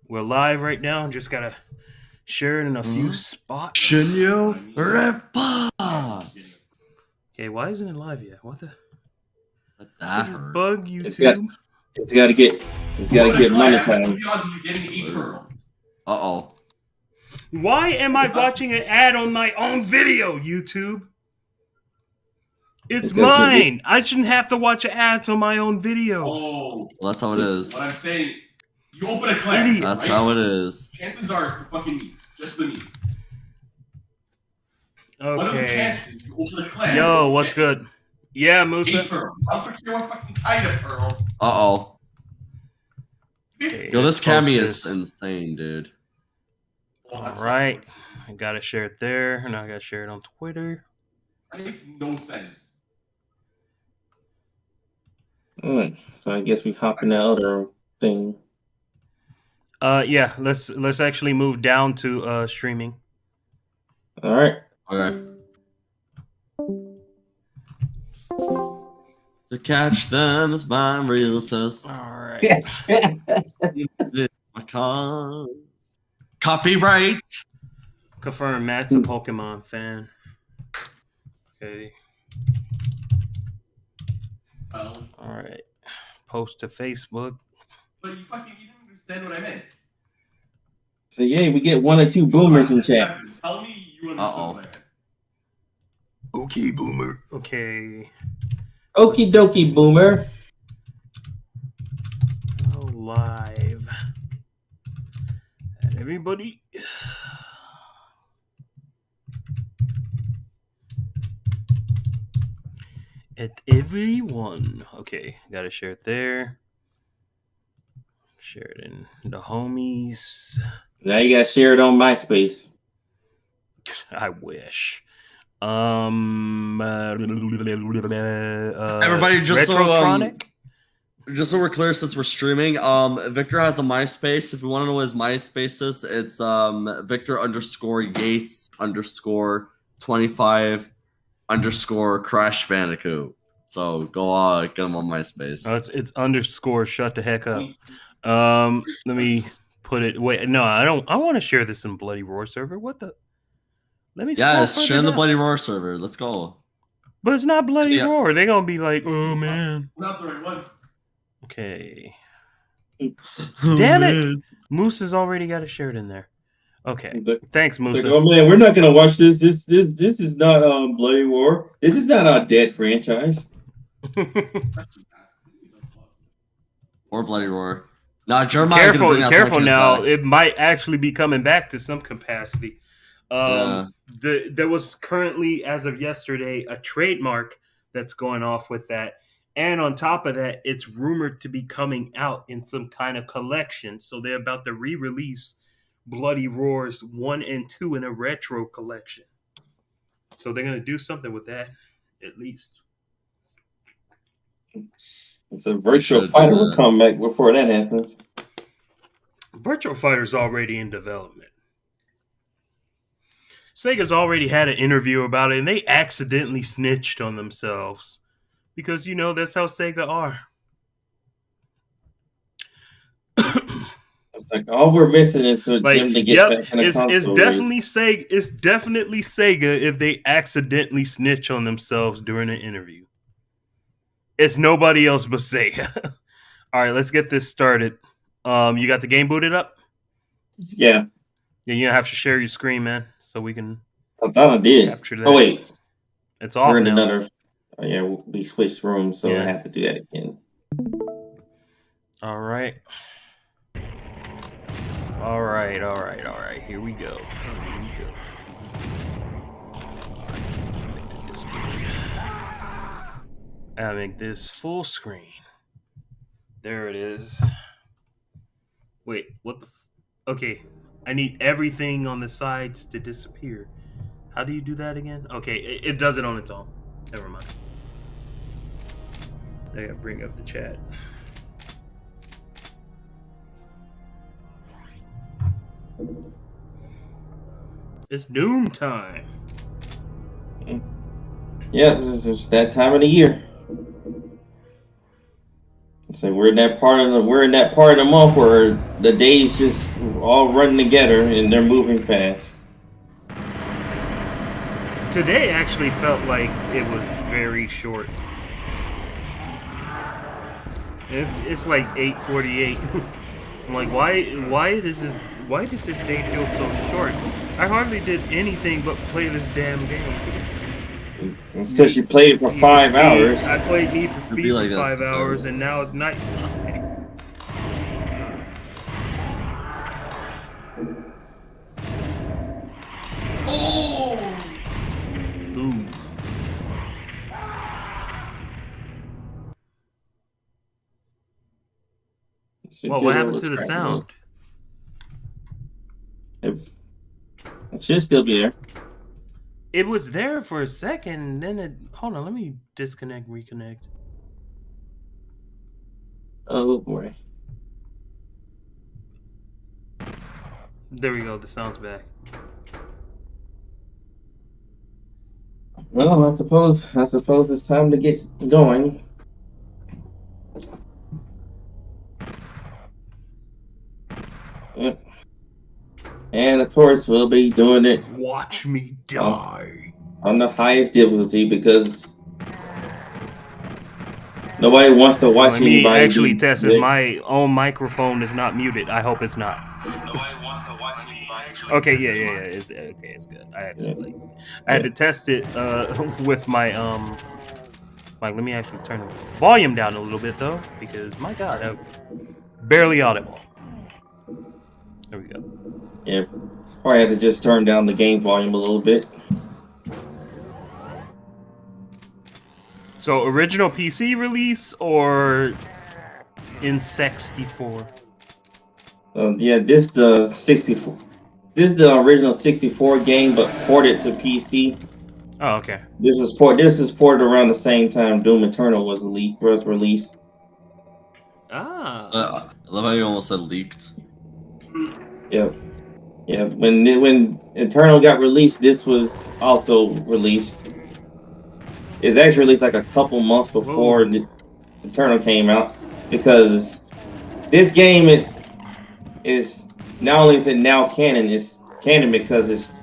We're live right now. Just gotta share it in a few spots. Shinyo Repa. Okay, why isn't it live yet? What the? That This is hurt. bug YouTube. It's got to get monetized. Uh-oh. Why am I watching an ad on my own video, YouTube? It's mine. I shouldn't have to watch ads on my own videos. Oh, well, that's how it is. What I'm saying, you open a clan. That's right? how it is. Chances are it's the fucking meat. Just the meat. Okay. What are the chances you open a clan? Yo, what's good? Yeah, Musa. Pearl. I'll put you what fucking kind of pearl. Uh-oh. Okay, Yo, this Cammy this. is insane, dude. Well, All right. I gotta share it there, and I gotta share it on Twitter. That makes no sense. So I guess we hop in the other thing. Yeah, let's actually move down to streaming. All right. Okay. To catch them is my real test. All right. My cause. Copyright. Confirm Matt's a Pokemon fan. Okay. Well, All right. Post to Facebook. but you didn't understand what I meant. So yeah, we get 1 or 2 boomers in chat. Tell me you understood what I meant. Okay, boomer. Okay. Okie dokie, boomer. Go live. And everybody. At everyone. Okay, gotta share it there. Share it in the homies. Now you gotta share it on MySpace. I wish. Everybody, just Retrotronic? just so we're clear, since we're streaming, Victor has a MySpace. If you want to know what his MySpace is, it's Victor_Yates_25_Crash Bandicoot. So go get him on MySpace. It's underscore shut the heck up. Let me put it. Wait, no, I don't. I want to share this in Bloody Roar server. What the? Let me. Yes, share in the Bloody Roar server. Let's go. But it's not Bloody Roar. They're gonna be like, oh man. Not the right ones. Okay. Damn it! Moose has already got to share it in there. Okay. Thanks, Moose. Like, oh man, we're not gonna watch this. This is not Bloody War. This is not our dead franchise. Or Bloody Roar. Nah, Jeremiah. Careful now. Back. It might actually be coming back to some capacity. There was currently, as of yesterday, a trademark that's going off with that. And on top of that, it's rumored to be coming out in some kind of collection. So they're about to re-release Bloody Roars 1 and 2 in a retro collection. So they're going to do something with that, at least. It's a Virtual Fighter will come back before that happens. Virtual Fighter's already in development. Sega's already had an interview about it, and they accidentally snitched on themselves. Because, you know, that's how Sega are. It's like all we're missing is for them to get back in the console. It's definitely Sega. It's definitely Sega if they accidentally snitch on themselves during an interview. It's nobody else but Sega. All right, let's get this started. You got the game booted up? Yeah. Yeah, you have to share your screen, man, so we can. I thought I did. Capture that. Oh wait, it's off. We're in now. another. Oh, yeah, we switched rooms, so I have to do that again. All right. All right. Here we go. I make this full screen. There it is. Wait, what the? Okay, I need everything on the sides to disappear. How do you do that again? Okay, it does it on its own. Never mind. I gotta bring up the chat. It's Doom time. Yeah, it's that time of the year. So we're in that part of the month where the days just all run together and they're moving fast. Today actually felt like it was very short. It's like 8:48. I'm like, why did this day feel so short? I hardly did anything but play this damn game. It's because you played it for 5 hours. I played Need for Speed like for that 5 hours, sometimes. and now it's nighttime. Oh! Ooh. Well, what happened to the sound? It should still be there. It was there for a second, then it... Hold on, let me disconnect, reconnect. Oh boy. There we go, the sound's back. Well, I suppose it's time to get going. And of course, we'll be doing it Watch me die. on the highest difficulty because nobody wants to watch Let me anybody actually be test sick. it. My own microphone is not muted. I hope it's not. Nobody wants to watch anybody. Okay, yeah. It's okay. It's good. I had to test it with my Like, let me actually turn the volume down a little bit though, because my God, I'm barely audible. There we go. Yeah, probably had to just turn down the game volume a little bit. So, original PC release or in 64? Yeah, this the 64. This is the original 64 game, but ported to PC. Oh, okay. This is ported around the same time Doom Eternal was released. Ah. I love how you almost said leaked. Yep. Yeah, when Eternal got released, this was also released. It was actually released like a couple months before Eternal came out, because this game is not only is it now canon, it's canon because it's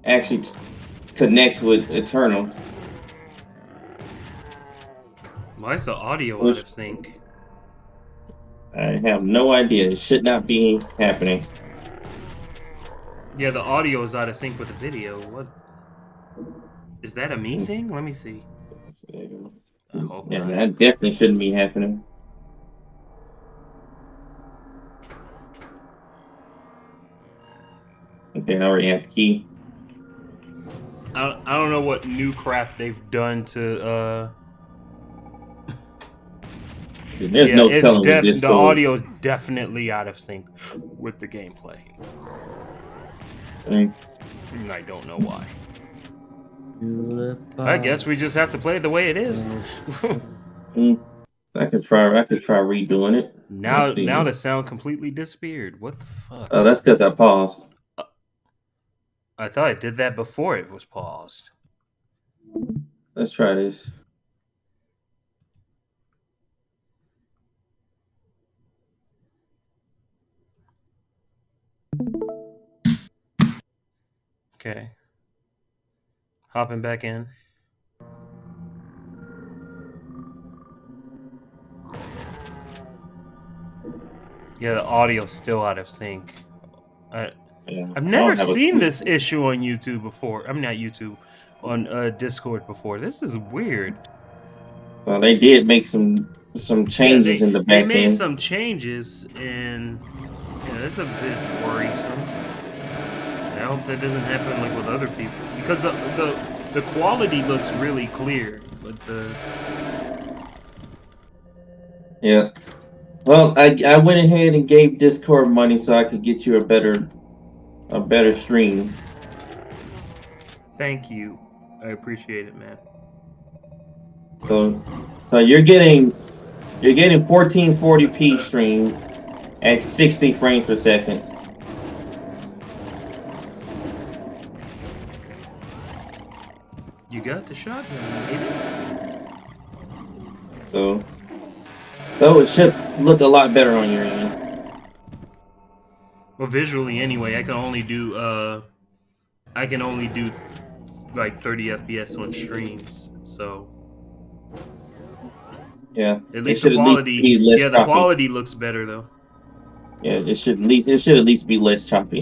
actually connects with Eternal. Why is the audio out of sync? I have no idea. It should not be happening. Yeah, the audio is out of sync with the video. What? Is that a me thing? Let me see. I hope Yeah, not. that definitely shouldn't be happening. Okay, I already have the key. I don't know what new crap they've done to There's no telling with this the audio is definitely out of sync with the gameplay. And I don't know why. I guess we just have to play it the way it is. I could try redoing it. Now the sound completely disappeared. What the fuck? Oh, that's because I paused. I thought I did that before it was paused. Let's try this. Okay. Hopping back in. Yeah, the audio's still out of sync. I've never seen this issue on YouTube before. I mean, not YouTube, on Discord before. This is weird. Well, they did make some changes in the back end. They made some changes, and yeah, it's a bit worrisome. I hope that doesn't happen like with other people, because the quality looks really clear, but yeah. Well, I went ahead and gave Discord money so I could get you a better stream. Thank you. I appreciate it, man. So you're getting 1440p stream at 60 frames per second. You got the shotgun, baby. So So it should look a lot better on your end. Well, visually anyway, I can only do like 30 FPS on streams. So Yeah, at it least the should at least quality, be less yeah, the choppy. quality looks better though. Yeah, it should at least be less choppy.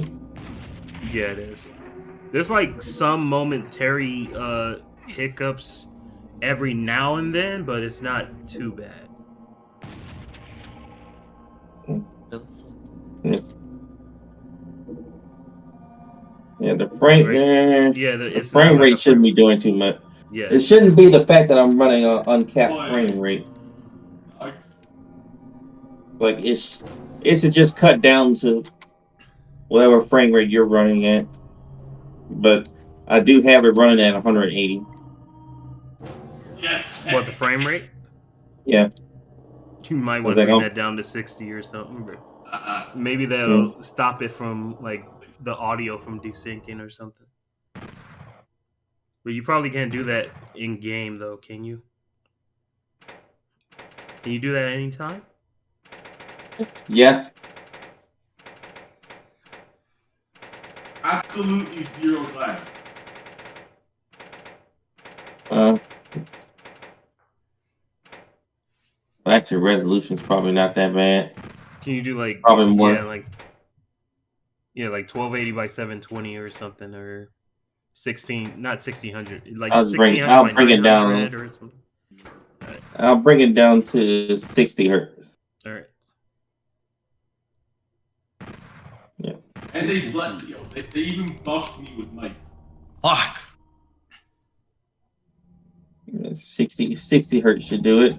Yeah, it is. There's like some momentary hiccups every now and then, but it's not too bad. Yeah, the frame, Right? the It's not frame like rate shouldn't be doing too much. Yeah. It shouldn't be the fact that I'm running an uncapped frame rate. Like it should just cut down to whatever frame rate you're running at. But I do have it running at 180. Yes. What, the frame rate? Yeah. You might want to bring that down to 60 or something. But maybe that'll stop it from like the audio from desyncing or something. But you probably can't do that in game though, can you? Can you do that anytime? Yeah. Absolutely zero class. Actually, resolution's probably not that bad. Can you do like probably more? Like 1280 by 720 or something, or 16, not 1600, like I'll 1600 bring by it down. or something. Right. I'll bring it down to 60 hertz. All right. Yeah. And they let me. They even buffed me with might. Fuck. 60 hertz should do it.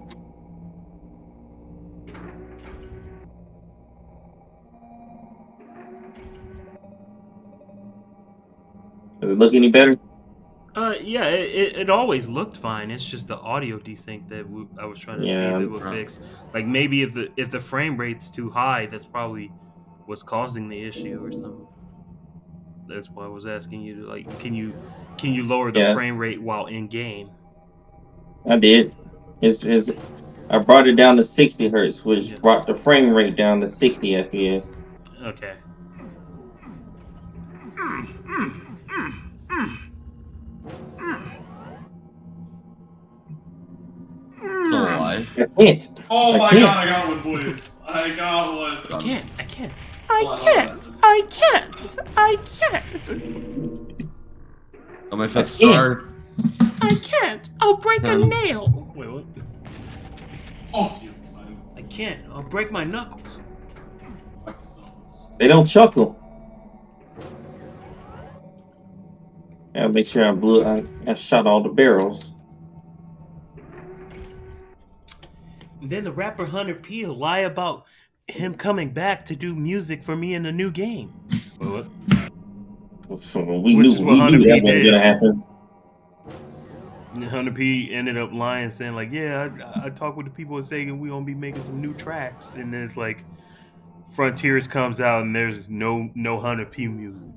Does it look any better? Yeah, it always looked fine. It's just the audio desync that I was trying to see that would fix. Like maybe if the frame rate's too high, that's probably what's causing the issue or something. That's why I was asking you to like, can you lower the frame rate while in game? I did. I brought it down to 60 hertz, which brought the frame rate down to 60 FPS. Okay. Still alive. I can't. Oh my god, I got one, boys. I got one. I can't. On my fifth star. I can't. I'll break a nail. Wait, what? Oh, I can't. I'll break my knuckles. They don't chuckle. I'll make sure I shot all the barrels. And then the rapper Hunter P will lie about him coming back to do music for me in a new game. What? So we knew that wasn't gonna happen. Hunter P ended up lying, saying like, "Yeah, I talked with the people at Sega, and we gonna be making some new tracks." And then it's like, Frontiers comes out, and there's no Hunter P music.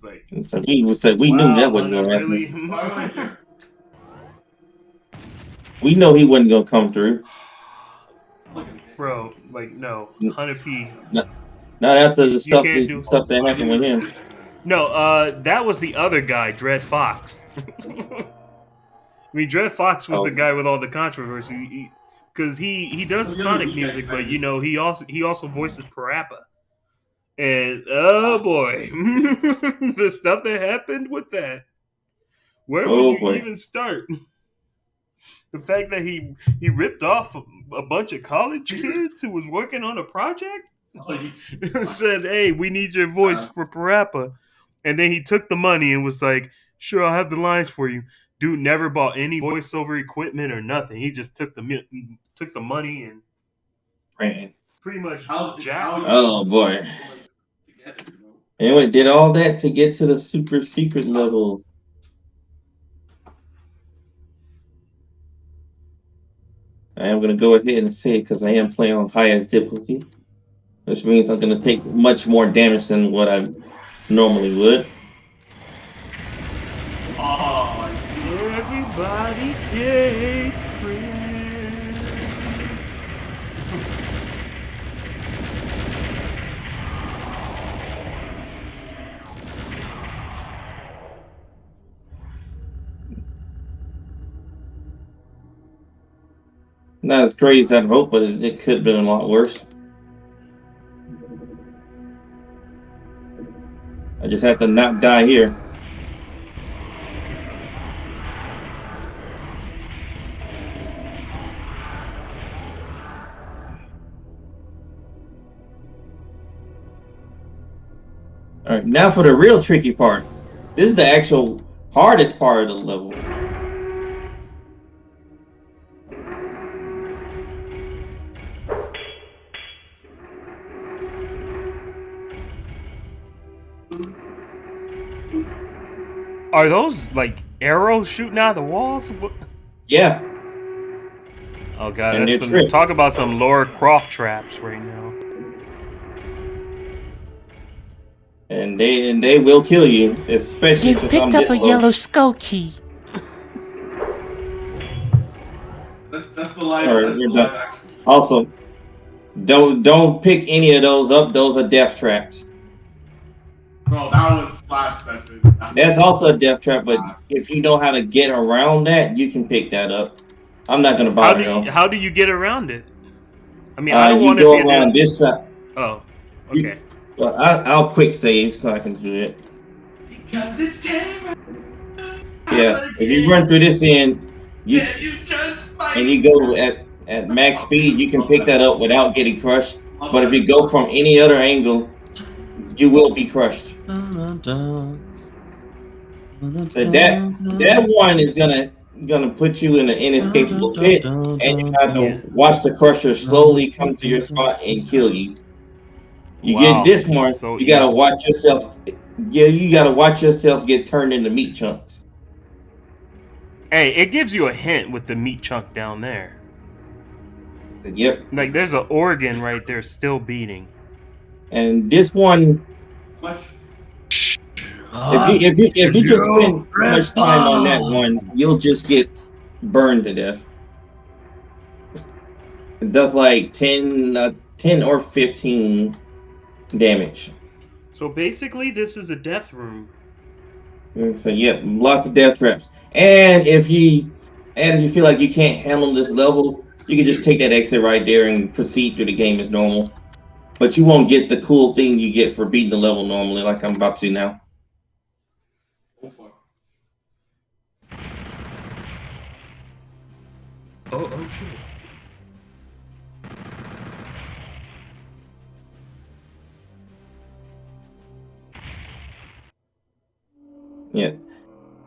Like, so we knew that wasn't gonna happen. We know he wasn't gonna come through. Bro, like no, Hunter P. Not after the stuff that happened with him. No, that was the other guy, Dread Fox. I mean, Dread Fox was the guy with all the controversy, because he does Sonic music, but you know he also voices Parappa. And oh boy, the stuff that happened with that. Where would you even start? The fact that he ripped off a bunch of college kids who was working on a project, said, "Hey, we need your voice for Parappa," and then he took the money and was like, "Sure, I'll have the lines for you." Dude never bought any voiceover equipment or nothing. He just took the money and pretty much jacked. Oh boy! Anyway, did all that to get to the super secret level. I am going to go ahead and say it because I am playing on highest difficulty, which means I'm going to take much more damage than what I normally would. Oh, everybody hates Chris. not as crazy as I'd hope, but it could have been a lot worse. I just have to not die here. All right, now for the real tricky part. This is the actual hardest part of the level. Are those like arrows shooting out of the walls? Yeah. Oh god, And that's talk about some Laura Croft traps right now. And they will kill you, especially since I'm this low. Picked up a yellow skull key. That's the live. All right, That's we're the done. live action. Also, don't pick any of those up. Those are death traps. Bro, that one slaps that thing. That's also a death trap, but if you know how to get around that, you can pick that up. I'm not gonna bother though. How do you get around it? I mean, I don't want to to go see it around this side. Oh, okay. Well, I'll quick save so I can do it. Because it's terror. Yeah, if you run through this end, you go at max speed, you can pick that up without getting crushed. But if you go from any other angle, you will be crushed. So that one is gonna put you in an inescapable pit, and you have to watch the crusher slowly come to your spot and kill you. You get this one, so you gotta watch yourself. Yeah, you gotta watch yourself get turned into meat chunks. Hey, it gives you a hint with the meat chunk down there. Yep. Like there's an organ right there still beating. And this one, if you just spend too much time on that one, you'll just get burned to death. It does like 10 or 15 damage. So basically, this is a death room. So yep, lots of death traps. And if you feel like you can't handle this level, you can just take that exit right there and proceed through the game as normal. But you won't get the cool thing you get for beating the level normally, like I'm about to now. Oh shit. Yeah.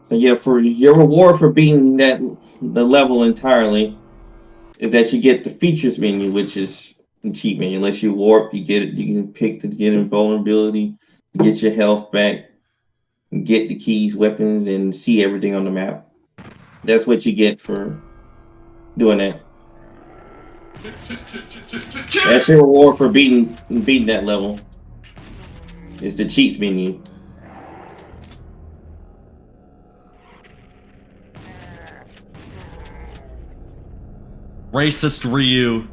So yeah, for your reward for beating the level entirely is that you get the features menu, which is the cheat menu. Unless you warp, you get it. You can pick to get invulnerability, get your health back, get the keys, weapons, and see everything on the map. That's what you get for doing that. That's your reward for beating that level. Is the cheats menu. Racist Ryu.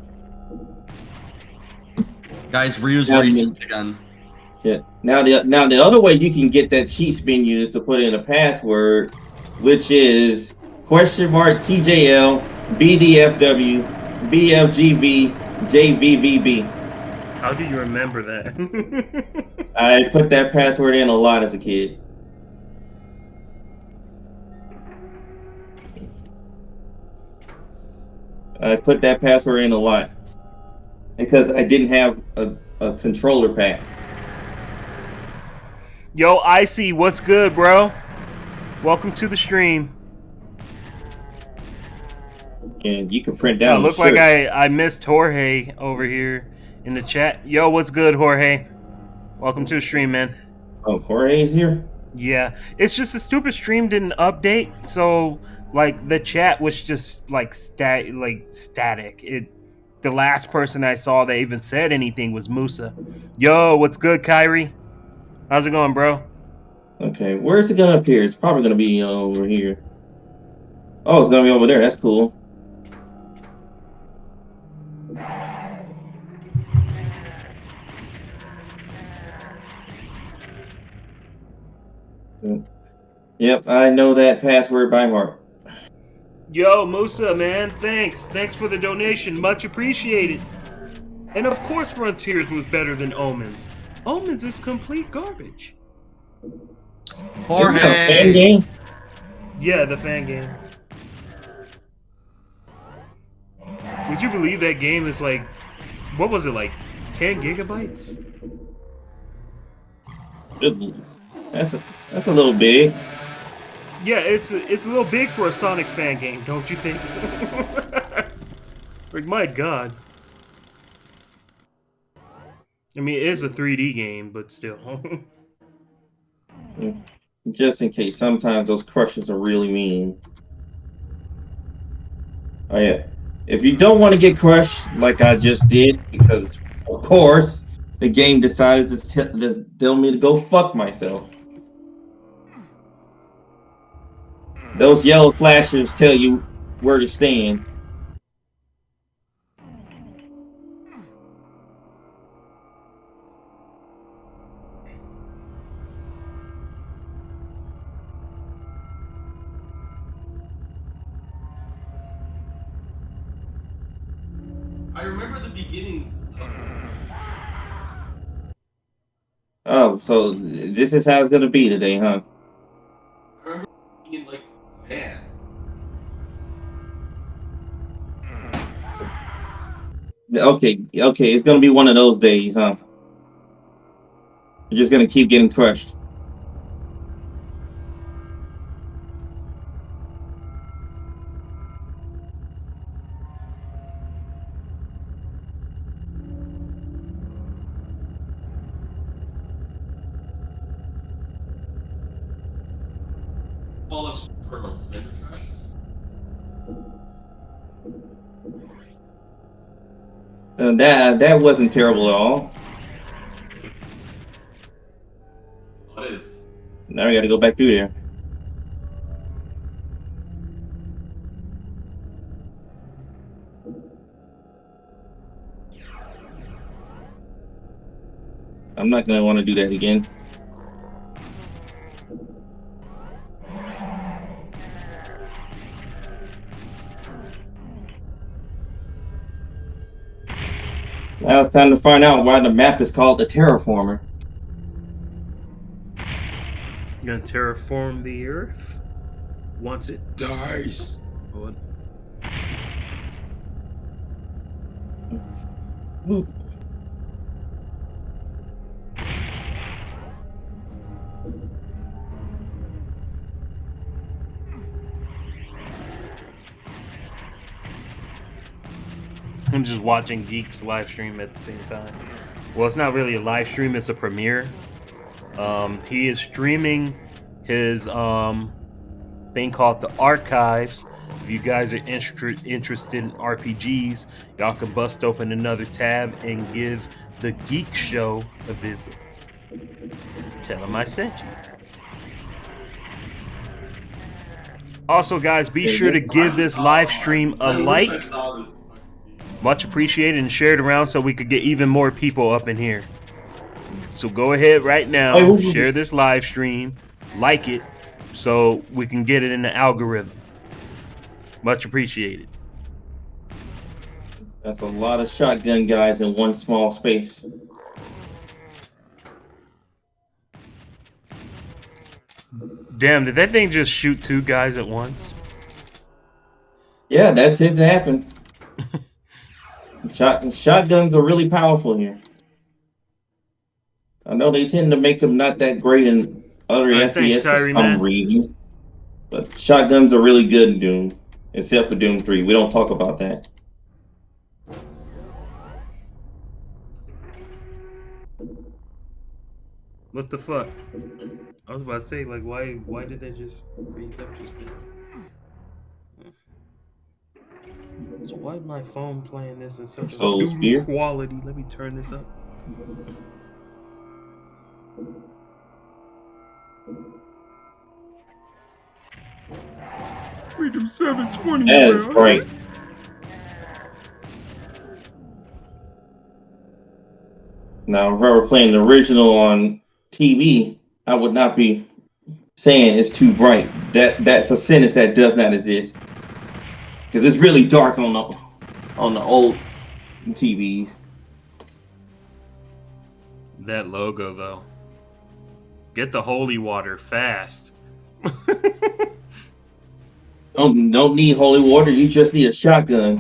Guys, Ryu's racist again. Yeah. Now the other way you can get that cheats menu is to put in a password, which is !TJL BDFW BFGV JVVB. How do you remember that? I put that password in a lot as a kid. I put that password in a lot because I didn't have a controller pack. Yo, Icy, what's good, bro? Welcome to the stream. And you can print down. Look like I missed Jorge over here in the chat. Yo, what's good, Jorge? Welcome to the stream, man. Oh, Jorge's here? Yeah, it's just the stupid stream didn't update, so like the chat was just like static. The last person I saw that even said anything was Musa. Yo, what's good, Kyrie? How's it going, bro? Okay, where's it gonna appear? It's probably gonna be over here. Oh, it's gonna be over there. That's cool. Yep, I know that password by heart. Yo, Musa, man, thanks for the donation, much appreciated. And of course, Frontiers was better than Omens. Omens is complete garbage. Jorge. Is it a fan game? Yeah, the fan game. Would you believe that game is like, what was it, like 10 gigabytes? That's a little big. Yeah, it's a little big for a Sonic fan game, don't you think? Like, my God. I mean, it is a 3D game, but still. Just in case, sometimes those crushes are really mean. Oh yeah. If you don't want to get crushed like I just did, because of course the game decides to tell me to go fuck myself. Those yellow flashers tell you where to stand. I remember the beginning. Oh, so this is how it's gonna be today, huh? I remember being like that. Okay, it's gonna be one of those days, huh? You're just gonna keep getting crushed. Flawless turtles. That wasn't terrible at all. What is? Now we got to go back through there. I'm not gonna want to do that again. Now it's time to find out why the map is called the Terraformer. You're gonna terraform the Earth once it dies. What? I'm just watching Geek's live stream at the same time. Well, it's not really a live stream, it's a premiere. He is streaming his thing called the Archives. If you guys are interested in RPGs, y'all can bust open another tab and give the Geek Show a visit. Tell him I sent you. Also, guys, be sure to give this live stream a like. Much appreciated, and share it around so we could get even more people up in here. So go ahead right now, share this live stream, like it, so we can get it in the algorithm. Much appreciated. That's a lot of shotgun guys in one small space. Damn, did that thing just shoot 2 guys at once? Yeah, that's it to happen. Shotguns are really powerful here. I know they tend to make them not that great in other FPS for some reason, but shotguns are really good in Doom, except for Doom 3. We don't talk about that. What the fuck? I was about to say, like, why did they just freeze up just there? So why is my phone playing this in such a low quality? Let me turn this up. We do 720. That's great. Now, if I were playing the original on TV, I would not be saying it's too bright. That's a sentence that does not exist. because it's really dark on the old TVs. That logo though. Get the holy water fast. Don't need holy water. You just need a shotgun.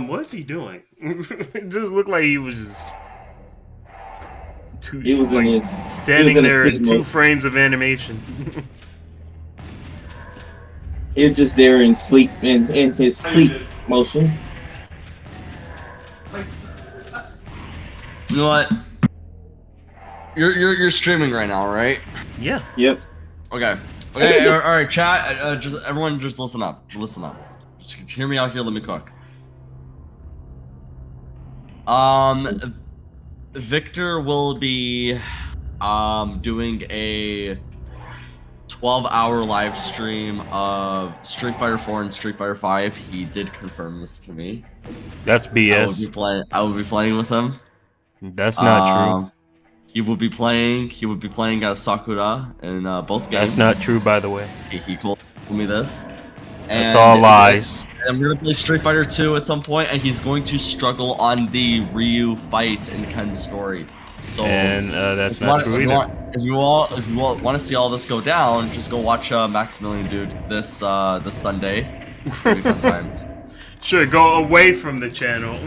What's he doing? It just looked like he was just standing there in 2 frames of animation. He was just there in sleep in his sleep motion. You know what? You're streaming right now, right? Yeah. Yep. Okay. Okay. All right, chat. Just everyone, just listen up. Listen up. Just hear me out here. Let me cook. Victor will be doing a 12-hour live stream of Street Fighter 4 and Street Fighter 5. He did confirm this to me. That's BS. I will be playing with him. That's not true. He will be playing as Sakura in both games. That's not true, by the way. He told me this. That's all lies. And we're gonna play Street Fighter 2 at some point, and he's going to struggle on the Ryu fight in Ken's story. So, and that's not true either. If you want to see all this go down, just go watch Maximilian Dude this Sunday. It'll be a fun time. Sure, go away from the channel.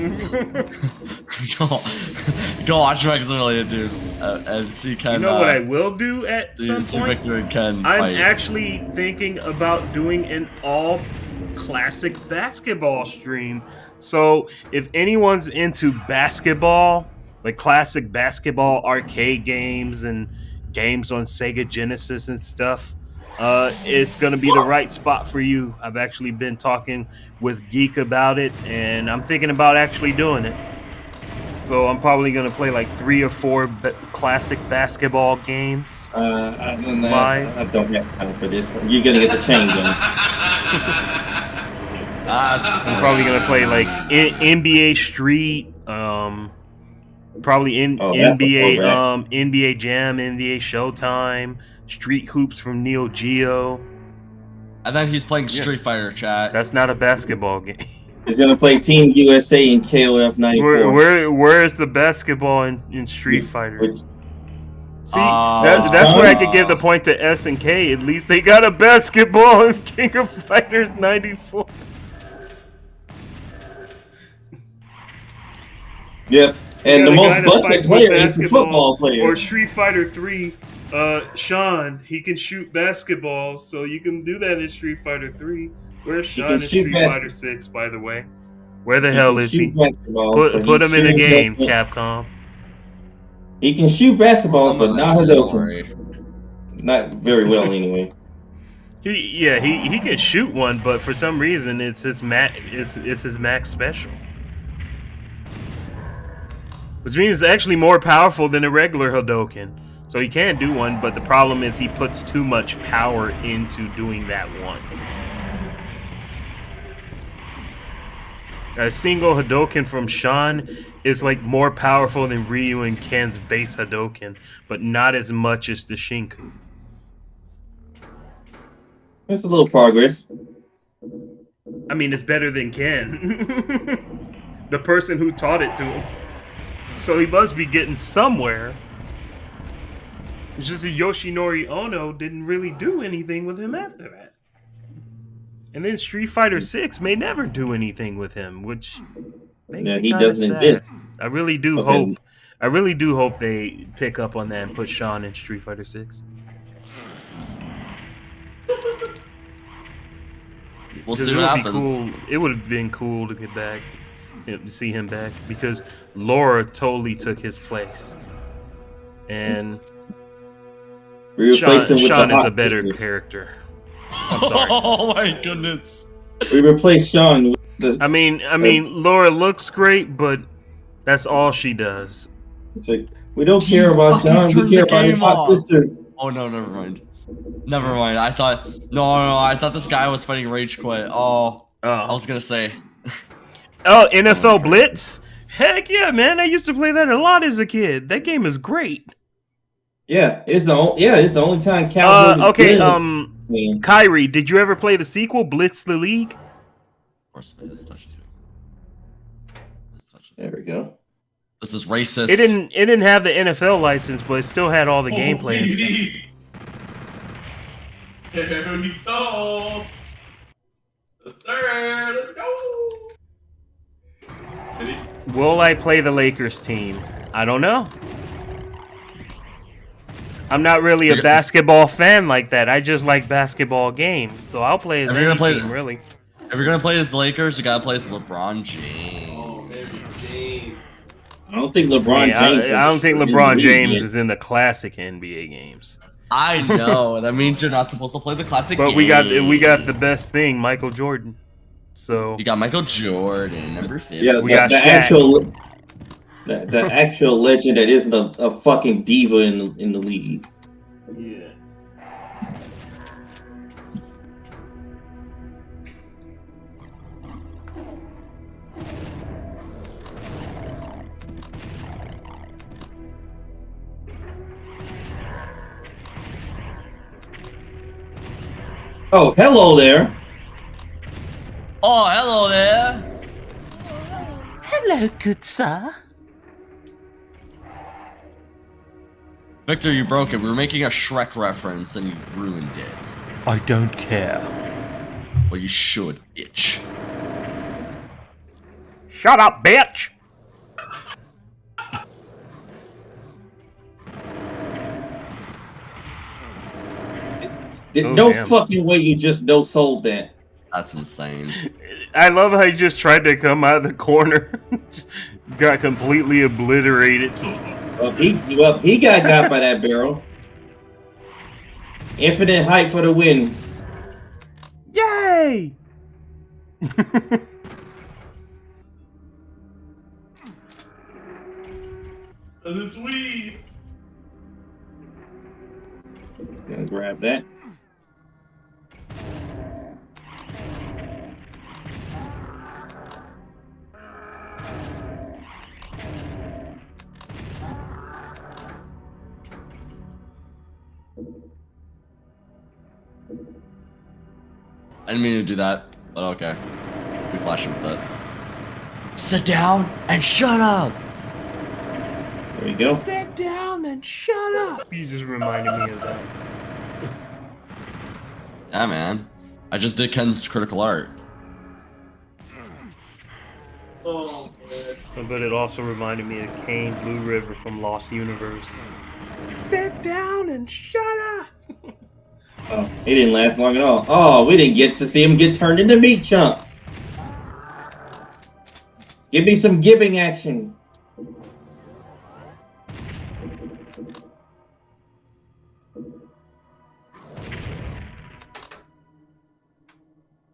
go watch Maximilian Dude and see Ken. You know what I will do at some point? Victor and Ken I'm fight. actually thinking about doing an all classic basketball stream. So if anyone's into basketball, like classic basketball arcade games and games on Sega Genesis and stuff, it's gonna be the right spot for you. I've actually been talking with Geek about it, and I'm thinking about actually doing it. So I'm probably gonna play like 3 or 4 classic basketball games. I don't have time for this. You're gonna get the chain gun. I'm probably gonna play like NBA Street, probably NBA NBA Jam, NBA Showtime, Street Hoops from Neo Geo. And then he's playing Street Fighter, chat. That's not a basketball game. He's gonna play Team USA and KOF 94. Where's the basketball in Street Fighter? See, that's where I could give the point to S and K. At least they got a basketball in King of Fighters 94. Yep, and the most busted player is the football player. Or Street Fighter 3, Sean, he can shoot basketballs, so you can do that in Street Fighter 3. Where's Sean in Street Fighter 6, by the way? Where the hell is he? Put him in a game, Capcom. He can shoot basketballs, but not Hadoken. Not very well, anyway. He can shoot one, but for some reason it's his max special. Which means it's actually more powerful than a regular Hadoken. So he can do one, but the problem is he puts too much power into doing that one. A single Hadoken from Sean is like more powerful than Ryu and Ken's base Hadoken, but not as much as the Shinku. It's a little progress. I mean, it's better than Ken. The person who taught it to him. So he must be getting somewhere. It's just that Yoshinori Ono didn't really do anything with him after that. And then Street Fighter 6 may never do anything with him, which makes me kind of sad. Exist. I really do hope they pick up on that and put Sean in Street Fighter 6. We'll see what happens. Cool. It would have been cool to get back, to see him back, because Laura totally took his place, and Sean is a better character. I'm sorry. Oh my goodness! We replaced Sean with the. I mean, Laura looks great, but that's all she does. It's like, we don't care about Sean. We care about his hot sister. Oh no! Never mind. Never mind. I thought I thought this guy was fighting Rage Quit. Oh. I was gonna say. Oh, NFL Blitz? Heck yeah, man! I used to play that a lot as a kid. That game is great. Yeah, it's the only time Cowboys is Okay. good. Kyrie, did you ever play the sequel, Blitz the League? Of course, this touches me. This touches me. There we go. This is racist. It didn't have the NFL license, but it still had all the gameplay and stuff. Here we go. Yes, sir. Let's go. Will I play the Lakers team? I don't know. I'm not really a basketball fan like that. I just like basketball games, so I'll play as any team, really. If you're gonna play as the Lakers, you gotta play as LeBron James. Oh, baby James. I don't think LeBron James. I don't think LeBron James is in the classic NBA games. I know. That means you're not supposed to play the classic But game. we got the best thing, Michael Jordan. So you got Michael Jordan, number 50. Yeah, we got the actual legend that isn't a fucking diva in the league. yeah. Oh, hello there. Oh, hello there. Hello, good sir. Victor, you broke it. We were making a Shrek reference and you ruined it. I don't care. Well, you should, bitch. Shut up, bitch! No damn. fucking way you just no sold that. That's insane. I love how he just tried to come out of the corner. Just got completely obliterated. He got by that barrel. Infinite height for the win. Yay! Cause it's weed. Gonna grab that. I didn't mean to do that, but okay. We flashed him with that. Sit down and shut up! There you go. Sit down and shut up. You just reminded me of that. Yeah, man. I just did Ken's critical art. Oh, man. But it also reminded me of Kane Blue River from Lost Universe. Sit down and shut up. Oh, he didn't last long at all. Oh, we didn't get to see him get turned into meat chunks. Give me some giving action.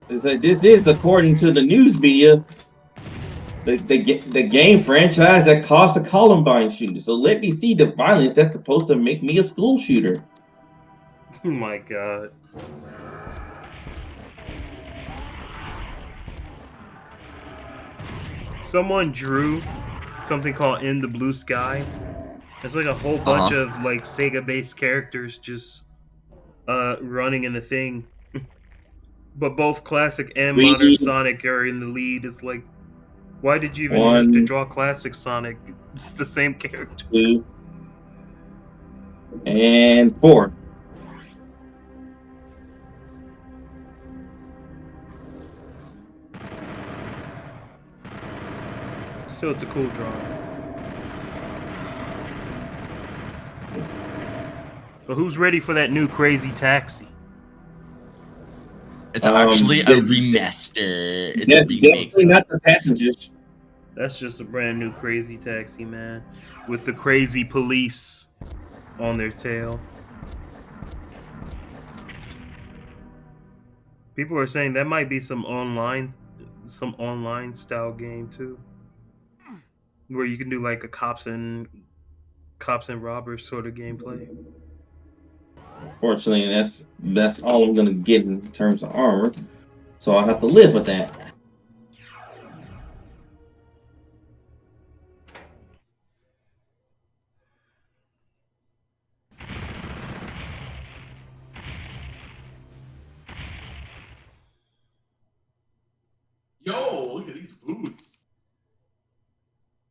It's like, this is, according to the news media, the game franchise that caused a Columbine shooter. So let me see the violence that's supposed to make me a school shooter. Oh my god. Someone drew something called In the Blue Sky. It's like a whole bunch of like Sega-based characters just running in the thing. But both classic and modern Sonic are in the lead. It's like, why did you even have to draw classic Sonic? It's the same character. 2 and 4. Still, it's a cool drawing. But who's ready for that new Crazy Taxi? It's actually a remaster. It's a remake. Definitely not the passengers. That's just a brand new Crazy Taxi, man. With the crazy police on their tail. People are saying that might be some online style game too. Where you can do like a cops and robbers sort of gameplay. Fortunately, that's all I'm gonna get in terms of armor. So I'll have to live with that. Yo, look at these boots.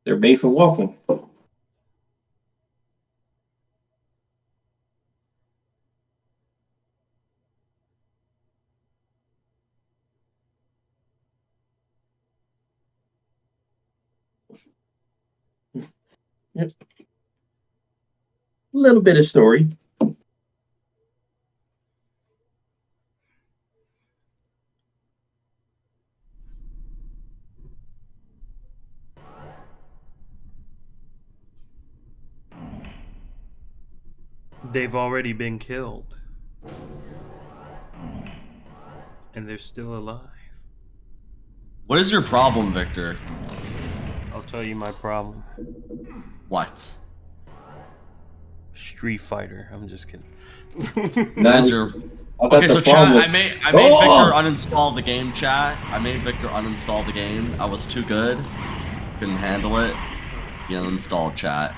They're made for walking. Yep. A little bit of story. They've already been killed. And they're still alive. What is your problem, Victor? I'll tell you my problem. What? Street Fighter. I'm just kidding. What is your... Okay, so chat, I made Victor uninstall the game, chat. I made Victor uninstall the game. I was too good. Couldn't handle it. He uninstalled, chat.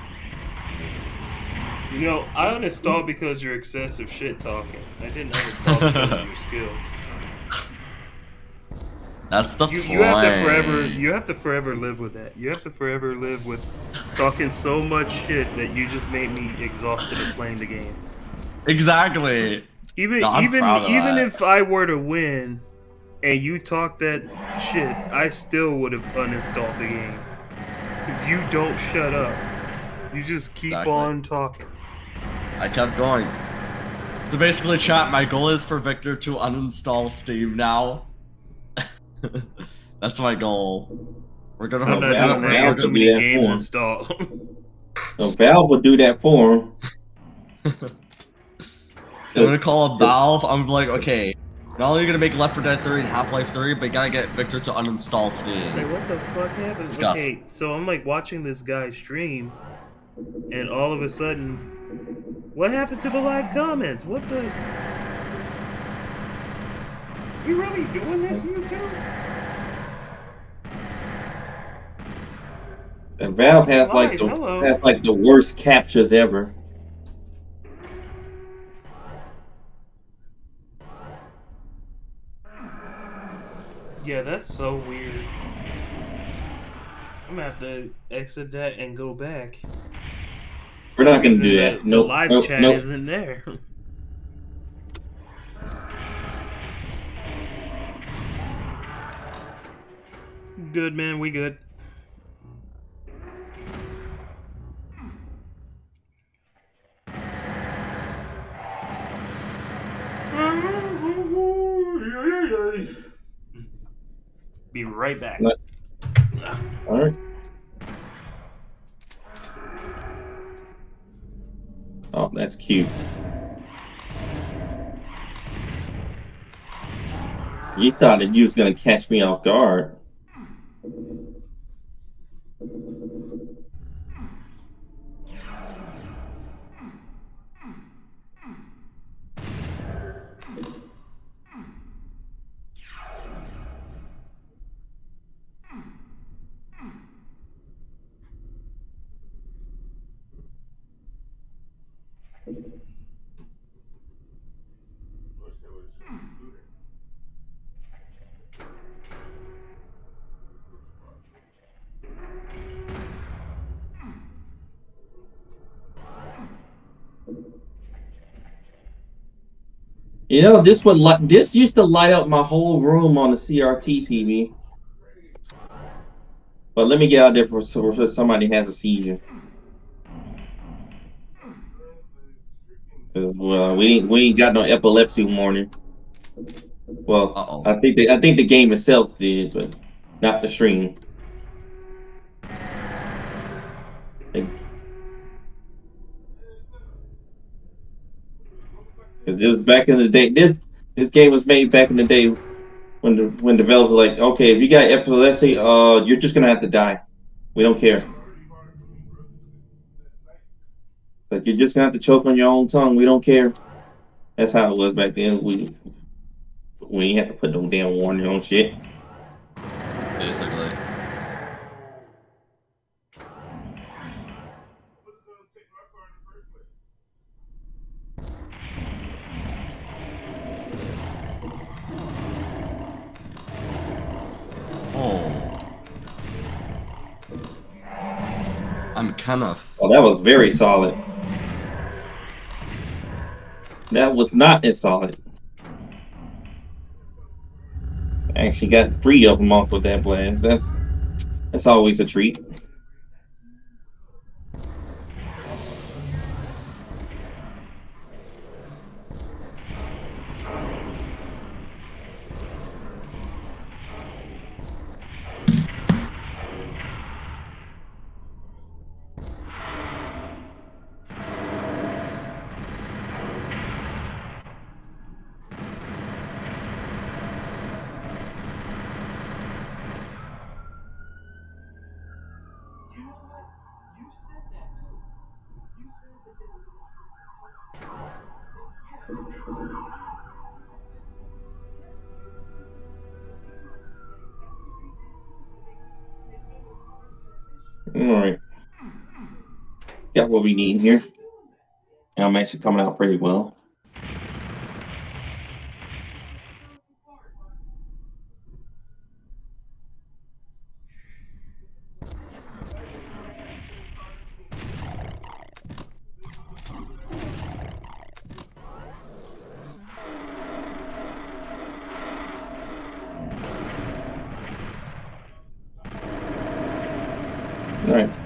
You know, I uninstalled because you're excessive shit talking. I didn't uninstall because of your skills. That's the point. You have to forever live with that. You have to forever live with talking so much shit that you just made me exhausted of playing the game. Exactly. Even if I were to win and you talk that shit, I still would have uninstalled the game. Because you don't shut up. You just keep on talking. I kept going. So basically, chat, my goal is for Victor to uninstall Steam now. That's my goal. We're gonna I'm not doing that. I have too many games installed. So Valve will do that for him. I'm gonna call up Valve. I'm like, okay, not only are you gonna make Left 4 Dead 3 and Half-Life 3, but you gotta get Victor to uninstall Steam. Wait, what the fuck happened? Disgust. Okay, so I'm like watching this guy stream, and all of a sudden, what happened to the live comments? What the? You really doing this, YouTube? And Valve has like the worst captures ever. Yeah, that's so weird. I'm gonna have to exit that and go back. We're not gonna do that. The live chat isn't there. Good, man. We good. Be right back. All right. Oh, that's cute. You thought that you was gonna catch me off guard. You know, this used to light up my whole room on the CRT TV. But let me get out there for somebody has a seizure. Well, we ain't got no epilepsy warning. Well, I think the game itself did, but not the stream. It was back in the day. This game was made back in the day when developers were like, okay, if you got epilepsy, you're just gonna have to die. We don't care. Like, you're just gonna have to choke on your own tongue. We don't care. That's how it was back then. We ain't have to put no damn warning on shit. Basically. I'm kind of. Oh, that was very solid. That was not as solid. I actually got 3 of them off with that blast. That's always a treat. All right. Got what we need here. And I'm actually coming out pretty well. All right.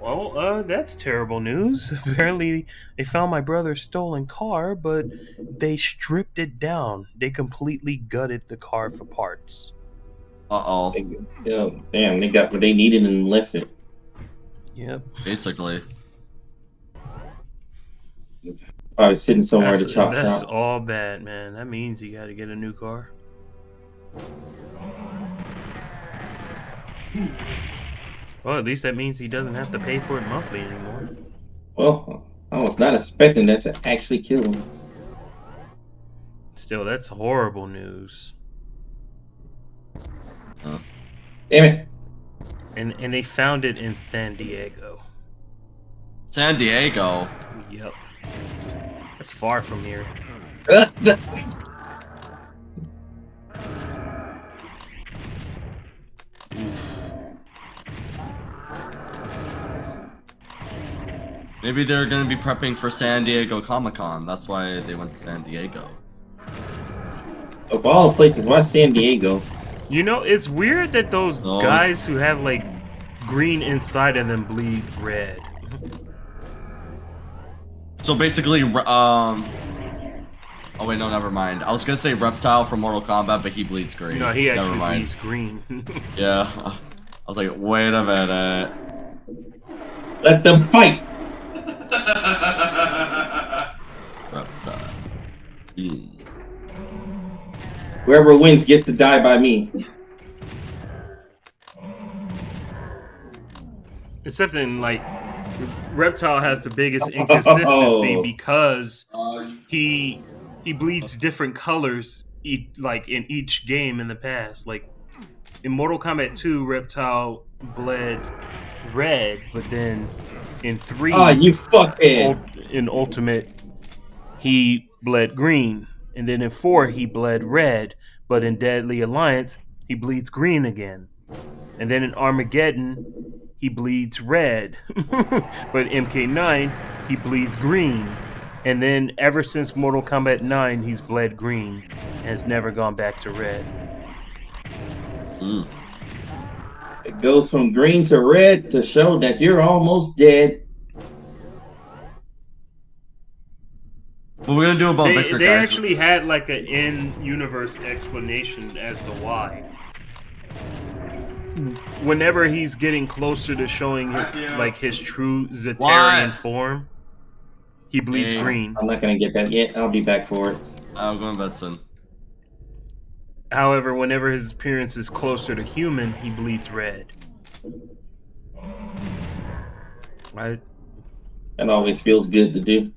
Well, that's terrible news. Apparently, they found my brother's stolen car, but they stripped it down. They completely gutted the car for parts. Uh-oh. Yeah, damn, they got what they needed and left it. Yep. Basically. I was sitting somewhere at the chop That's shop. all bad, man. That means you got to get a new car. Well, at least that means he doesn't have to pay for it monthly anymore. Well, I was not expecting that to actually kill him. Still, that's horrible news. Damn it. And they found it in San Diego. San Diego? Yep. That's far from here. Maybe they're going to be prepping for San Diego Comic-Con. That's why they went to San Diego. Of all places, why San Diego? You know, it's weird that those guys who have like green inside of them bleed red. So basically, oh wait, no, never mind. I was gonna say Reptile from Mortal Kombat, but he bleeds green. No, he actually never mind. bleeds green. Yeah, I was like, wait a minute. Let them fight. Reptile. Whoever wins gets to die by me. Except in like Reptile has the biggest inconsistency because he bleeds different colors like in each game in the past. Like in Mortal Kombat 2, Reptile bled red, but then in 3, you fuckhead. In Ultimate, he bled green, and then in 4 he bled red, but in Deadly Alliance he bleeds green again, and then in Armageddon he bleeds red, but MK9 he bleeds green, and then ever since Mortal Kombat 9 he's bled green and has never gone back to red. It goes from green to red to show that you're almost dead. What we're gonna do about Victor, They guys? actually had like an in-universe explanation as to why. Whenever he's getting closer to showing like his true Zetarian form, he bleeds green. I'm not gonna get that yet. I'll be back for it. I'm going to bed soon. However, whenever his appearance is closer to human, he bleeds red. Right? That always feels good to do.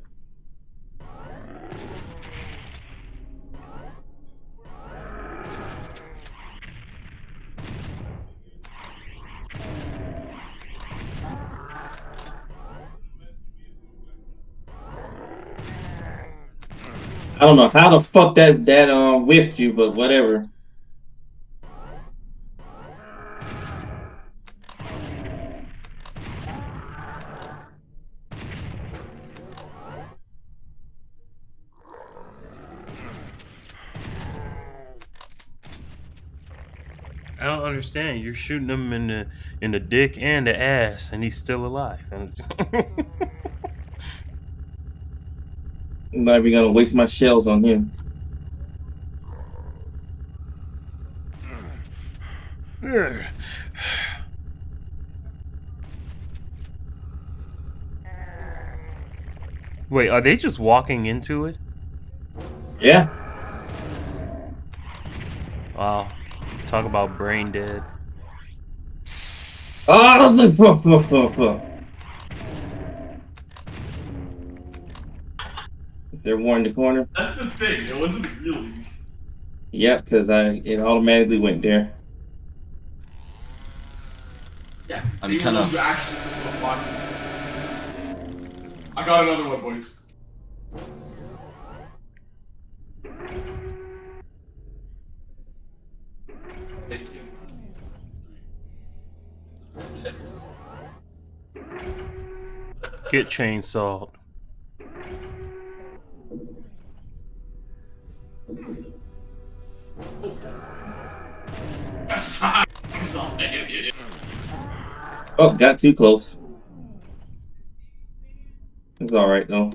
I don't know how the fuck that whiffed you, but whatever. I don't understand. You're shooting him in the dick and the ass, and he's still alive. I'm not even gonna waste my shells on him. Wait, are they just walking into it? Yeah. Wow. Talk about brain dead. Oh, they're warning the corner. That's the thing. It wasn't really. Yep, because it automatically went there. Yeah, I'm kind of. I got another one, boys. Thank you. Get chainsawed. Oh, got too close. It's all right though.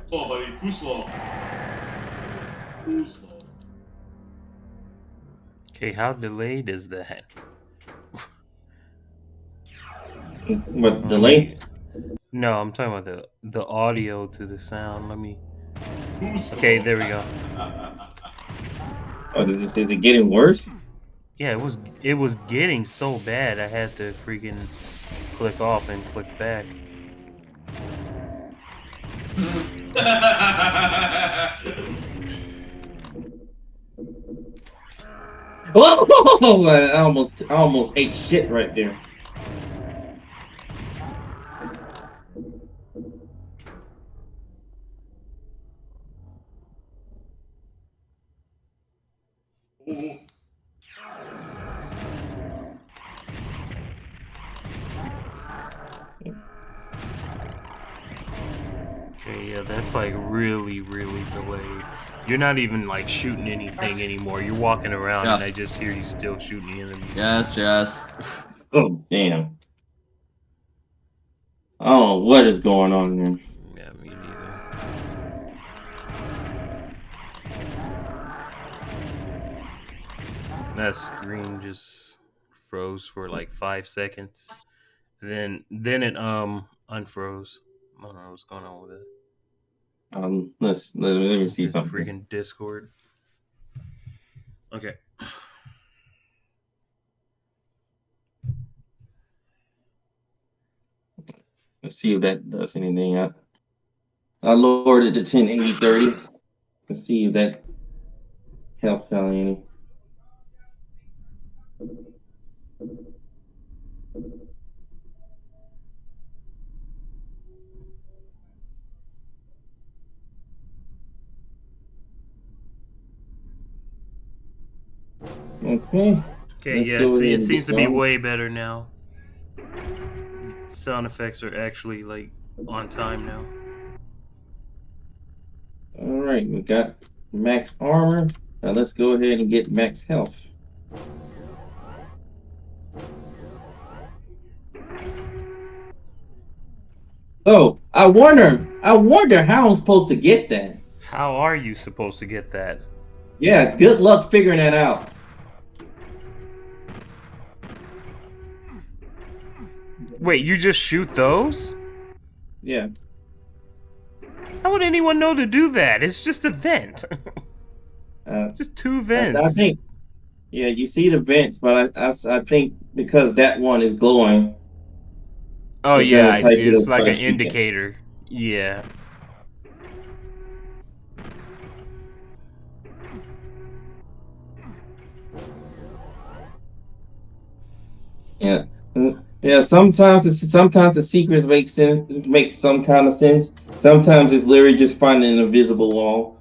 Slow, buddy. Too slow. Too slow. Okay, how delayed is that? What delay? No, I'm talking about the audio to the sound. Let me. Too slow. Okay, there we go. Oh, is it getting worse? Yeah, it was getting so bad I had to freaking click off and click back. Oh, I almost ate shit right there. Ooh. Okay, yeah, that's like really, really delayed. You're not even like shooting anything anymore. You're walking around and I just hear you still shooting enemies. Yes, yes. Oh, damn. I don't know what is going on here. Yeah, me neither. That screen just froze for like 5 seconds. Then it unfroze. I don't know what's going on with it. Let me see something. Freaking Discord. Okay. Let's see if that does anything. I lowered it to 1080/30. Let's see if that helps out any. Okay. Okay, yeah, it seems to be way better now. Sound effects are actually like on time now. All right, we got max armor. Now let's go ahead and get max health. Oh, I wonder how I'm supposed to get that. How are you supposed to get that? Yeah, good luck figuring that out. Wait, you just shoot those? Yeah. How would anyone know to do that? It's just a vent. Just 2 vents. I think. Yeah, you see the vents, but I think because that one is glowing. Oh It's yeah, gonna I entice see. you It's to like try to an shoot it. indicator. Yeah. Yeah. Yeah, sometimes the secrets make some kind of sense. Sometimes it's literally just finding an invisible wall.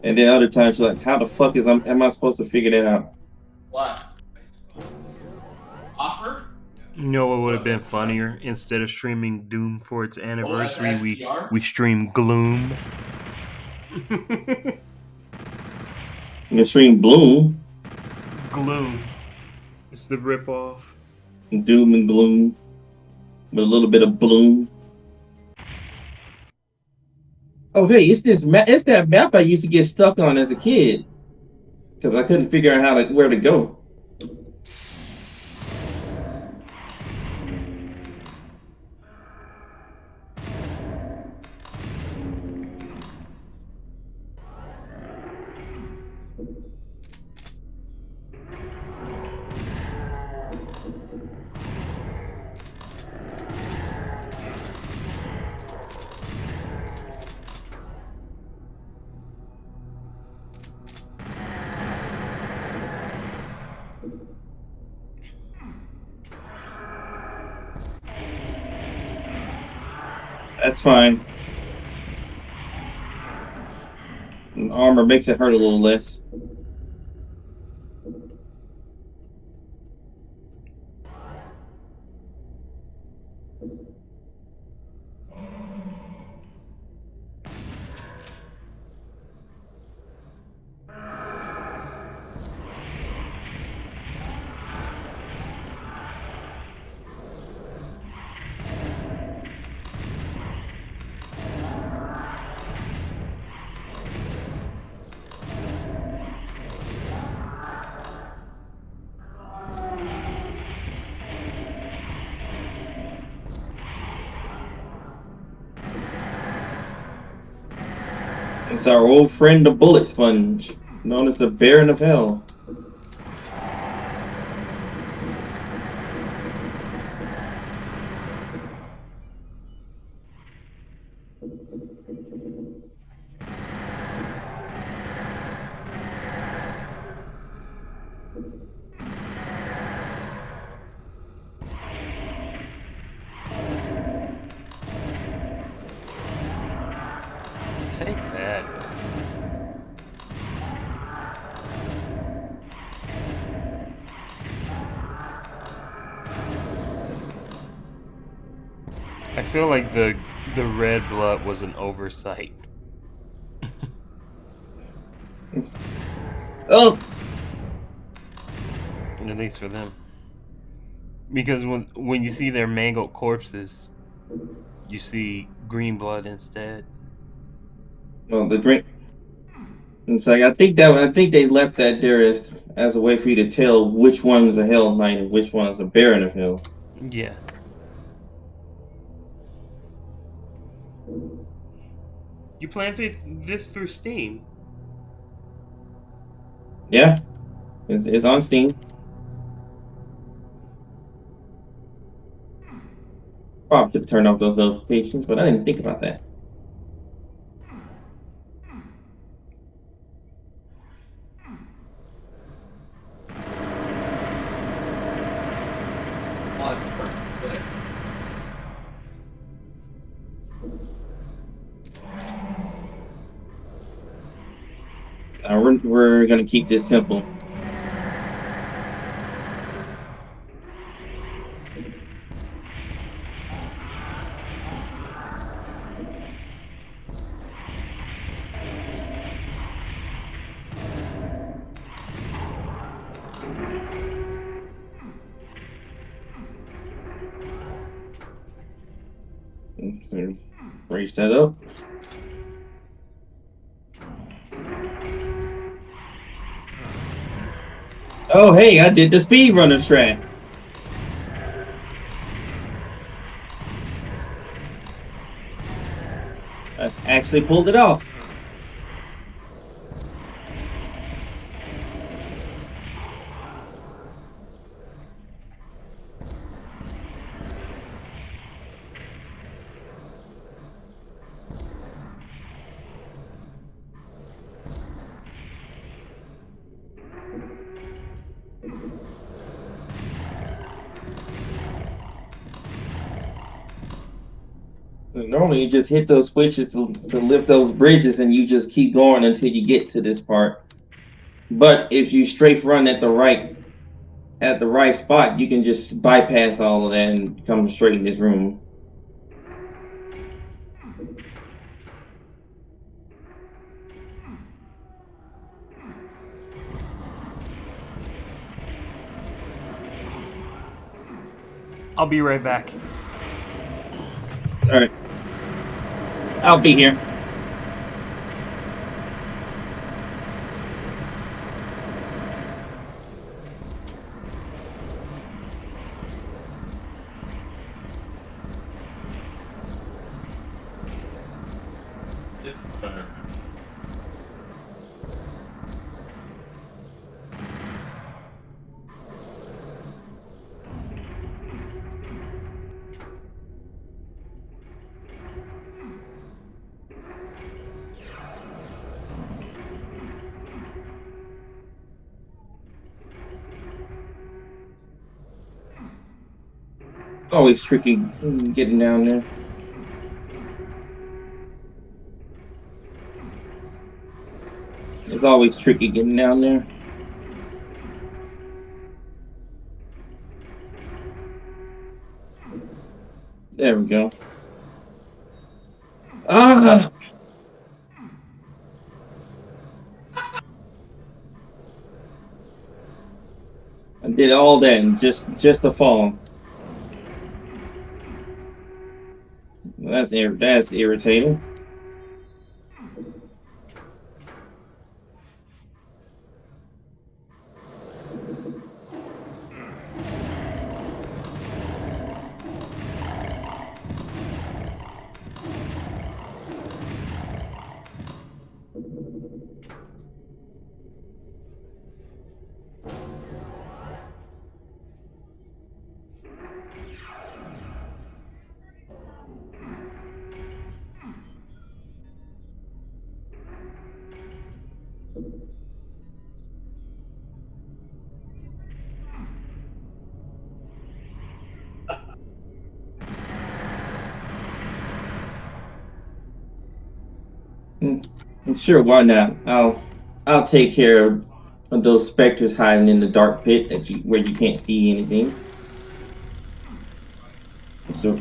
And then other times you're like, how the fuck am I supposed to figure that out? What? Offer? You know what would have been funnier? Instead of streaming Doom for its anniversary, we stream Gloom. The stream Bloom. Gloom. It's the ripoff. Doom and gloom. With a little bit of bloom. Oh hey, it's that map I used to get stuck on as a kid. Because I couldn't figure out where to go. That's fine. And armor makes it hurt a little less. It's our old friend the Bullet Sponge, known as the Baron of Hell. Take that. I feel like the red blood was an oversight. Oh! At least for them. Because when you see their mangled corpses, you see green blood instead. Well, the green. It's like I think they left that there as a way for you to tell which one's a Hell Knight and which one's a Baron of Hell. Yeah. You playing this through Steam? Yeah, it's on Steam. Probably should turn off those notifications, but I didn't think about that. We're gonna keep this simple. So raise that up. Oh, hey, I did the speedrunner strat. actually pulled it off. Normally, you just hit those switches to lift those bridges, and you just keep going until you get to this part. But if you strafe run at the right spot, you can just bypass all of that and come straight in this room. I'll be right back. All right, I'll be here. This is better. Always tricky getting down there. It's always tricky getting down there. There we go. Ah! I did all that and just a fall. That's irritating. Sure, why not? I'll take care of those specters hiding in the dark pit where you can't see anything. So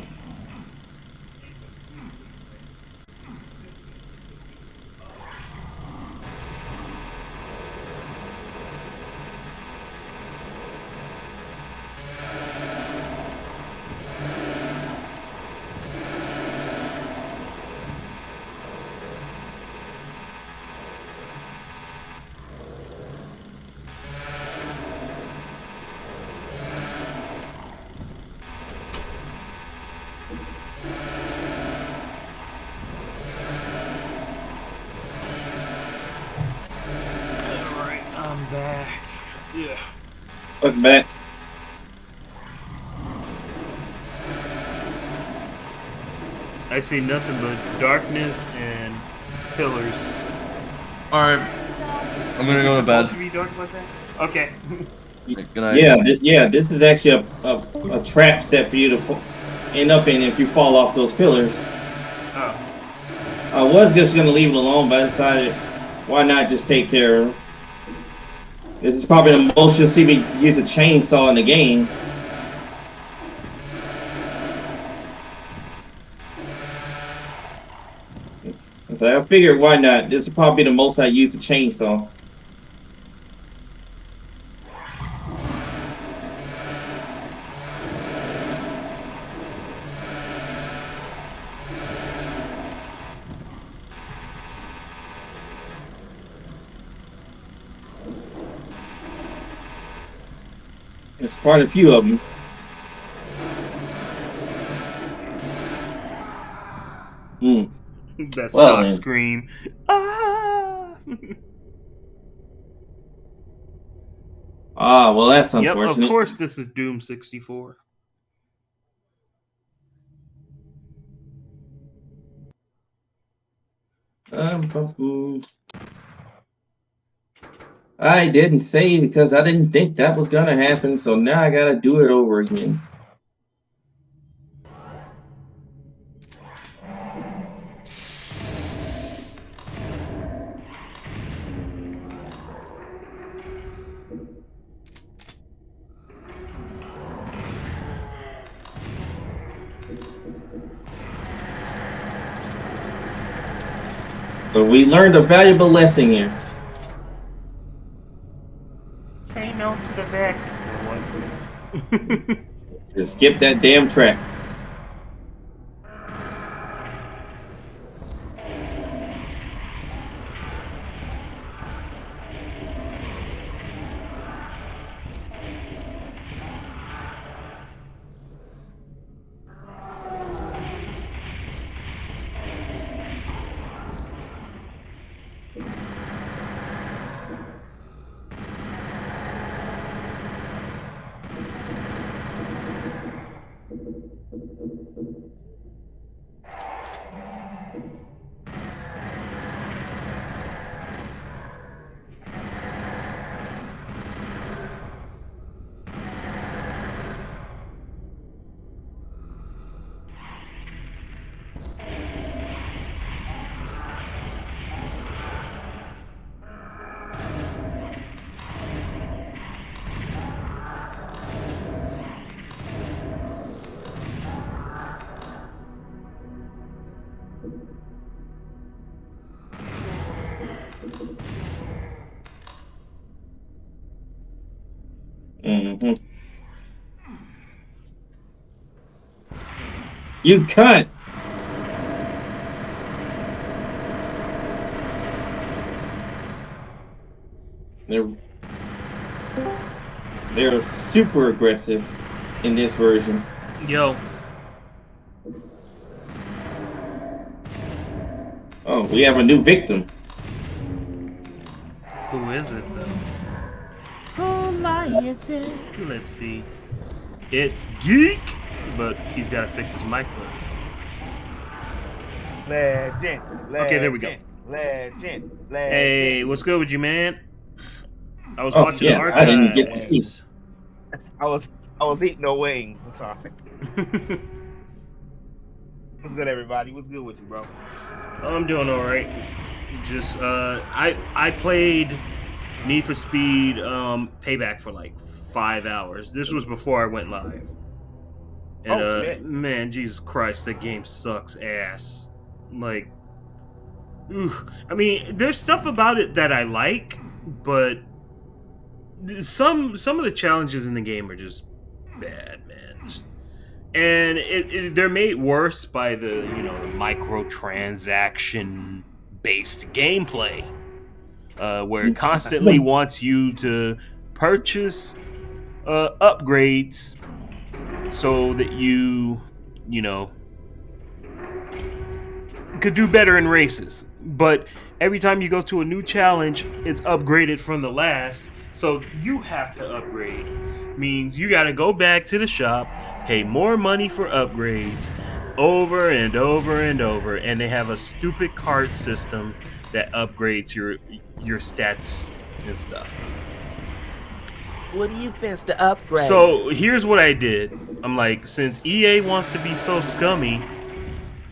I'm back. Yeah. welcome back. I see nothing but darkness and pillars. Alright. I'm gonna go to bed. To be dark like that? Okay. Good night. Yeah, this is actually a trap set for you to end up in if you fall off those pillars. Oh. I was just gonna leave it alone, but I decided why not just take care of it. This is probably the most you'll see me use a chainsaw in the game. So I figured why not? This is probably the most I use a chainsaw. There's quite a few of them. That stock scream. Well, that's unfortunate. Yep, of course this is Doom 64. I didn't save because I didn't think that was gonna happen, so now I gotta do it over again. So we learned a valuable lesson here. Say no to the back. Just skip that damn track. You cunt! They're super aggressive in this version. Yo. Oh, we have a new victim. Who is it though? Who is it? Let's see. It's Geek, but he's got to fix his mic. Legend. Okay, there we go. Legend. Hey, what's good with you, man? I was watching the archives. I didn't get the keys. I was eating a wing. I'm sorry. What's good, everybody? What's good with you, bro? I'm doing all right. Just I played Need for Speed Payback for like 5 hours. This was before I went live. And shit. Man, Jesus Christ, that game sucks ass. Like, oof. I mean, there's stuff about it that I like, but some of the challenges in the game are just bad, man. And they're made worse by the microtransaction based gameplay, where it constantly wants you to purchase upgrades so that you could do better in races. But every time you go to a new challenge, it's upgraded from the last. So you have to upgrade. Means you got to go back to the shop, pay more money for upgrades over and over and over. And they have a stupid card system that upgrades your stats and stuff. What do you fancy to upgrade? So here's what I did. I'm like, since EA wants to be so scummy,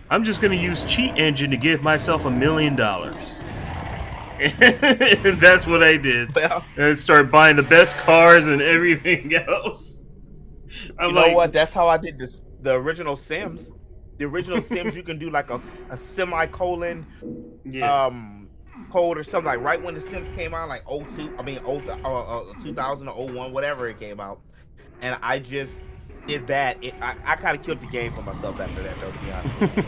I'm just going to use Cheat Engine to give myself $1 million. And that's what I did. Well, and start buying the best cars and everything else. You know what? That's how I did this. The original Sims. The original Sims, you can do like a semicolon code or something, like right when the Sims came out, like 2000 or 01, whatever it came out. And I just did that. I kind of killed the game for myself after that, though, to be honest with you.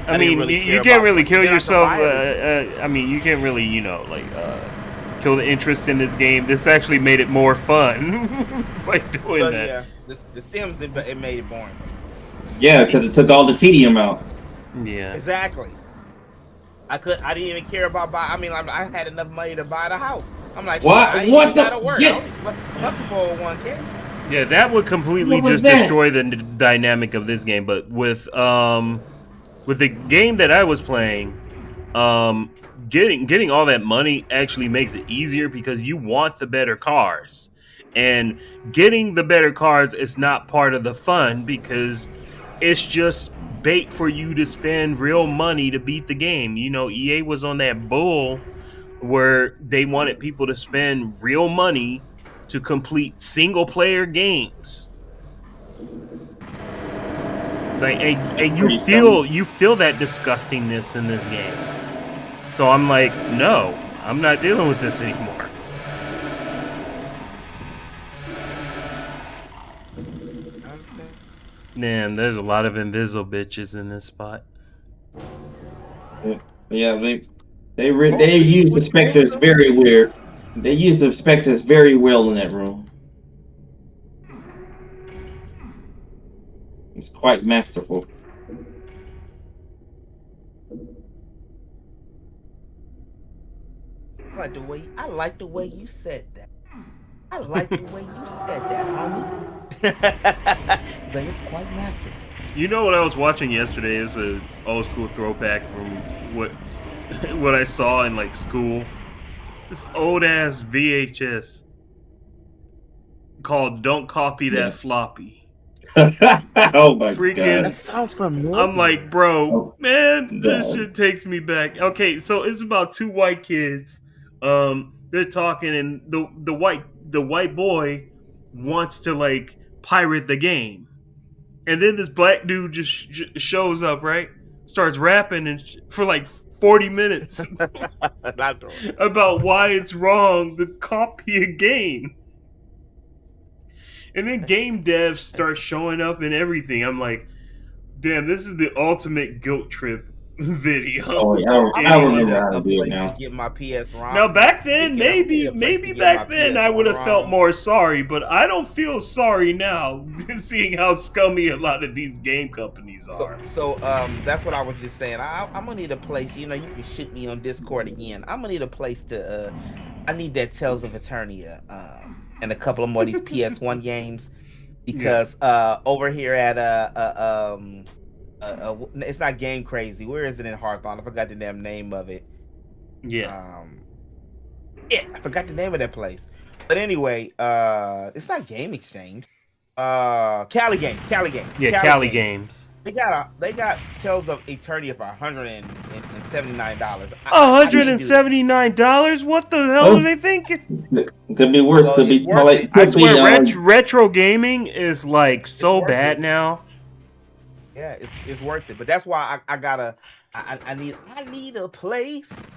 I mean, you can't really kill yourself. I mean, you can't really, kill the interest in this game. This actually made it more fun by doing that. Yeah, the Sims, it made it boring. Yeah, because it took all the tedium out. Yeah. Exactly. I didn't even care about buy. I mean, I had enough money to buy the house. I'm like, shit, I ain't even gotta work. I don't need fucking 401k. Yeah, that would completely just destroy the dynamic of this game. But with the game that I was playing, getting all that money actually makes it easier because you want the better cars, and getting the better cars is not part of the fun because it's just bait for you to spend real money to beat the game. You know, EA was on that bull where they wanted people to spend real money to complete single player games. Like, and you feel that disgustingness in this game. So I'm like, no, I'm not dealing with this anymore. I understand. Man, there's a lot of invisible bitches in this spot. Yeah, they used the specters very weird. They used the specters very well in that room. It's quite masterful. I like the way you said that. I like the way you said that, homie. It's quite masterful. You know what I was watching yesterday is a old school throwback from what I saw in like school. This old ass VHS called "Don't Copy That Floppy." Oh my god! That sounds familiar. I'm like, bro, man, this shit takes me back. Okay, so it's about two white kids. They're talking, and the white boy wants to like pirate the game, and then this black dude just shows up, right? Starts rapping and for like 40 minutes about why it's wrong to copy a game. And then game devs start showing up and everything. I'm like, damn, this is the ultimate guilt trip video. Oh, I remember how to do it now. To get my PS ROM. Now back then, maybe back then I would have felt more sorry, but I don't feel sorry now, seeing how scummy a lot of these game companies are. So that's what I was just saying. I'm gonna need a place. You know, you can shoot me on Discord again. I'm gonna need a place to. I need that Tales of Eternia and a couple of more of these PS1 games because over here at it's not Game Crazy. Where is it in Hawthorne? I forgot the damn name of it. Yeah. I forgot the name of that place. But anyway, it's not Game Exchange. Cali Games. Yeah, Cali Games. They got Tales of Eternia for $179. $179? What the hell are they thinking? Could be worse. Could be like. I swear, retro gaming is like so bad now. Yeah, it's worth it. But that's why I need a place.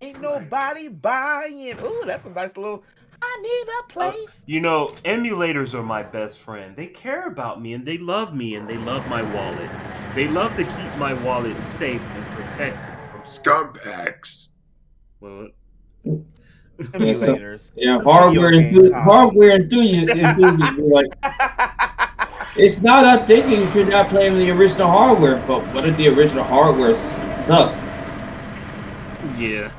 Ain't nobody buying. Ooh, that's a nice little. I need a place. You know, emulators are my best friend. They care about me and they love me and they love my wallet. They love to keep my wallet safe and protected from scumbags. Well, emulators. Yeah, hardware enthusiasts like. It's not us thinking if you're not playing the original hardware, but what if the original hardware sucks? Yeah.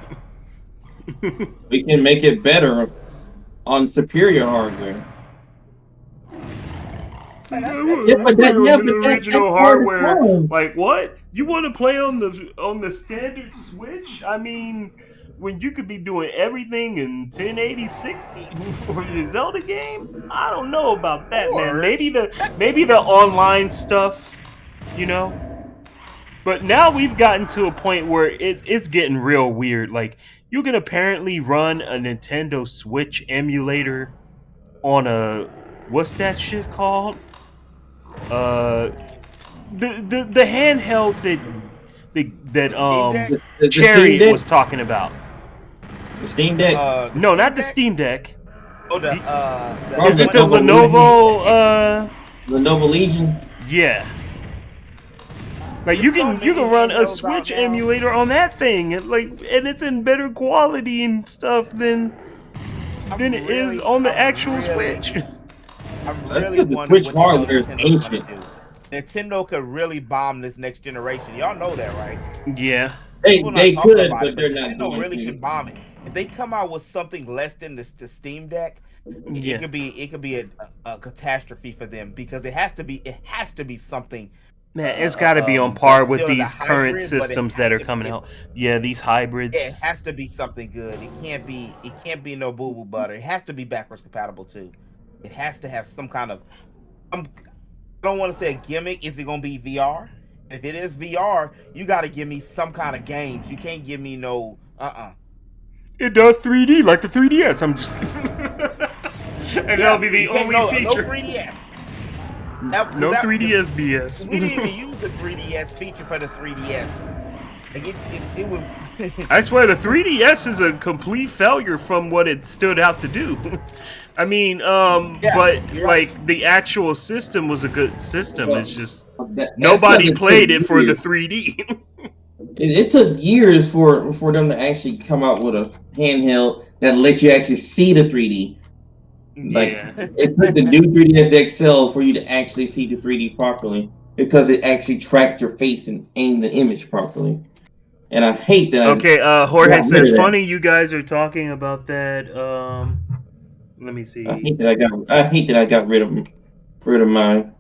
We can make it better on superior hardware. The original hardware. Like what? You want to play on the standard Switch? I mean, when you could be doing everything in 1080 60 for your Zelda game? I don't know about that, man. Maybe the online stuff, you know. But now we've gotten to a point where it's getting real weird. Like, you can apparently run a Nintendo Switch emulator on a what's that shit called? The handheld that Cherry was talking about. The Steam Deck? No, not the Steam Deck. Oh, is it the Lenovo? Lenovo Legion? Yeah. Like you can run a Switch emulator on that thing, and it's in better quality and stuff than it is on the actual Switch. I'm really the Switch hardware is ancient. Nintendo could really bomb this next generation. Y'all know that, right? Yeah. They could, but they're not Nintendo going really to. can bomb it. If they come out with something less than the Steam Deck, Yeah. it could be a catastrophe for them because it has to be something. Man, it's got to be on par with still the these current hybrid, but it systems has that are to coming be- out. Yeah, these hybrids. Yeah, it has to be something good. It can't be no boo boo butter. It has to be backwards compatible too. It has to have some kind of. I don't want to say a gimmick. Is it gonna be VR? If it is VR, you got to give me some kind of games. You can't give me no. It does 3D like the 3DS. I'm just. And that'll be the only feature. No 3DS. No 3DS BS. We didn't even use the 3DS feature for the 3DS. Like it was. I swear the 3DS is a complete failure from what it stood out to do. I mean, but like the actual system was a good system. It's just nobody played it for the 3D. It took years for them to actually come out with a handheld that lets you actually see the 3D. Like it took the new 3DS XL for you to actually see the 3D properly because it actually tracked your face and aimed the image properly. And I hate that. Okay, Jorge says, "Funny you guys are talking about that." Let me see. I hate that I got rid of mine.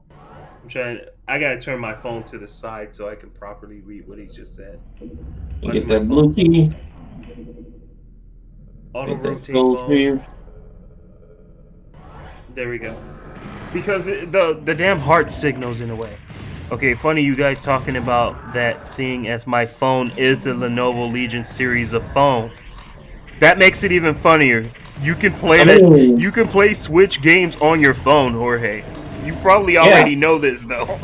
I'm trying. I gotta turn my phone to the side so I can properly read what he just said. You get that blue key. Auto rotate phone. There we go. Because the damn heart signals in a way. Okay, funny you guys talking about that, seeing as my phone is the Lenovo Legion series of phones. That makes it even funnier. You can play You can play Switch games on your phone, Jorge. You probably already know this though.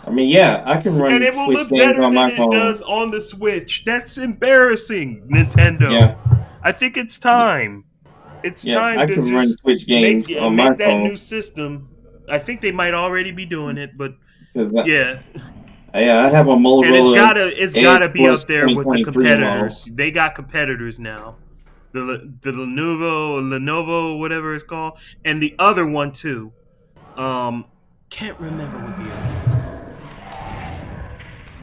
I mean, yeah, I can run and it will Switch look games better on my than phone. it does on the Switch. That's embarrassing, Nintendo. Yeah. I think it's time. It's time I to can just run Switch games on my make that phone. new system. I think they might already be doing it, but yeah, I have a Motorola. And it's gotta be up there with the 2023 competitors. model. They got competitors now. The Lenovo, whatever it's called, and the other one too. Can't remember what the other one's called.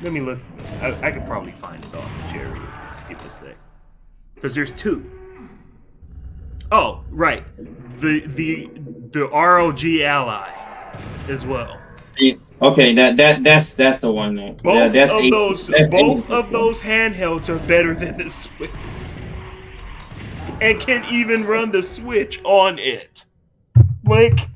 Let me look. I could probably find it off of Jerry. Just give me a sec. Because there's two. Oh, right. The ROG Ally as well. Okay, that's the one there. Both of those handhelds are better than the Switch. And can even run the Switch on it. Like,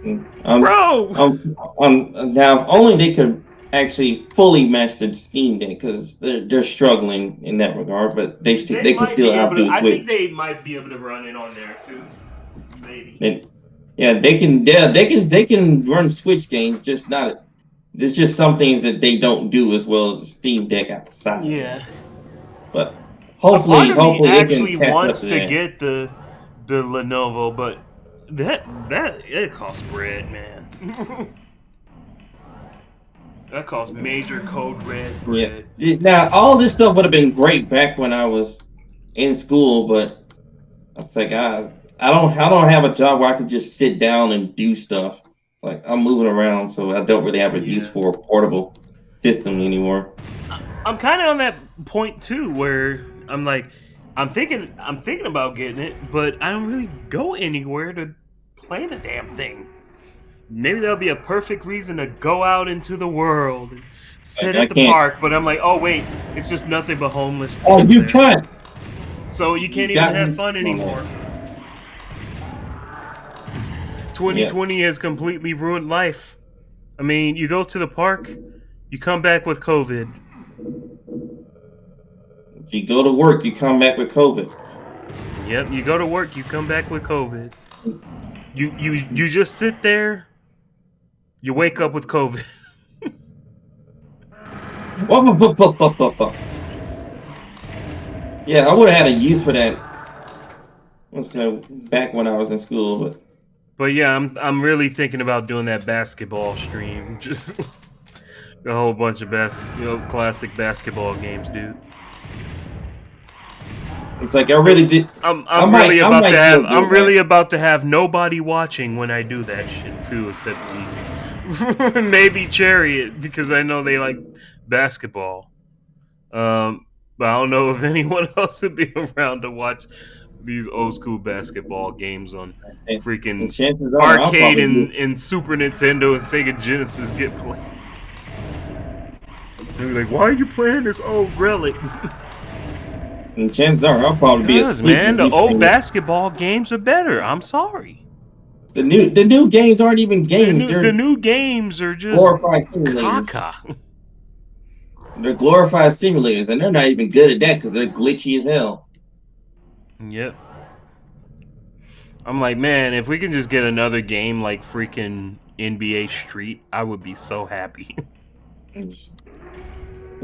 bro! Now, if only they could actually fully match the Steam Deck, because they're struggling in that regard, but they can still outdo Switch. I think they might be able to run it on there too. Maybe. They can run Switch games, just not. There's just some things that they don't do as well as the Steam Deck outside. Yeah. But hopefully it actually wants to get the Lenovo, but that it costs bread, man. That costs major code red bread. Yeah. Now all this stuff would have been great back when I was in school, but it's like I don't have a job where I can just sit down and do stuff. Like I'm moving around, so I don't really have a use for a portable system anymore. I'm kind of on that point too, where I'm like, I'm thinking about getting it, but I don't really go anywhere to play the damn thing. Maybe that'll be a perfect reason to go out into the world and sit at the park, but I'm like, oh wait, it's just nothing but homeless people. Oh, you can't. So you can't even have fun anymore. 2020 has completely ruined life. I mean, you go to the park, you come back with COVID. If you go to work, you come back with COVID. Yep, you go to work, you come back with COVID. You just sit there, you wake up with COVID. Yeah, I would have had a use for that. Back when I was in school, but yeah, I'm really thinking about doing that basketball stream. Just a whole bunch of classic basketball games, dude. It's like I really did. I'm really about to have nobody watching when I do that shit too, except me. Maybe Chariot, because I know they like basketball. But I don't know if anyone else would be around to watch these old school basketball games on freaking arcade and Super Nintendo and Sega Genesis get played. They're like, why are you playing this old relic? And chances are I'll probably be asleep. Man, the old basketball games are better. I'm sorry. The new games aren't even games. The new games are just glorified simulators. They're glorified simulators, and they're not even good at that because they're glitchy as hell. Yep. I'm like, man, if we can just get another game like freaking NBA Street, I would be so happy.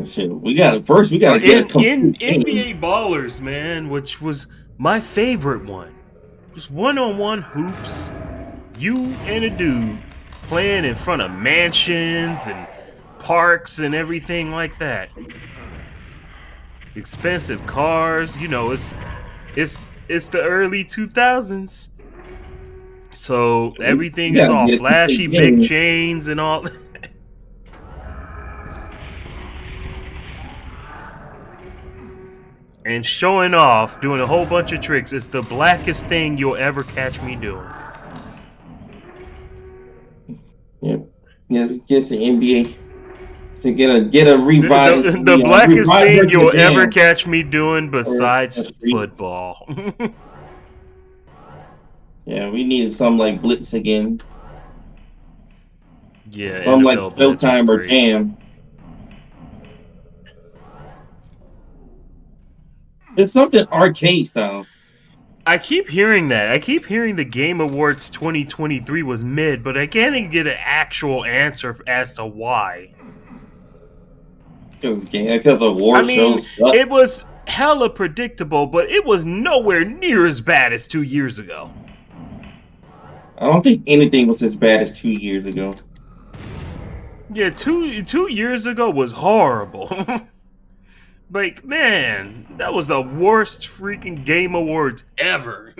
Shit, we got get NBA Ballers, man, which was my favorite one. Just one-on-one hoops, you and a dude playing in front of mansions and parks and everything like that. Expensive cars, you know, it's the early 2000s. So everything is all flashy, big chains and all. And showing off, doing a whole bunch of tricks. It's the blackest thing you'll ever catch me doing. Yeah, gets the NBA to get a revised. The blackest thing you'll ever catch me doing besides football. Yeah, we needed something like Blitz again. Yeah, something like Showtime or Jam. It's something arcade style. I keep hearing that. I keep hearing the Game Awards 2023 was mid, but I can't even get an actual answer as to why. Because award shows suck. It was hella predictable, but it was nowhere near as bad as 2 years ago. I don't think anything was as bad as 2 years ago. Yeah, two years ago was horrible. Like, man, that was the worst freaking Game Awards ever.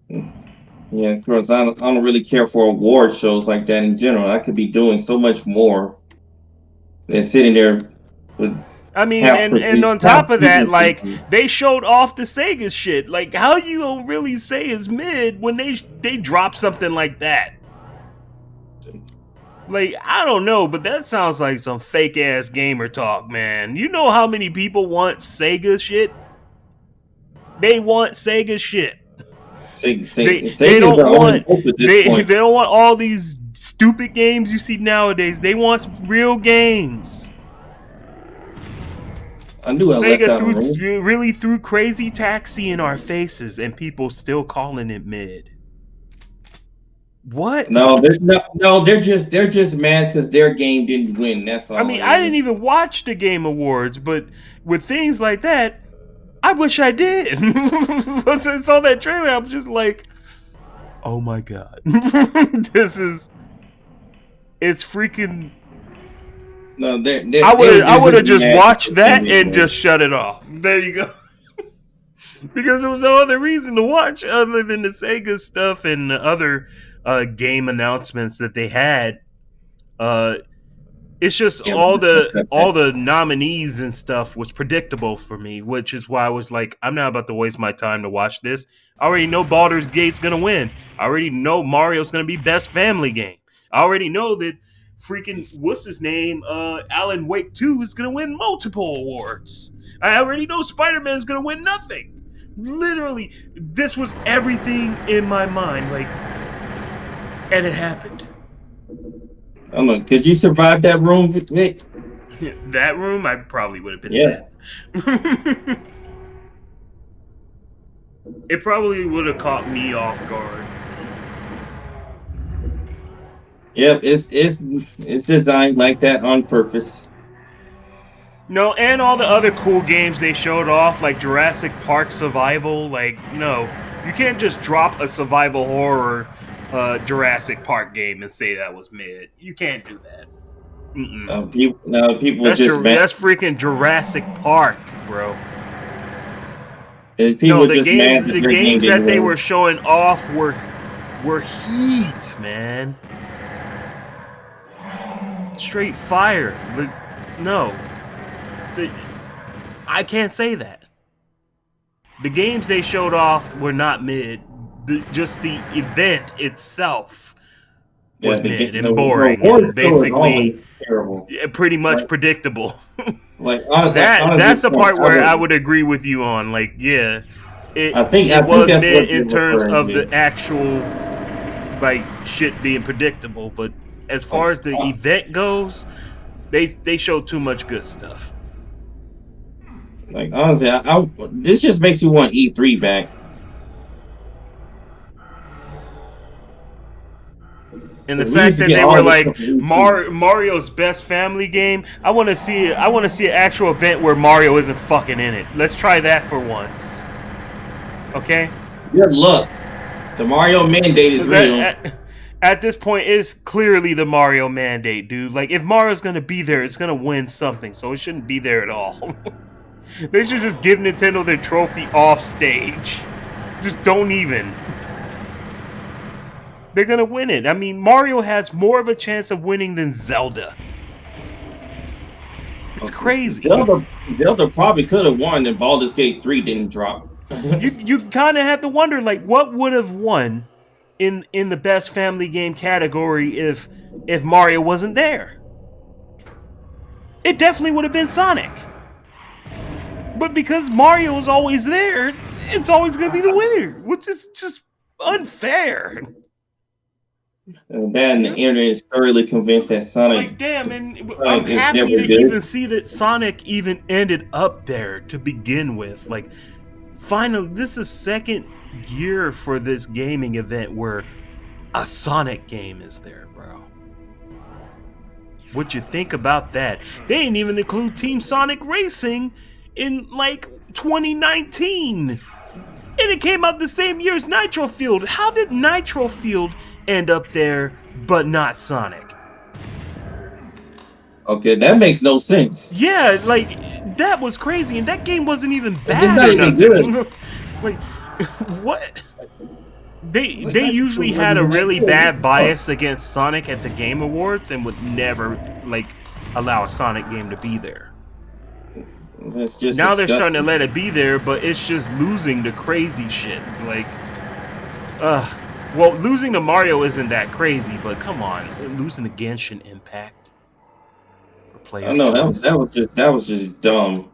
Yeah, because I don't really care for award shows like that in general. I could be doing so much more than sitting there with. I mean, and on top of that, like, they showed off the Sega shit. Like, how you don't really say it's mid when they drop something like that? Like, I don't know, but that sounds like some fake-ass gamer talk, man. You know how many people want Sega shit? They want Sega shit. They don't want all these stupid games you see nowadays. They want real games. I knew Sega really threw Crazy Taxi in our faces, and people still calling it mid. What? No, they're just mad because their game didn't win. That's all. I mean, I didn't even watch the Game Awards, but with things like that, I wish I did. Once I saw that trailer, I was just like, "Oh my god, it's freaking." No, I would have just watched that and just shut it off. There you go. Because there was no other reason to watch other than the Sega stuff and the other game announcements that they had. It's just all the nominees and stuff was predictable for me, which is why I was like, I'm not about to waste my time to watch this. I already know Baldur's Gate's gonna win. I already know Mario's gonna be best family game. I already know that freaking what's his name, Alan Wake 2 is gonna win multiple awards. I already know Spider-Man's gonna win nothing. Literally, this was everything in my mind, like, and it happened. I don't know. Could you survive that room, Vic? That room, I probably would have been dead. It probably would have caught me off guard. Yep, it's designed like that on purpose. No, and all the other cool games they showed off, like Jurassic Park Survival. Like, no, you can't just drop a survival horror Jurassic Park game and say that was mid. You can't do that. People that's just that's freaking Jurassic Park, bro. The games that they were showing off were heat, man. straight fire. But no, I can't say that. The games they showed off were not mid. Just the event itself was mid and boring and basically pretty much predictable. That's the part where I would agree with you on. Like, yeah, it was mid in terms of the actual like shit being predictable, but as far as the event goes, they showed too much good stuff. Like honestly, this just makes you want E3 back. And the fact that they were like Mario's best family game, I want to see an actual event where Mario isn't fucking in it. Let's try that for once. Okay? Good luck. The Mario mandate is real. At this point, it's clearly the Mario mandate, dude. Like, if Mario's gonna be there, it's gonna win something, so it shouldn't be there at all. They should just give Nintendo their trophy off stage. Just don't even. They're gonna win it. I mean, Mario has more of a chance of winning than Zelda. It's crazy. Zelda probably could have won if Baldur's Gate 3 didn't drop. you kind of have to wonder, like, what would have won in the best family game category if Mario wasn't there? It definitely would have been Sonic. But because Mario is always there, it's always gonna be the winner, which is just unfair. And the internet is thoroughly convinced that Sonic. Like, damn, and I'm happy to even see that Sonic even ended up there to begin with. Like, finally, this is second year for this gaming event where a Sonic game is there, bro. What you think about that? They didn't even include Team Sonic Racing in like 2019, and it came out the same year as Nitro Field. How did Nitro Field end up there but not Sonic? Okay, that makes no sense. Yeah, like, that was crazy, and that game wasn't even bad or nothing. Like, what? They usually had a really bad bias against Sonic at the Game Awards and would never like allow a Sonic game to be there. That's just now disgusting. They're starting to let it be there, but it's just losing to crazy shit. Like, well, losing to Mario isn't that crazy, but come on, losing to Genshin Impact for players. I know that was just dumb.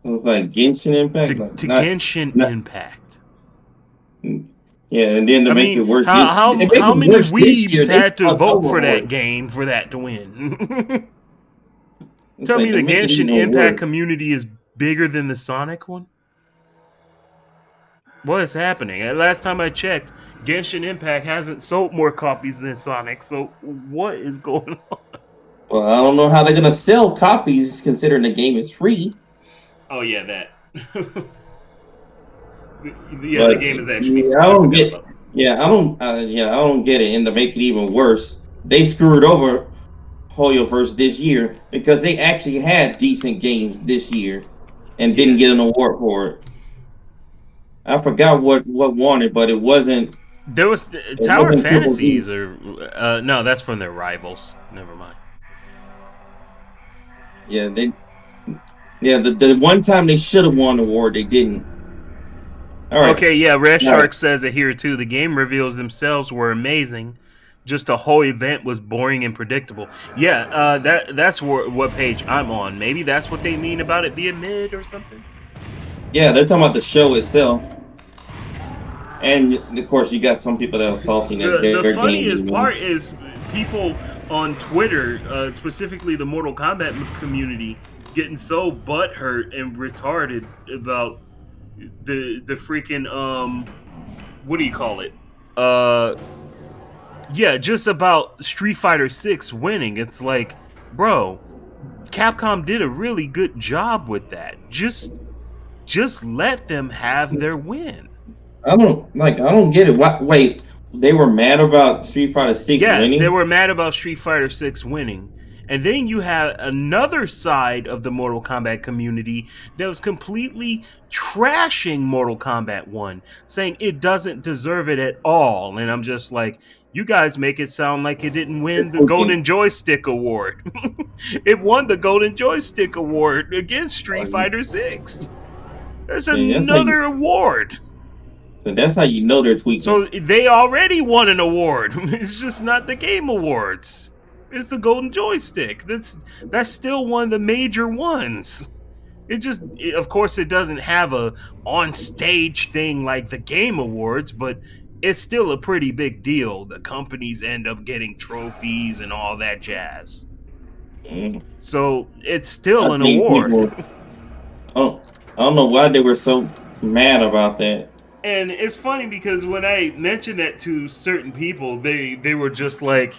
It was like Genshin Impact to Genshin Impact. Yeah, and then to make it worse, how many weebs had to vote for that game for that to win? Tell me the Genshin Impact community is bigger than the Sonic one? What is happening? Last time I checked, Genshin Impact hasn't sold more copies than Sonic, so what is going on? Well, I don't know how they're gonna sell copies considering the game is free. Oh yeah, that. The game is actually free. I don't get it. And to make it even worse, they screwed over Hoyoverse this year because they actually had decent games this year and didn't get an award for it. I forgot what won it, but it wasn't. There was Tower Fantasies, or no, that's from their rivals. Never mind. Yeah, the one time they should have won the award, they didn't. All right. Okay, yeah, Red Shark says it here too. The game reveals themselves were amazing. Just the whole event was boring and predictable. Yeah, that's what page I'm on. Maybe that's what they mean about it being mid or something. Yeah, they're talking about the show itself. And of course, you got some people that are salty. The funniest part is people on Twitter, specifically the Mortal Kombat community, getting so butthurt and retarded about the freaking what do you call it? Yeah, just about Street Fighter 6 winning. It's like, bro, Capcom did a really good job with that. Just let them have their win. I don't get it. Wait, they were mad about Street Fighter 6 winning? Yes, they were mad about Street Fighter 6 winning. And then you have another side of the Mortal Kombat community that was completely trashing Mortal Kombat 1, saying it doesn't deserve it at all. And I'm just like, You guys make it sound like it didn't win the Golden Joystick Award. It won the Golden Joystick Award against Street Fighter 6. There's another award. So that's how you know they're tweaking. So they already won an award. It's just not the Game Awards. It's the Golden Joystick. That's still one of the major ones. Of course, it doesn't have a on-stage thing like the Game Awards, but it's still a pretty big deal. The companies end up getting trophies and all that jazz. So it's still an award. I don't know why they were so mad about that. And it's funny because when I mentioned that to certain people, they were just like,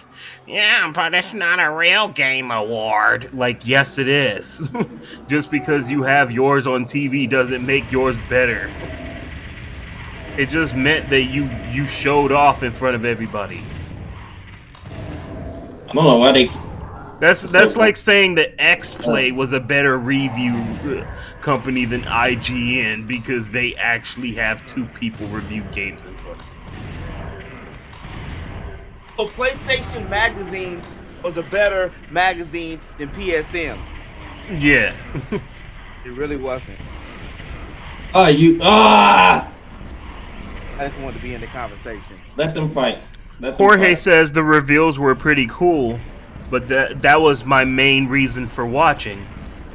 yeah, but it's not a real game award. Like, yes, it is. Just because you have yours on TV doesn't make yours better. It just meant that you showed off in front of everybody. I don't know why they... That's like saying that X-Play was a better review company than IGN because they actually have 2 people review games in front of them. So PlayStation Magazine was a better magazine than PSM. Yeah. It really wasn't. I just wanted to be in the conversation. Let them fight. Jorge says the reveals were pretty cool, but that was my main reason for watching.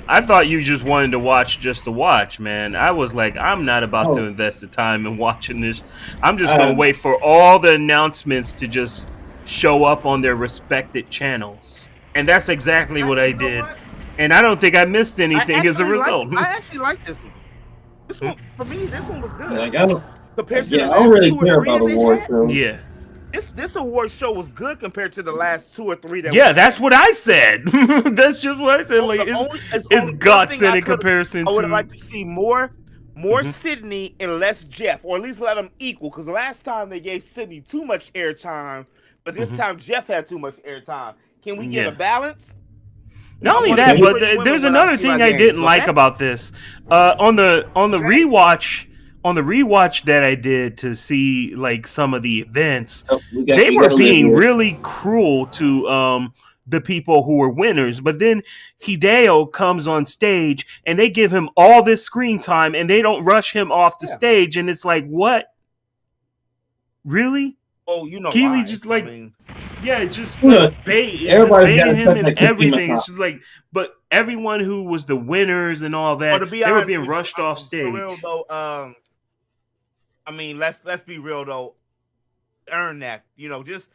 I thought you just wanted to watch just to watch, man. I was like, I'm not about to invest the time in watching this. I'm just going to wait for all the announcements to just show up on their respected channels. And that's exactly what I did. And I don't think I missed anything as a result. I actually like this one. This one, for me, this one was good. Like, I don't really care about award shows. Yeah. This award show was good compared to the last 2 or 3 that that's what I said. That's just what I said. Like it's guts in comparison to. I would like to see more Sydney and less Jeff, or at least let them equal. Because last time they gave Sydney too much airtime, but this time Jeff had too much airtime. Can we get a balance? Not only that, but there's another thing I didn't like about this. On the rewatch. On the rewatch that I did to see like some of the events, they were being really cruel to the people who were winners. But then Hideo comes on stage and they give him all this screen time and they don't rush him off the stage. And it's like, what? Really? Oh, you know, Keely just like, just like baiting him and everything. It's just like, but everyone who was the winners and all that, they were being rushed off stage. For real though, I mean, let's be real though. Earn that, just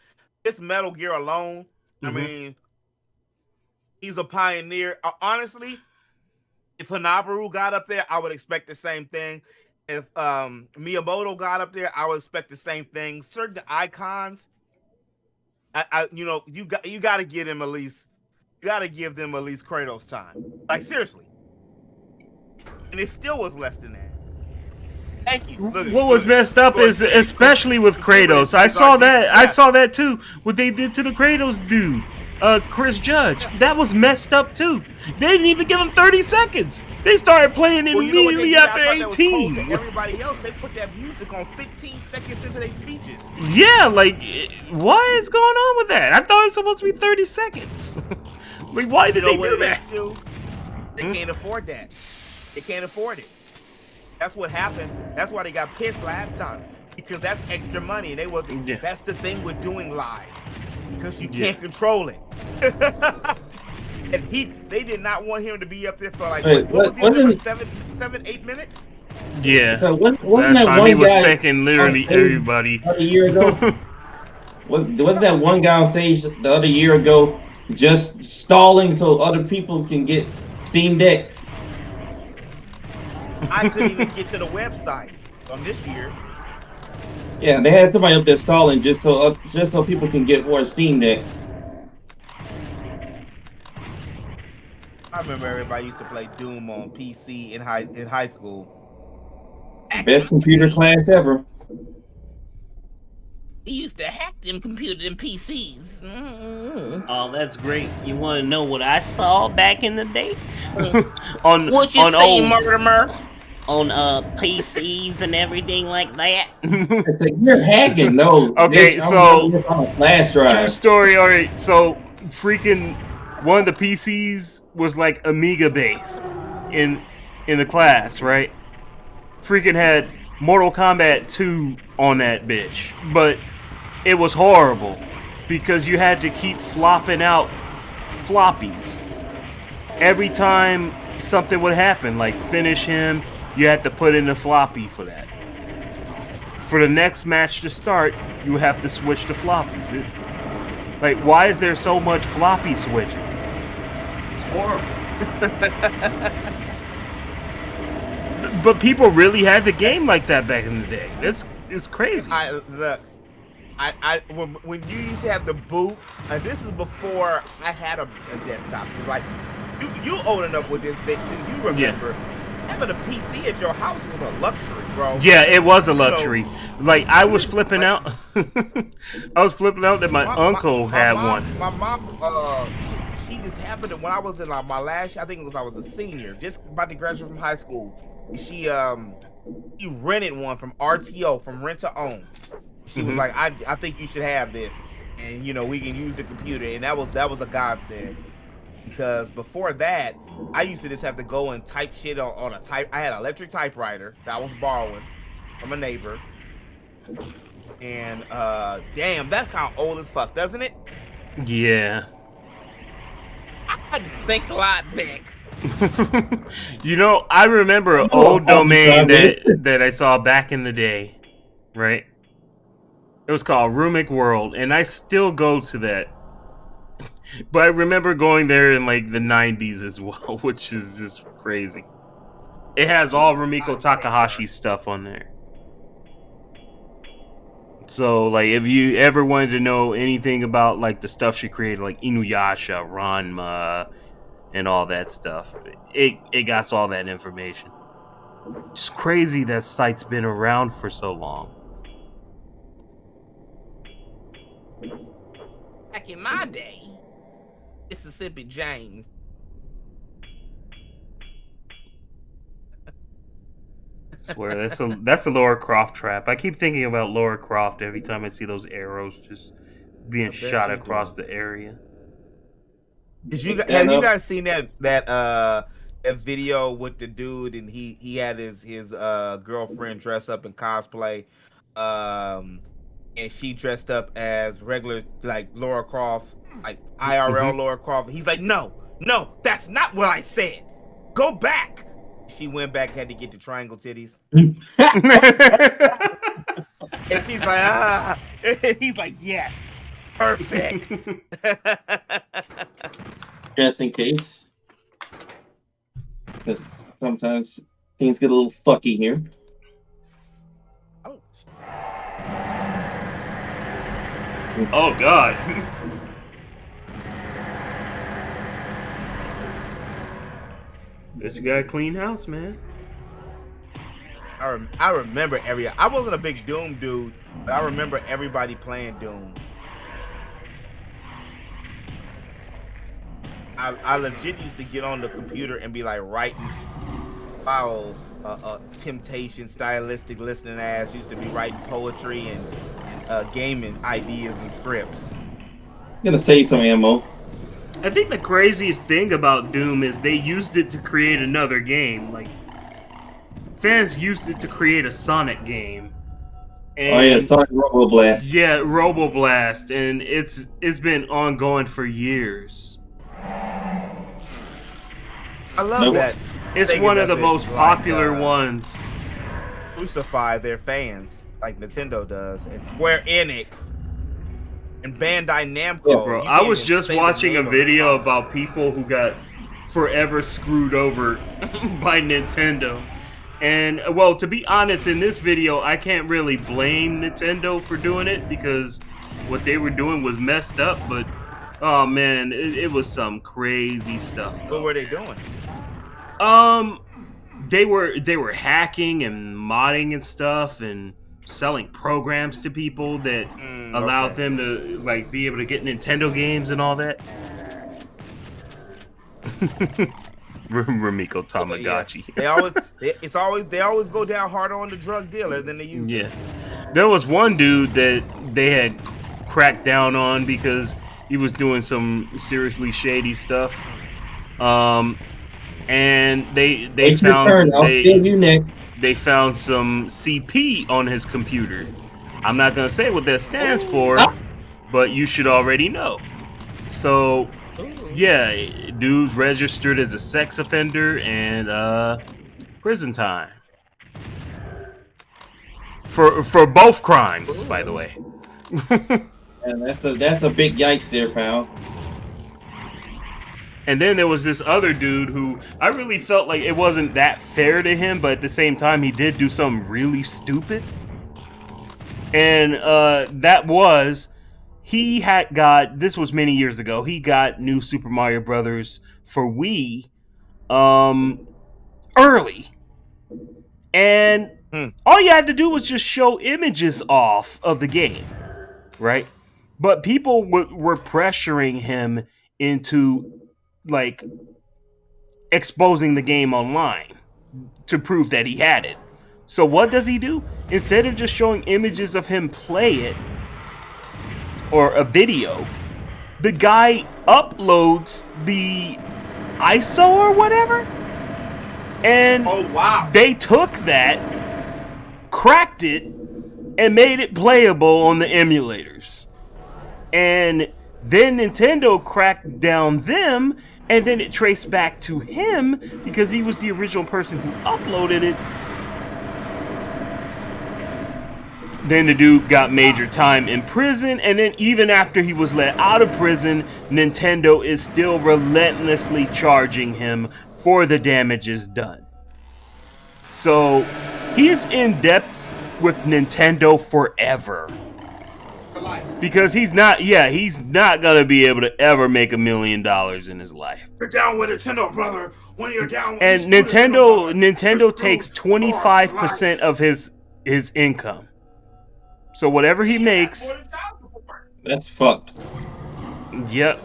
Metal Gear alone. I mean, he's a pioneer. Honestly, if Hanabaru got up there, I would expect the same thing. If Miyamoto got up there, I would expect the same thing. Certain icons, you got to give them at least. You got to give them at least Kratos time. Like seriously, and it still was less than that. Thank you. What was messed up is, especially with Kratos, I saw that too. What they did to the Kratos dude, Chris Judge, that was messed up too. They didn't even give him 30 seconds. They started playing it immediately after 18. Everybody else, they put that music on 15 seconds into their speeches. Yeah, like, what is going on with that? I thought it was supposed to be 30 seconds. Like, why did they do that? They can't afford that. They can't afford it. That's what happened. That's why they got pissed last time, because that's extra money. They wasn't. Yeah. That's the thing with doing live, because you can't control it. And they did not want him to be up there for like what was he there for 7-8 minutes? Yeah. So wasn't that one he was guy spanking literally everybody a year ago? wasn't that one guy on stage the other year ago just stalling so other people can get Steam Decks? I couldn't even get to the website on this year. Yeah, they had somebody up there stalling just so people can get more Steam Decks. I remember everybody used to play Doom on PC in high school. Best computer class ever. He used to hack them computers and PCs. Mm-hmm. Oh, that's great. You want to know what I saw back in the day? What you say, Murderer? on PCs and everything like that. It's like, you're hacking. No. Okay, bitch, so I'm on a flash true drive. story. All right, so freaking one of the PCs was like Amiga based in the class, right? Freaking had Mortal Kombat 2 on that bitch, but it was horrible because you had to keep flopping out floppies every time something would happen, like finish him. You had to put in a floppy for that. For the next match to start, you have to switch to floppies. Like, why is there so much floppy switching? It's horrible. But people really had the game like that back in the day. It's crazy. When you used to have the boot, and this is before I had a desktop. Because like you old enough with this, Vic, too. You remember having a PC at your house was a luxury, bro. Yeah, it was a luxury. Like I was flipping out. I was flipping out that my uncle had one. My mom, she just happened to, when I was in like my last year, I think it was I was a senior, just about to graduate from high school. She rented one from RTO, from Rent to Own. She was like, I think you should have this, and you know we can use the computer, and that was a godsend. Because before that, I used to just have to go and type shit on a type. I had an electric typewriter that I was borrowing from a neighbor, and damn, that sounds old as fuck, doesn't it? Yeah. Thanks a lot, Vic. You know, I remember an old domain that I saw back in the day, right? It was called Roomic World, and I still go to that. But I remember going there in like the 90s as well, which is just crazy. It has all Rumiko Takahashi stuff on there. So, like, if you ever wanted to know anything about like the stuff she created, like Inuyasha, Ranma, and all that stuff, it got all that information. It's crazy that site's been around for so long. Back in my day, Mississippi James. I swear that's a Lara Croft trap. I keep thinking about Lara Croft every time I see those arrows just being shot across the area. Have you guys seen that video with the dude, and he had his girlfriend dress up in cosplay, and she dressed up as regular, like Lara Croft, like IRL Lara Croft. He's like, no, that's not what I said. Go back. She went back, had to get the triangle titties. And he's like, he's like, yes, perfect. Just in case, because sometimes things get a little fucky here. Oh God. This guy a clean house, man. I remember I wasn't a big Doom dude, but I remember everybody playing Doom. I legit used to get on the computer and be like writing, wow, Temptation stylistic listening ass used to be writing poetry and gaming ideas and scripts. I'm gonna save some ammo. I think the craziest thing about Doom is they used it to create another game. Like, fans used it to create a Sonic game. And, oh yeah, Sonic Roboblast. Yeah, Roboblast, and it's been ongoing for years. I love that. It's one of the most popular ones. Crucify their fans like Nintendo does, and Square Enix. And Bandai Namco. Yeah, bro, I was just watching a video about people who got forever screwed over by Nintendo. And, well, to be honest, in this video, I can't really blame Nintendo for doing it because what they were doing was messed up. But, oh, man, it was some crazy stuff. What were they doing? They were hacking and modding and stuff and selling programs to people that allowed them to like be able to get Nintendo games and all that. Rumiko Tamagotchi. Yeah. They always go down harder on the drug dealer than they used to. Yeah. There was one dude that they had cracked down on because he was doing some seriously shady stuff. And they found they found some CP on his computer. I'm not gonna say what that stands for, but you should already know. So yeah, dude's registered as a sex offender and prison time for both crimes, by the way. And that's a big yikes there, pal. And then there was this other dude who I really felt like it wasn't that fair to him, but at the same time he did do something really stupid. And that was he had got, this was many years ago, he got New Super Mario Brothers for Wii early. And all you had to do was just show images off of the game, right? But people were pressuring him into like exposing the game online to prove that he had it. So what does he do? Instead of just showing images of him play it or a video, the guy uploads the ISO or whatever. And they took that, cracked it, and made it playable on the emulators. And then Nintendo cracked down them, and then it traced back to him because he was the original person who uploaded it. Then the dude got major time in prison, and then even after he was let out of prison, Nintendo is still relentlessly charging him for the damages done. So he's in debt with Nintendo forever. Because he's not gonna be able to ever make $1 million in his life. You're down with Nintendo, brother. When you're down with and Nintendo takes 25% of his income. So whatever he makes, that's fucked. Yep.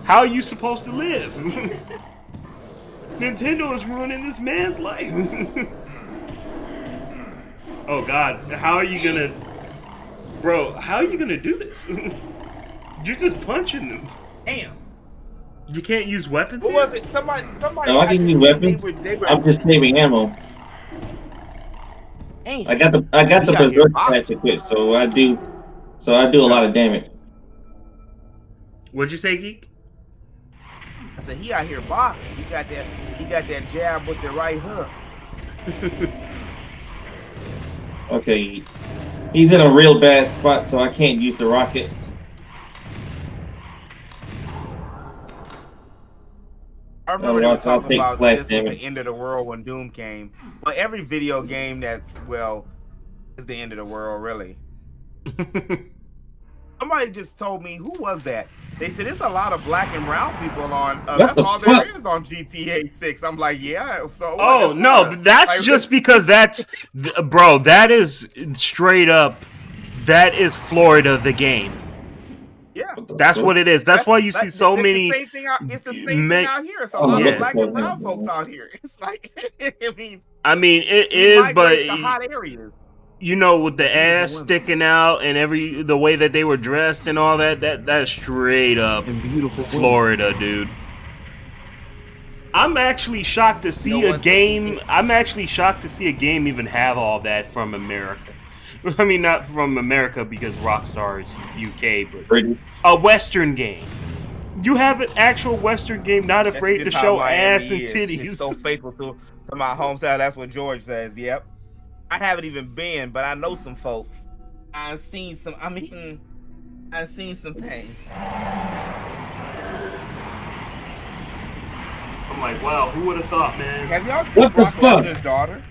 How are you supposed to live? Nintendo is ruining this man's life. Oh God, how are you gonna... Bro, how are you gonna do this? You're just punching them. Damn. You can't use weapons. What was it? Somebody. No, I can use weapons. I'm just saving ammo. Damn. I got the berserk patch equipped, so I do a lot of damage. What'd you say, Geek? I said he out here boxing. He got that jab with the right hook. Okay. He's in a real bad spot, so I can't use the rockets. I remember they were talking about this was the end of the world when Doom came. But every video game that's, is the end of the world, really. Somebody just told me, who was that? They said there's a lot of black and brown people on. That's all there is on GTA 6. I'm like, yeah. So. Oh no, but that's like, just because that's, bro. That is straight up. That is Florida, the game. Yeah, that's what it is. That's why you see so many. It's the same thing out here. It's a lot of black and brown folks out here. It's like, I mean, it is, but the hot areas. You know, with the ass sticking out and the way that they were dressed and all that's straight up beautiful Florida, dude. I'm actually shocked to see a game. I'm actually shocked to see a game even have all that from America. I mean, not from America because Rockstar is UK, but a Western game. You have an actual Western game, not afraid to show ass and titties. It's so faithful to my hometown. That's what George says. Yep. I haven't even been, but I know some folks. I've seen some things. I'm like, wow, who would have thought, man? Have y'all seen Brock Lesnar's daughter?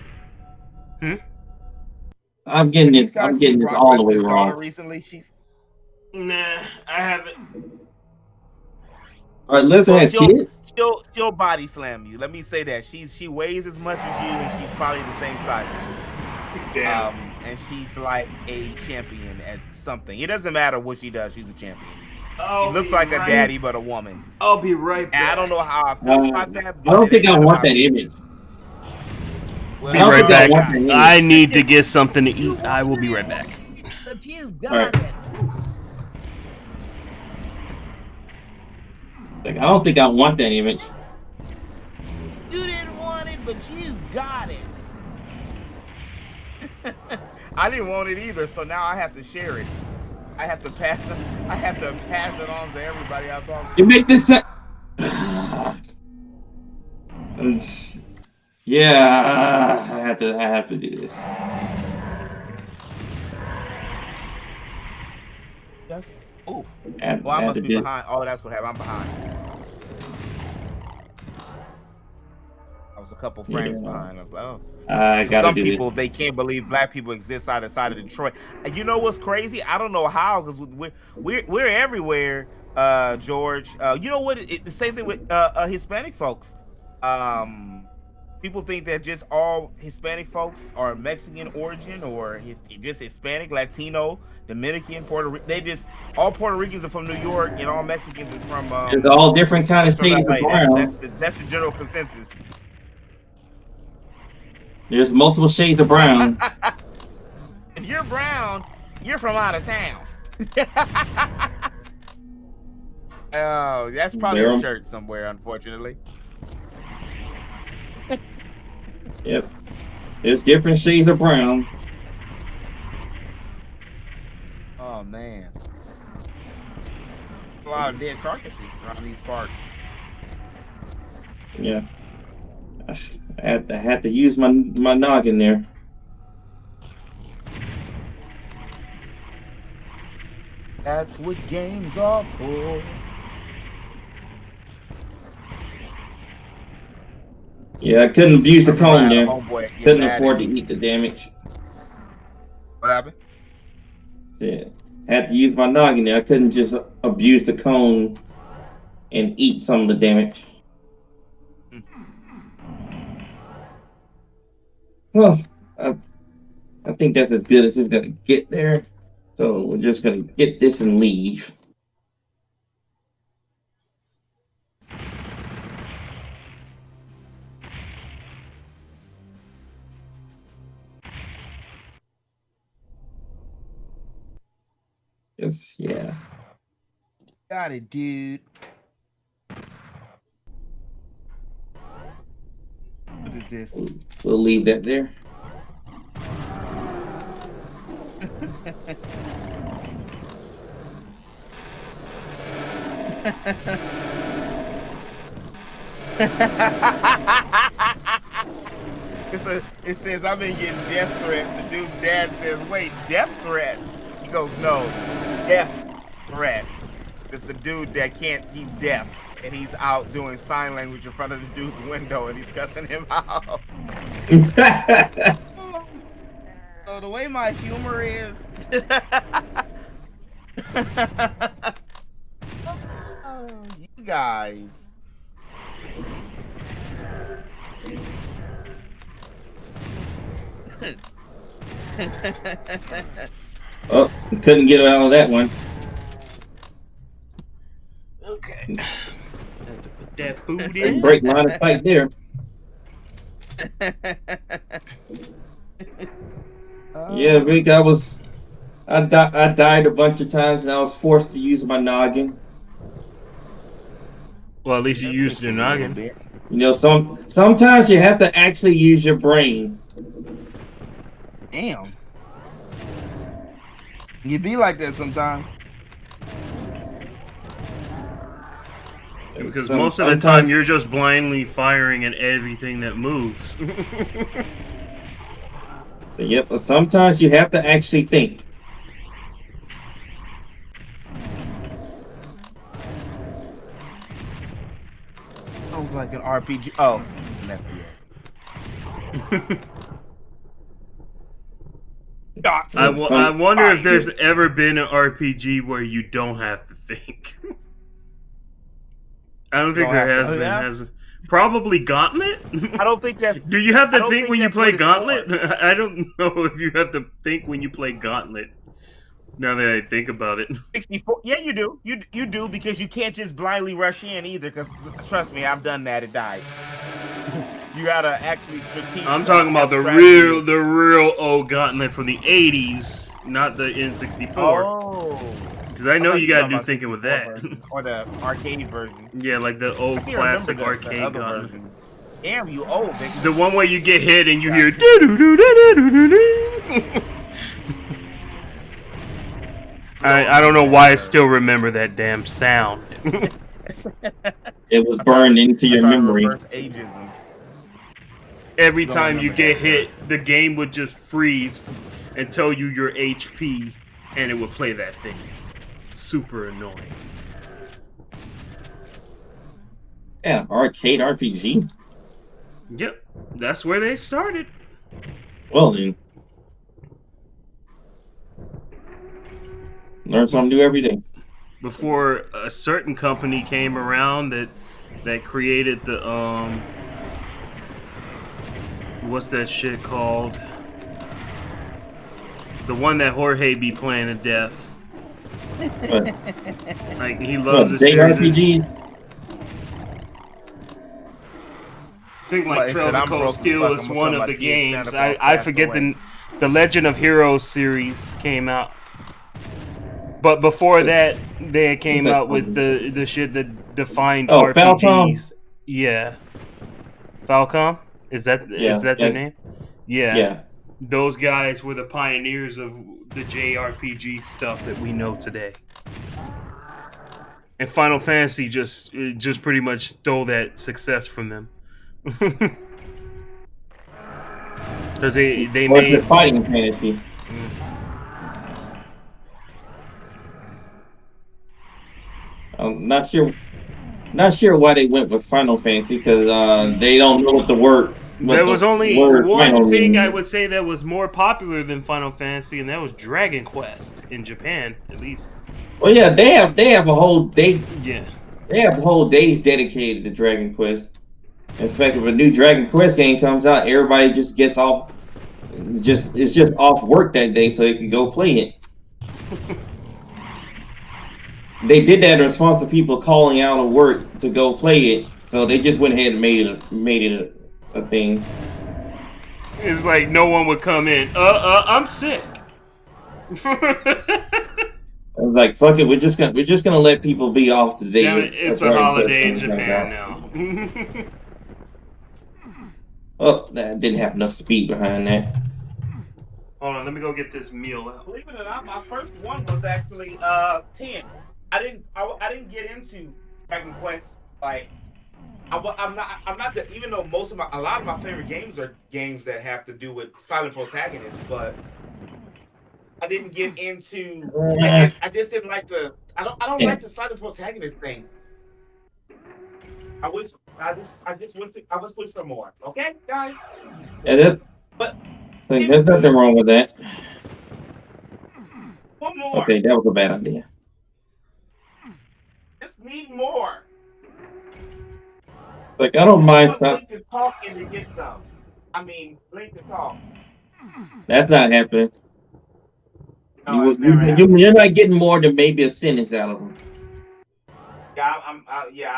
I'm getting this all the way wrong. Recently, Nah, I haven't. All right, Lesnar has kids. She'll body slam you. Let me say that she weighs as much as you, and she's probably the same size as you. Damn. And she's like a champion at something. It doesn't matter what she does. She's a champion. He looks like a daddy, but a woman. I'll be right back. And I don't know how I feel about that. I don't think I want that image. Well, Be right back. I need to get something to eat. I will be right back. But you All right. got it. Like, I don't think I want that image. You didn't want it, but you got it. I didn't want it either, so now I have to share it. I have to pass it. I have to pass it on to everybody I talk to. You make this. Yeah, I have to do this. Just oh. I Well, I have must to be do- behind. Oh, that's what happened. I'm behind. I was a couple frames behind. I was like, oh. I For gotta some do people, this. they can't believe black people exist outside of Detroit. And you know what's crazy? I don't know how, because we're everywhere, George. You know what? The same thing with Hispanic folks. People think that just all Hispanic folks are Mexican origin or just Hispanic, Latino, Dominican, Puerto Rican. They just all Puerto Ricans are from New York, and all Mexicans is from. There's all different kind of from shades of LA. brown. That's the general consensus. There's multiple shades of brown. If you're brown, you're from out of town. Oh, that's probably a shirt somewhere, unfortunately. Yep. There's different shades of brown. Oh man. A lot of dead carcasses around these parks. Yeah. I had to use my noggin there. That's what games are for. Yeah, I couldn't abuse the cone there. Homeboy, Couldn't afford to eat the damage. What happened? Yeah. Had to use my noggin there. I couldn't just abuse the cone and eat some of the damage. Well, I think that's as good as it's gonna get there. So we're just gonna get this and leave. Yes, yeah. Got it, dude. What is this? We'll leave that there. It says I've been getting death threats. The dude's dad says, "Wait, death threats?" He goes, "No, death threats." It's a dude that can't. He's deaf, and he's out doing sign language in front of the dude's window, and he's cussing him out. So the way my humor is. You guys. Oh, couldn't get out of that one. Okay. Have to put that food in. Break line of sight there. Yeah, Rick, I died a bunch of times and I was forced to use my noggin. Well, at least you used your noggin. You know, sometimes you have to actually use your brain. Damn. You be like that sometimes. Because most of the time you're just blindly firing at everything that moves. Yep, but sometimes you have to actually think. Sounds like an RPG. Oh, it's an FPS. I wonder if there's ever been an RPG where you don't have to think. I don't think there has been. Has it? Probably Gauntlet? I don't think that's... Do you have to think when you play Gauntlet? I don't know if you have to think when you play Gauntlet. Now that I think about it. 64. Yeah, you do. You do because you can't just blindly rush in either. Because trust me, I've done that. It died. You gotta actually strategic. I'm talking about the real old gauntlet from the 80s, not the N64. Oh. Because I know you gotta do thinking with that. Or the arcade version. Yeah, like the old classic arcade gauntlet. Version. Damn, you old, nigga. The one where you get hit and you hear doo-doo-doo-doo-doo-doo-doo. I don't know why I still remember that damn sound. It was burned into your memory. Ageism. Every time you get hit, the game would just freeze and tell you your HP, and it would play that thing. Super annoying. Yeah, arcade RPG. Yep, that's where they started. Well then, learn something new every day. Before a certain company came around that created the what's that shit called? The one that Jorge be playing to death. Like he loves the JRPGs. I think like Trails of Cold Steel is one of the games. I forget the Legend of Heroes series came out. But before that, they came out with the shit that defined RPGs. Falcom? Yeah. Falcom? Is that the name? Yeah. Those guys were the pioneers of the JRPG stuff that we know today. And Final Fantasy just pretty much stole that success from them. Because they made the Fighting Fantasy. I'm not sure why they went with Final Fantasy because they don't know what the word. There was only one thing I would say that was more popular than Final Fantasy, and that was Dragon Quest in Japan, at least. Well, yeah, they have a whole day. Yeah, they have whole days dedicated to Dragon Quest. In fact, if a new Dragon Quest game comes out, everybody just gets off. It's just off work that day, so they can go play it. They did that in response to people calling out of work to go play it, so they just went ahead and made it a thing. It's like no one would come in. I'm sick. I was like, fuck it, we're just gonna let people be off today. Yeah, it's a holiday in Japan now. Oh, that didn't have enough speed behind that. Hold on, let me go get this meal out. Believe it or not, my first one was actually 10. I didn't get into Dragon Quest like I'm not the, even though a lot of my favorite games are games that have to do with silent protagonists, but I didn't get into. I just didn't like the. I don't like the silent protagonist thing. I just wish for more. Okay, guys. Yeah, there's nothing wrong with that. One more. Okay, that was a bad idea. Just need more. Like I don't mind stuff. Link to talk and to get some. I mean, link to talk. That's not happening. No, you're not getting more than maybe a sentence out of them. Yeah,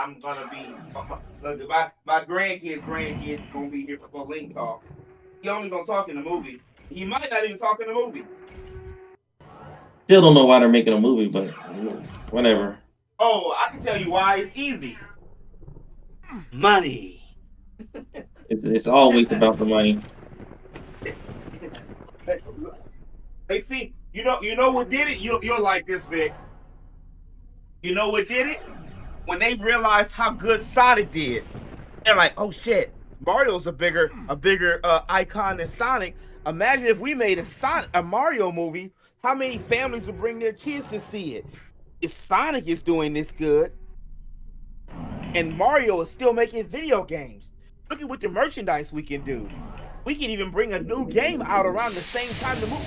I'm gonna be. Look, my grandkids gonna be here for link talks. He only gonna talk in the movie. He might not even talk in the movie. Still don't know why they're making a movie, but whatever. Oh, I can tell you why. It's easy. Money. It's always about the money. Hey, see, you know what did it? You'll like this, Vic. You know what did it? When they realized how good Sonic did, they're like, "Oh shit, Mario's a bigger icon than Sonic." Imagine if we made a Mario movie. How many families would bring their kids to see it? If Sonic is doing this good, and Mario is still making video games, look at what the merchandise we can do. We can even bring a new game out around the same time the movie.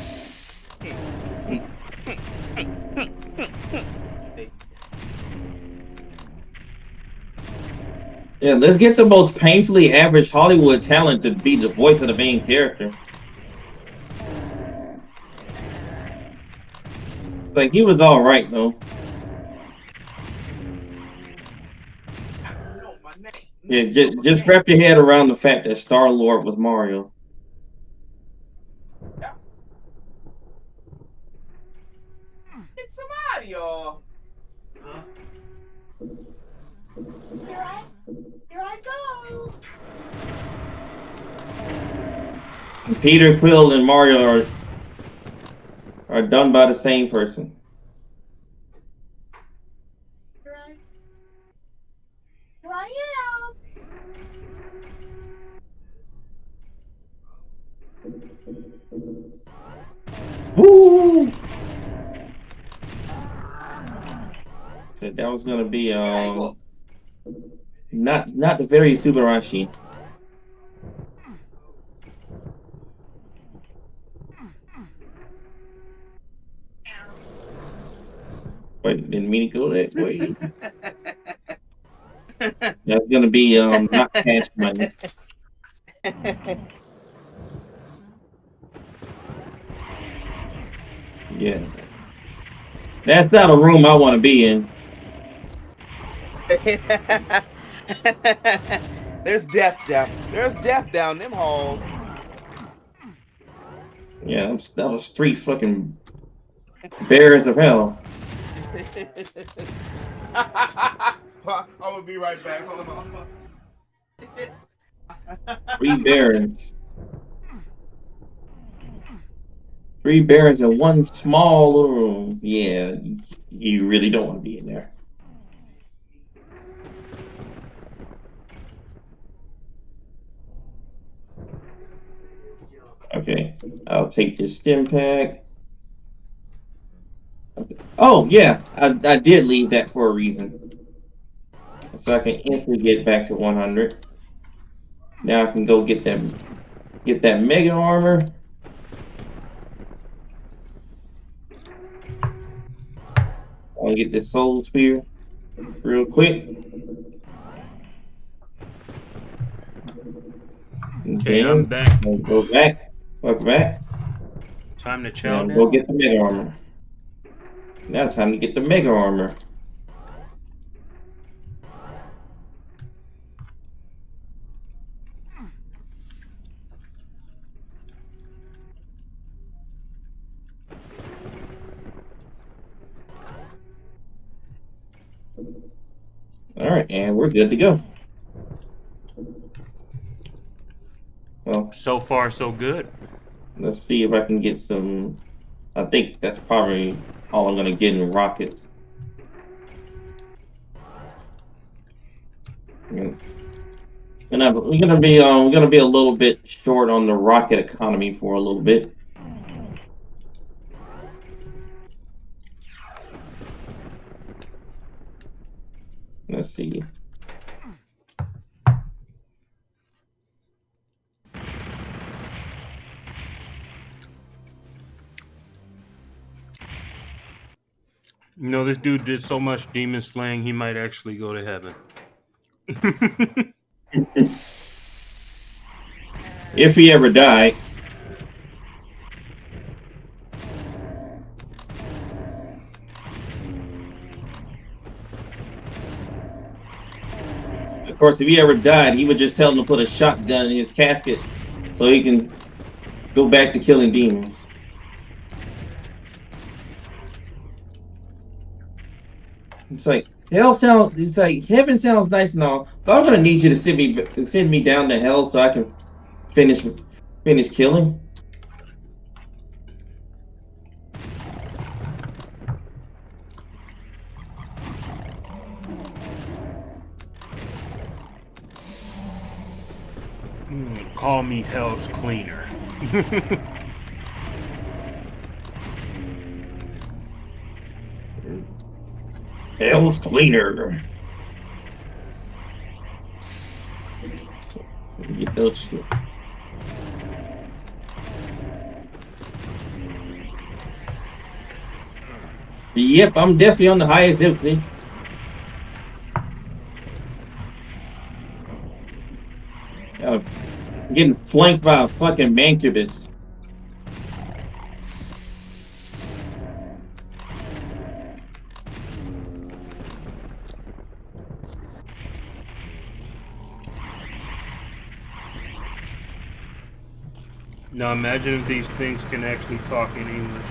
Yeah, let's get the most painfully average Hollywood talent to be the voice of the main character. Like he was all right though. Yeah, just wrap your head around the fact that Star-Lord was Mario. Yeah. It's Mario. Huh? Here I go. Peter, Quill, and Mario are done by the same person. Here I am. Woo! So that was gonna be not the very Subarashi. Wait, didn't mean to go that way. That's gonna be not cash money. Yeah. That's not a room I want to be in. There's death down. There's death down them halls. Yeah, that was 3 fucking bears of hell. I'm gonna be right back. Hold on. 3 bears. 3 bears in one small little room. Yeah, you really don't want to be in there. Okay, I'll take this stim pack. Okay. Oh yeah, I did leave that for a reason, so I can instantly get back to 100. Now I can go get that mega armor. I'll get this soul spear real quick. Okay, I'm back. Go back. Welcome back. Time to chow down. Go get the mega armor. Now time to get the mega armor. All right, and we're good to go. Well, so far so good. Let's see if I can get some. I think that's probably all I'm gonna get in rockets. We're gonna be a little bit short on the rocket economy for a little bit. Let's see. You know, this dude did so much demon slaying, he might actually go to heaven. If he ever died. Of course, if he ever died, he would just tell him to put a shotgun in his casket so he can go back to killing demons. It's like heaven sounds nice and all, but I'm gonna need you to send me down to hell so I can finish killing. Call me Hell's Cleaner. Hell's Cleaner. Get those shit. Yep, I'm definitely on the highest difficulty. Getting flanked by a fucking mancubus. Now imagine if these things can actually talk in English.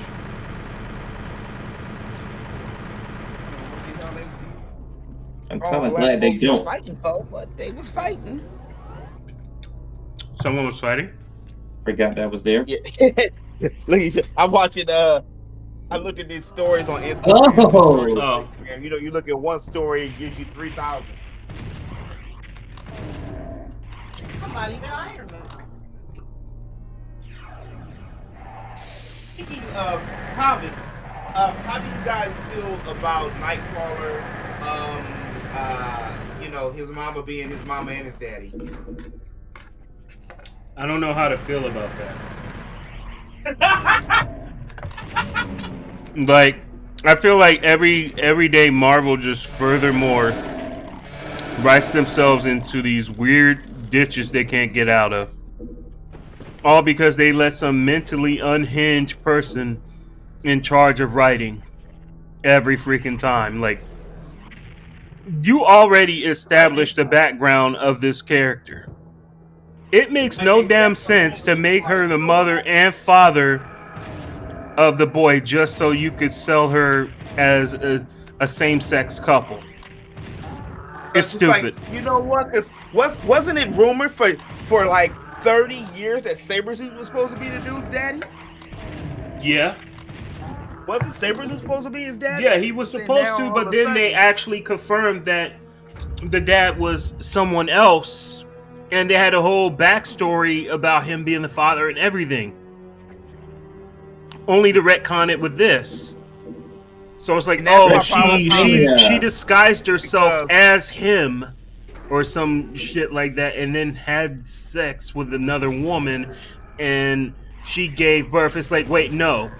I'm kind of glad they don't. Fighting, though, but they was fighting. Someone was fighting? Forgot that was there. Yeah. Look, I'm watching. I looked at these stories on Instagram. Oh. You know, you look at one story, it gives you 3,000. I'm not even Iron Man. Speaking of comics, how do you guys feel about Nightcrawler? You know, his mama being his mama and his daddy. I don't know how to feel about that. Like, I feel like every day Marvel just furthermore writes themselves into these weird ditches they can't get out of. All because they let some mentally unhinged person in charge of writing every freaking time. Like, you already established the background of this character. It makes no damn sense to make her the mother and father of the boy just so you could sell her as a same-sex couple. It's stupid. Like, you know what? Wasn't it rumored for like 30 years that Sabretooth was supposed to be the dude's daddy? Yeah. Wasn't Sabretooth supposed to be his daddy? Yeah, he was supposed to, but then they actually confirmed that the dad was someone else, and they had a whole backstory about him being the father and everything. Only to retcon it with this. So it's like, oh, she disguised herself as him or some shit like that, and then had sex with another woman, and she gave birth. It's like, wait, no.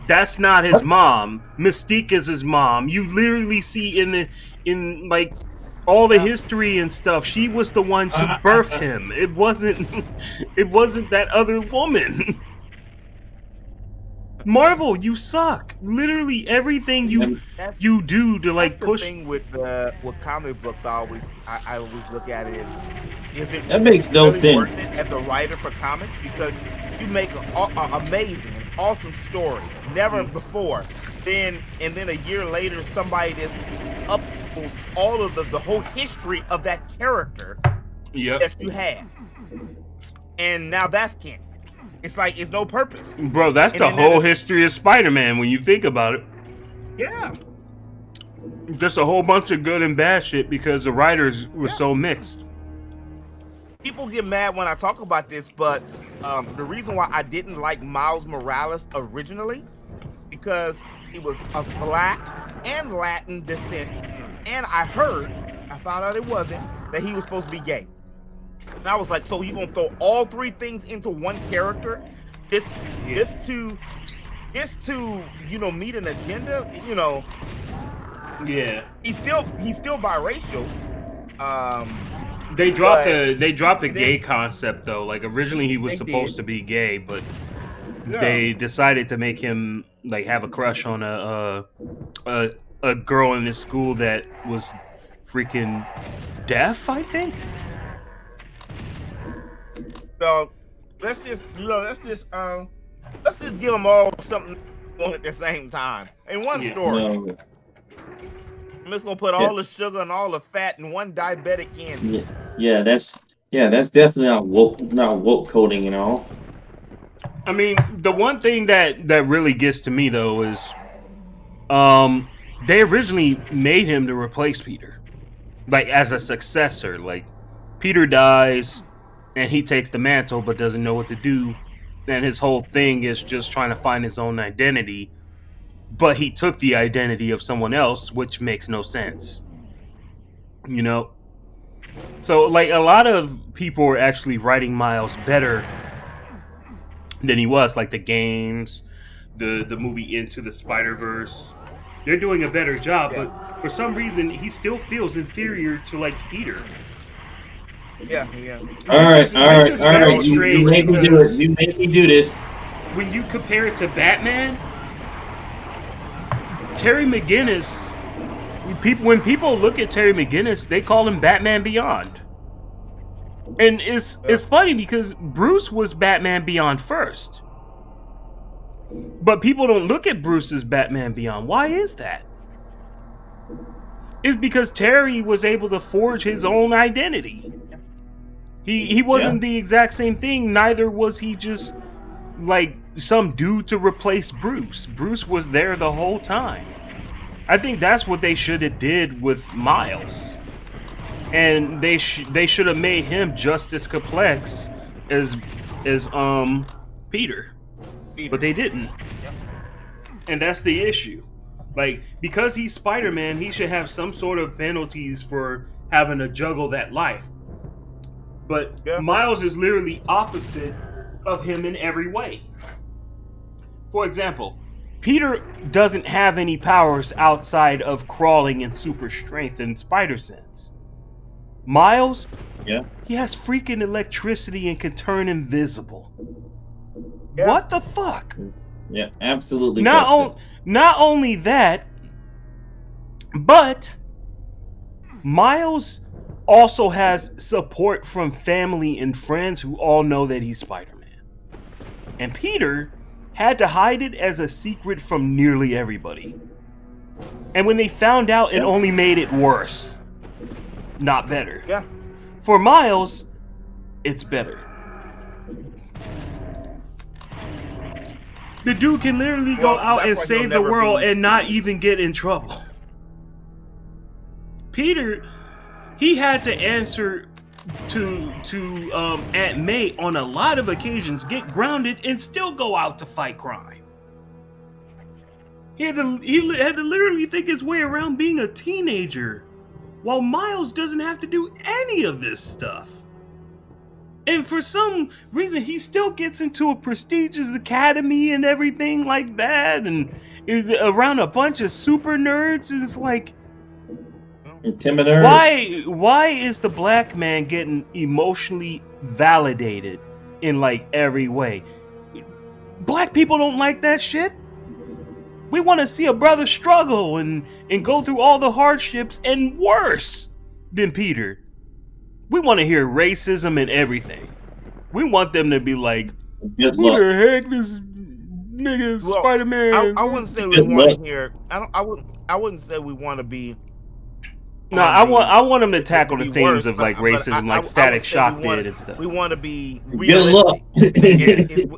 That's not his mom. Mystique is his mom. You literally see in like all the history and stuff, she was the one to birth him. It wasn't that other woman. Marvel, you suck. Literally everything you do to like push. The thing with comic books, I always look at it is it that makes no really sense worth it as a writer for comics, because you make an amazing, awesome story, never before. Then a year later, somebody just upholds all of the whole history of that character that you had, and now that's canon. It's like, it's no purpose. Bro, that's the whole history of Spider-Man when you think about it. Yeah. Just a whole bunch of good and bad shit because the writers were so mixed. People get mad when I talk about this, but the reason why I didn't like Miles Morales originally, because he was of Black and Latin descent, and I found out it wasn't, that he was supposed to be gay. And I was like, so you gonna throw all three things into one character? This to meet an agenda? Yeah. He's still biracial. They dropped the gay concept though. Like originally he was supposed to be gay, but they decided to make him like have a crush on a girl in his school that was freaking deaf, I think. So let's just give them all something at the same time in one story. No. I'm just gonna put all the sugar and all the fat in one diabetic candy. Yeah, that's definitely not woke coding and all. I mean, the one thing that really gets to me though is, they originally made him to replace Peter, like as a successor. Like Peter dies, and he takes the mantle, but doesn't know what to do. And his whole thing is just trying to find his own identity. But he took the identity of someone else, which makes no sense. You know? So, like, a lot of people are actually writing Miles better than he was. Like, the games, the movie Into the Spider-Verse. They're doing a better job, but for some reason, he still feels inferior to, like, Peter. Yeah. All right. You made me do it. You made me do this. When you compare it to Batman, Terry McGinnis, when people look at Terry McGinnis, they call him Batman Beyond. And it's funny because Bruce was Batman Beyond first. But people don't look at Bruce as Batman Beyond. Why is that? It's because Terry was able to forge his own identity. He wasn't the exact same thing, neither was he just like some dude to replace Bruce. Bruce was there the whole time. I think that's what they should have did with Miles. And they should have made him just as complex as Peter. But they didn't. And that's the issue. Like, because he's Spider-Man, he should have some sort of penalties for having to juggle that life. But Miles is literally opposite of him in every way. For example, Peter doesn't have any powers outside of crawling and super strength and spider sense. Miles, he has freaking electricity and can turn invisible. What the fuck? Yeah, absolutely. Not only that, but Miles also has support from family and friends who all know that he's Spider-Man. And Peter had to hide it as a secret from nearly everybody. And when they found out, it only made it worse, not better. Yeah. For Miles, it's better. The dude can literally go out and save the world and not even get in trouble. Peter, he had to answer to Aunt May on a lot of occasions, get grounded, and still go out to fight crime. He had to literally think his way around being a teenager, while Miles doesn't have to do any of this stuff. And for some reason, he still gets into a prestigious academy and everything like that, and is around a bunch of super nerds. And it's like, intimidator. Why is the black man getting emotionally validated in like every way? Black people don't like that shit. We want to see a brother struggle and go through all the hardships and worse than Peter. We want to hear racism and everything. We want them to be like, who the heck this nigga is Spider-Man? I wouldn't say we want to hear. I wouldn't say we want to be. No, I want them to tackle the themes of like racism, like Static Shock did and stuff. We want to be realistic.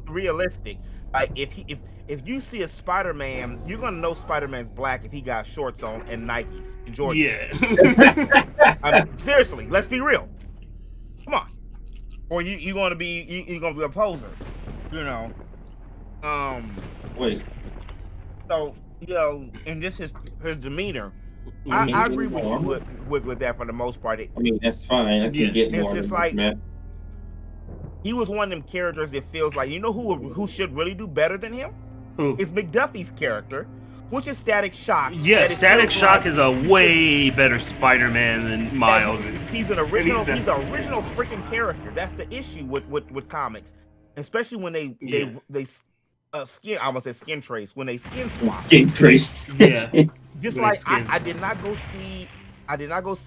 Realistic. Like if you see a Spider-Man, you're gonna know Spider-Man's black if he got shorts on and Nikes and Jordans. Yeah. I mean, seriously, let's be real. Come on. Or you gonna be a poser, you know? Wait. So and this is his demeanor. I agree with you with that for the most part. I mean, that's fine. I can get more. It's just like he was one of them characters that feels like, you know who should really do better than him? Who? Is McDuffie's character, which is Static Shock. Yeah, Static Shock is a way better Spider-Man than Miles. He's an original. He's an original freaking character. That's the issue with comics, especially when they skin. I almost said skin trace. When they skin swap. Skin trace. Yeah. Just like I did not go see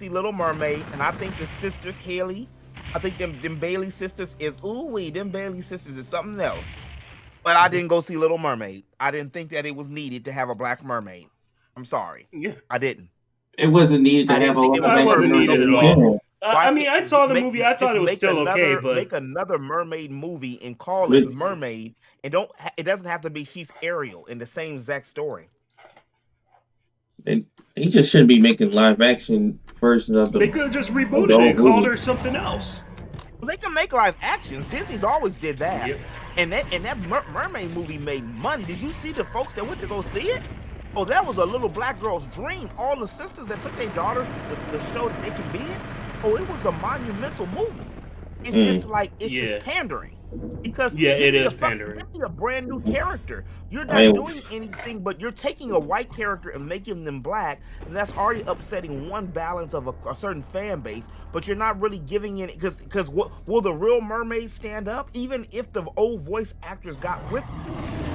Little Mermaid, and I think the sisters Haley, I think them Bailey sisters is them Bailey sisters is something else. But I didn't go see Little Mermaid. I didn't think that it was needed to have a black mermaid. I'm sorry. Yeah, I didn't. It wasn't needed to have a black mermaid at all. I mean, I saw the movie. I thought it was still okay, but make another mermaid movie and call it Mermaid, and it doesn't have to be she's Ariel in the same exact story. He just shouldn't be making live action versions of the. They could have just rebooted it and called her something else. Well, they can make live actions. Disney's always did that. Yep. And that mermaid movie made money. Did you see the folks that went to go see it? Oh, that was a little black girl's dream. All the sisters that took their daughters to the show that they could be in. Oh, it was a monumental movie. It's just like just pandering. Because it is pandering. Give me a brand new character. You're not doing anything, but you're taking a white character and making them black, and that's already upsetting one balance of a certain fan base. But you're not really giving it because will the real mermaid stand up? Even if the old voice actors got with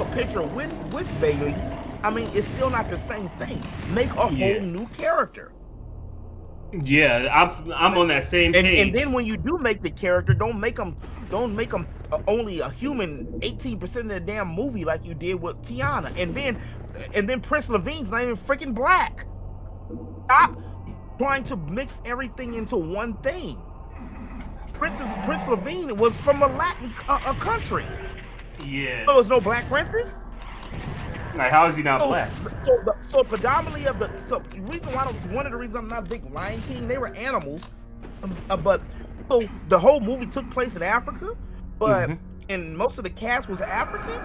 a picture with Bailey, I mean, it's still not the same thing. Make a whole new character. Yeah, I'm on that same page. And then when you do make the character, don't make them only a human 18% of the damn movie like you did with Tiana. And then Prince Levine's not even freaking black. Stop trying to mix everything into one thing. Prince Levine was from a Latin country. Yeah. There was no black princess. Like, how is he not black? So predominantly of the reason why one of the reasons I'm not a big Lion King, they were animals, but so the whole movie took place in Africa, but and most of the cast was African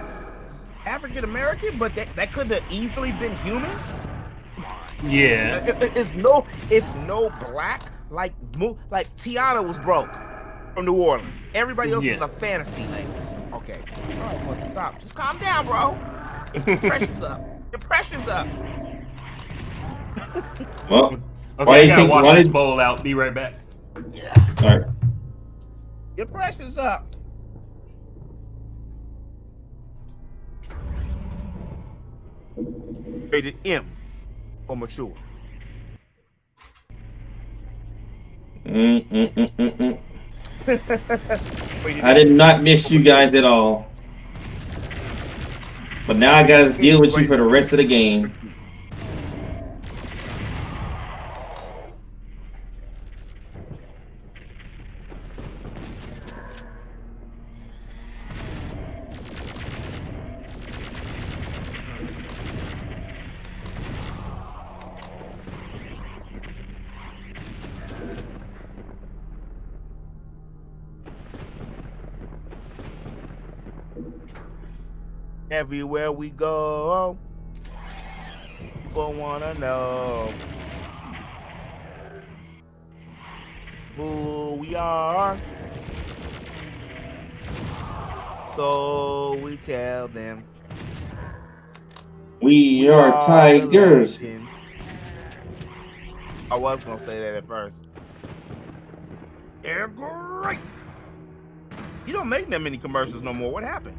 American, but that could have easily been humans. Yeah. It's no black like Tiana was broke from New Orleans. Everybody else was a fantasy lady. Okay, all right, once you stop, just calm down, bro. Your pressure's up. Your pressure's up. Well, okay, I gotta wash this bowl out. Be right back. Yeah. All right. Your pressure's up. Rated M or mature. I did not miss you guys at all. But now I gotta deal with you for the rest of the game. Everywhere we go, people wanna know who we are. So we tell them we are tigers. I was gonna say that at first. They're great. You don't make that many commercials no more. What happened?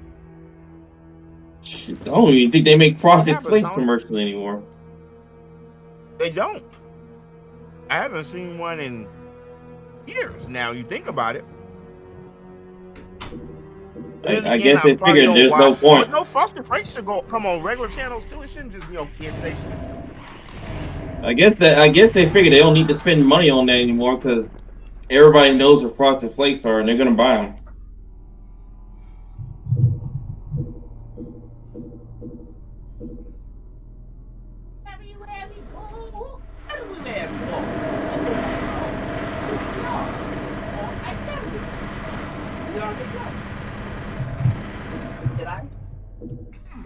Shit, I don't even think they make Frosted Flakes commercials anymore. They don't. I haven't seen one in years now. You think about it. I guess they figured there's no point. No, Frosted Flakes should come on regular channels too. It shouldn't just be on kid stations. I guess they figured they don't need to spend money on that anymore because everybody knows what Frosted Flakes are and they're gonna buy them.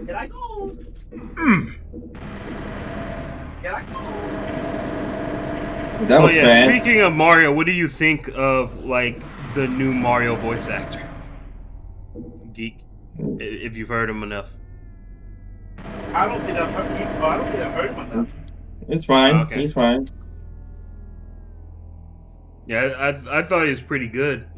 Did I go? That was fast. Speaking of Mario, what do you think of like the new Mario voice actor? Geek, if you've heard him enough. I don't think I've heard him enough. It's fine. Okay. He's fine. Yeah, I thought he was pretty good.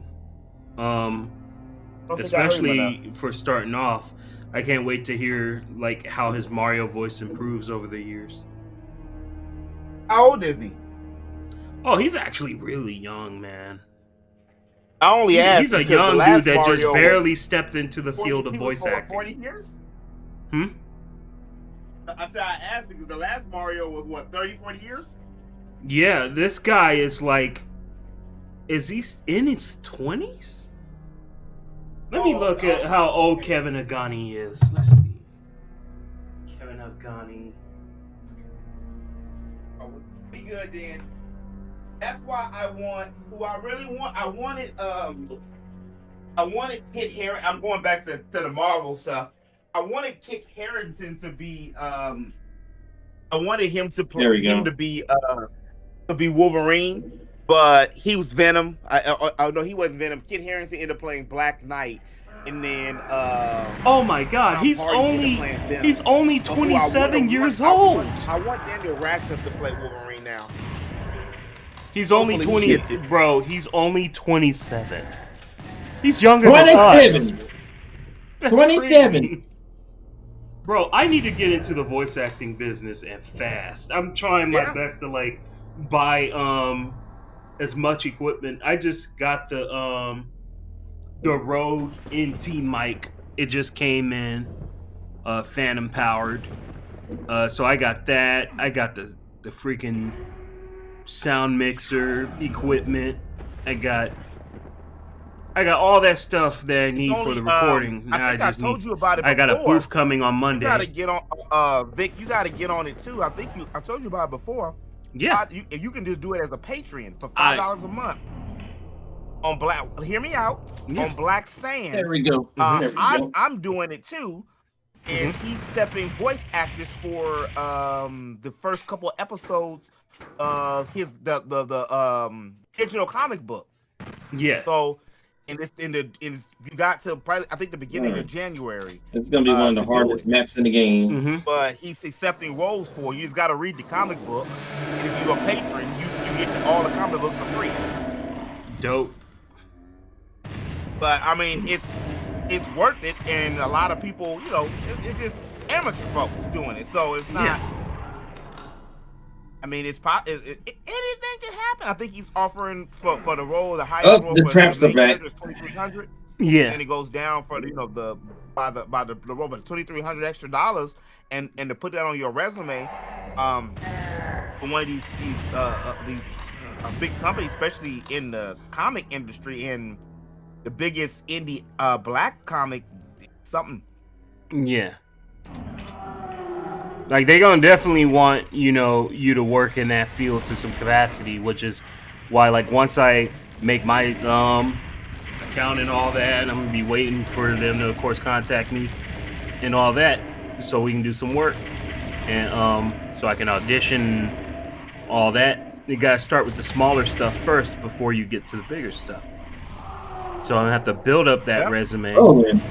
Especially for starting off. I can't wait to hear like how his Mario voice improves over the years. How old is he? Oh, he's actually really young, man. I only asked. He's a young dude that just barely stepped into the field of voice acting. 40 years? I said I asked because the last Mario was what, 30, 40 years? Yeah, this guy is like, is he in his 20s? Let me look at how old Kevin Agani is. Let's see. Kevin Agani. Oh, be good then. That's why I want who I really want. I wanted Kit Harington. I'm going back to the Marvel stuff. I wanted Kit Harington to be I wanted him to play to be Wolverine. But he was Venom. I know he wasn't Venom. Kit Harington ended up playing Black Knight, and then oh my God, he's only 27 years old. I want Daniel Radcliffe to play Wolverine now. He's only 20, bro. He's only 27. He's younger than us. 27. Bro, I need to get into the voice acting business and fast. I'm trying my best to like buy as much equipment. I just got the Rode NT mic. It just came in phantom powered. So I got that. I got the freaking sound mixer equipment. I got all that stuff that I need for the recording. Now I think I told you about it before. I got a booth coming on Monday. You gotta get on, Vic. You gotta get on it too. I told you about it before. Yeah, you can just do it as a Patreon for $5 a month. On Black, hear me out. Yeah. On Black Sands. There we go. I'm doing it too. Is he's stepping voice actors for the first couple of episodes of the digital comic book. Yeah. So you got to probably I think the beginning of January. It's gonna be one of the hardest maps in the game. Mm-hmm. But he's accepting roles for you. Just got to read the comic book. And if you're a patron, you get all the comic books for free. Dope. But I mean, it's worth it, and a lot of people, it's just amateur folks doing it, so it's not. Yeah. I mean, anything can happen. I think he's offering for the role the highest role. The traps are back. 2,300. Yeah, and it goes down for the by the role, but $2,300 extra dollars, and to put that on your resume, for one of these big companies, especially in the comic industry, in the biggest indie black comic, something. Yeah. Like they gonna definitely want you to work in that field to some capacity, which is why like once I make my account and all that, I'm gonna be waiting for them to of course contact me and all that, so we can do some work and so I can audition, all that. You gotta start with the smaller stuff first before you get to the bigger stuff. So I'm gonna have to build up that resume. Oh, man.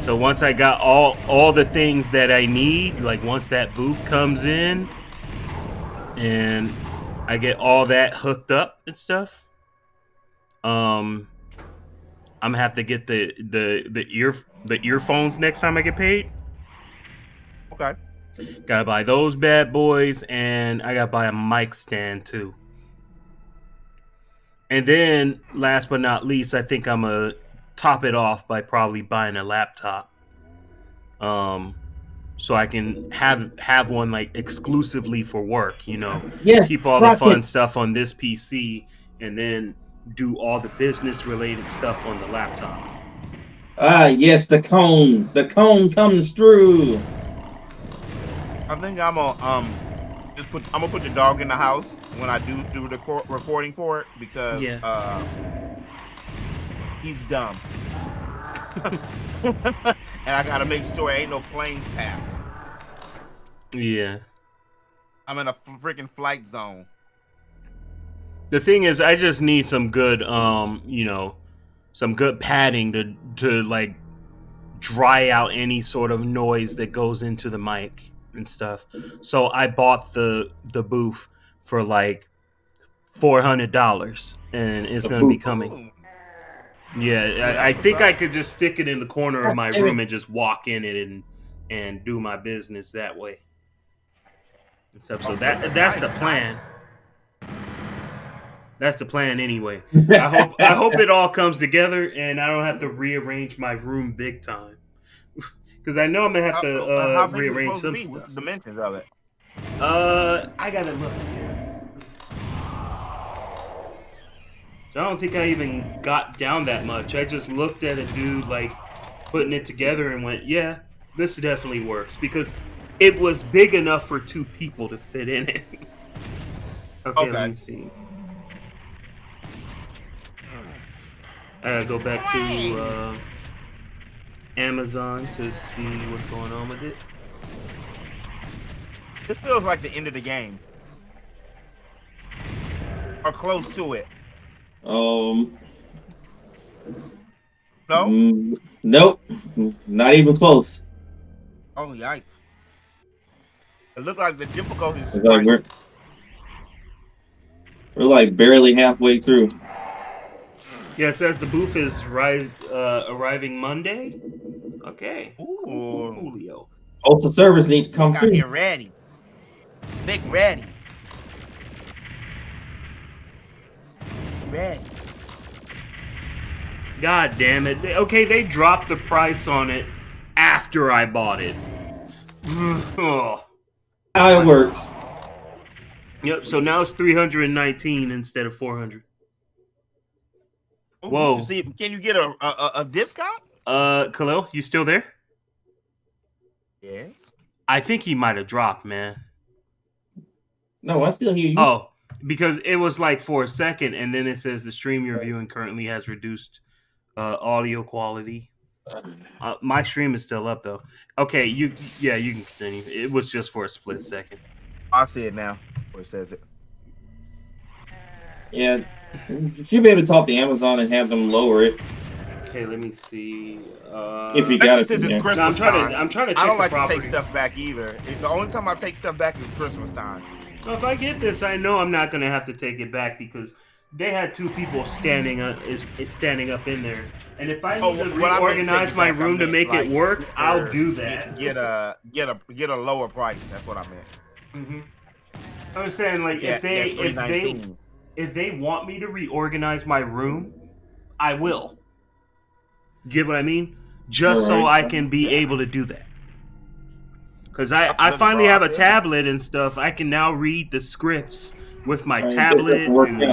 So once I got all the things that I need, like once that booth comes in and I get all that hooked up and stuff, I'm gonna have to get the earphones next time I get paid. Okay. Gotta buy those bad boys, and I gotta buy a mic stand too. And then, last but not least, I think I'm gonna top it off by probably buying a laptop, so I can have one like exclusively for work. Yes, keep all the fun stuff on this PC, and then do all the business related stuff on the laptop. Ah, yes, the cone comes through. I think I'm gonna I'm gonna put the dog in the house when I do the recording for it, because he's dumb. And I gotta make sure ain't no planes passing. Yeah. I'm in a freaking flight zone. The thing is, I just need some good, some good padding to like dry out any sort of noise that goes into the mic and stuff. So I bought the booth for like $400, and it's gonna be coming. Yeah, I think I could just stick it in the corner of my room and just walk in it and do my business that way. And stuff. So that's the plan. That's the plan anyway. I hope it all comes together and I don't have to rearrange my room big time. Because I know I'm gonna have to rearrange some stuff. What's the dimensions of it? I gotta look here. I don't think I even got down that much. I just looked at a dude like putting it together and went, yeah, this definitely works, because it was big enough for two people to fit in it. Okay, let me see. I gotta go back to Amazon to see what's going on with it. This feels like the end of the game, or close to it. No? Nope, not even close. Oh, yikes. It looked like the difficulty is like we're like barely halfway through. Yeah, it says the booth is arriving Monday. Okay. Ooh. Julio. Postal service need to come through. Here ready. Big ready. bet. God damn it. Okay, they dropped the price on it after I bought it. Oh. How it works. Yep, so now it's 319 instead of 400. Ooh, Whoa. See, can you get a discount? Khalil, you still there? Yes. I think he might have dropped, man. No, I still hear you. Oh, because it was like for a second, and then it says the stream you're viewing currently has reduced audio quality. My stream is still up though. Okay, you can continue. It was just for a split second. I see it now. Where it says it. Yeah, you should be able to talk to Amazon and have them lower it. Okay, let me see. If you got it, Since it's Christmas No, I'm trying time. to check I don't the like to take properties. stuff back either. The only time I take stuff back is Christmas time. Well, if I get this, I know I'm not gonna have to take it back because they had two people standing up in there, and if I need to reorganize my room to make it work, I'll do that. Get a lower price. That's what I meant. Mm-hmm. I was saying, like, if they want me to reorganize my room, I will. Get what I mean? Just so I can be able to do that. Because I finally have a tablet and stuff. I can now read the scripts with my tablet and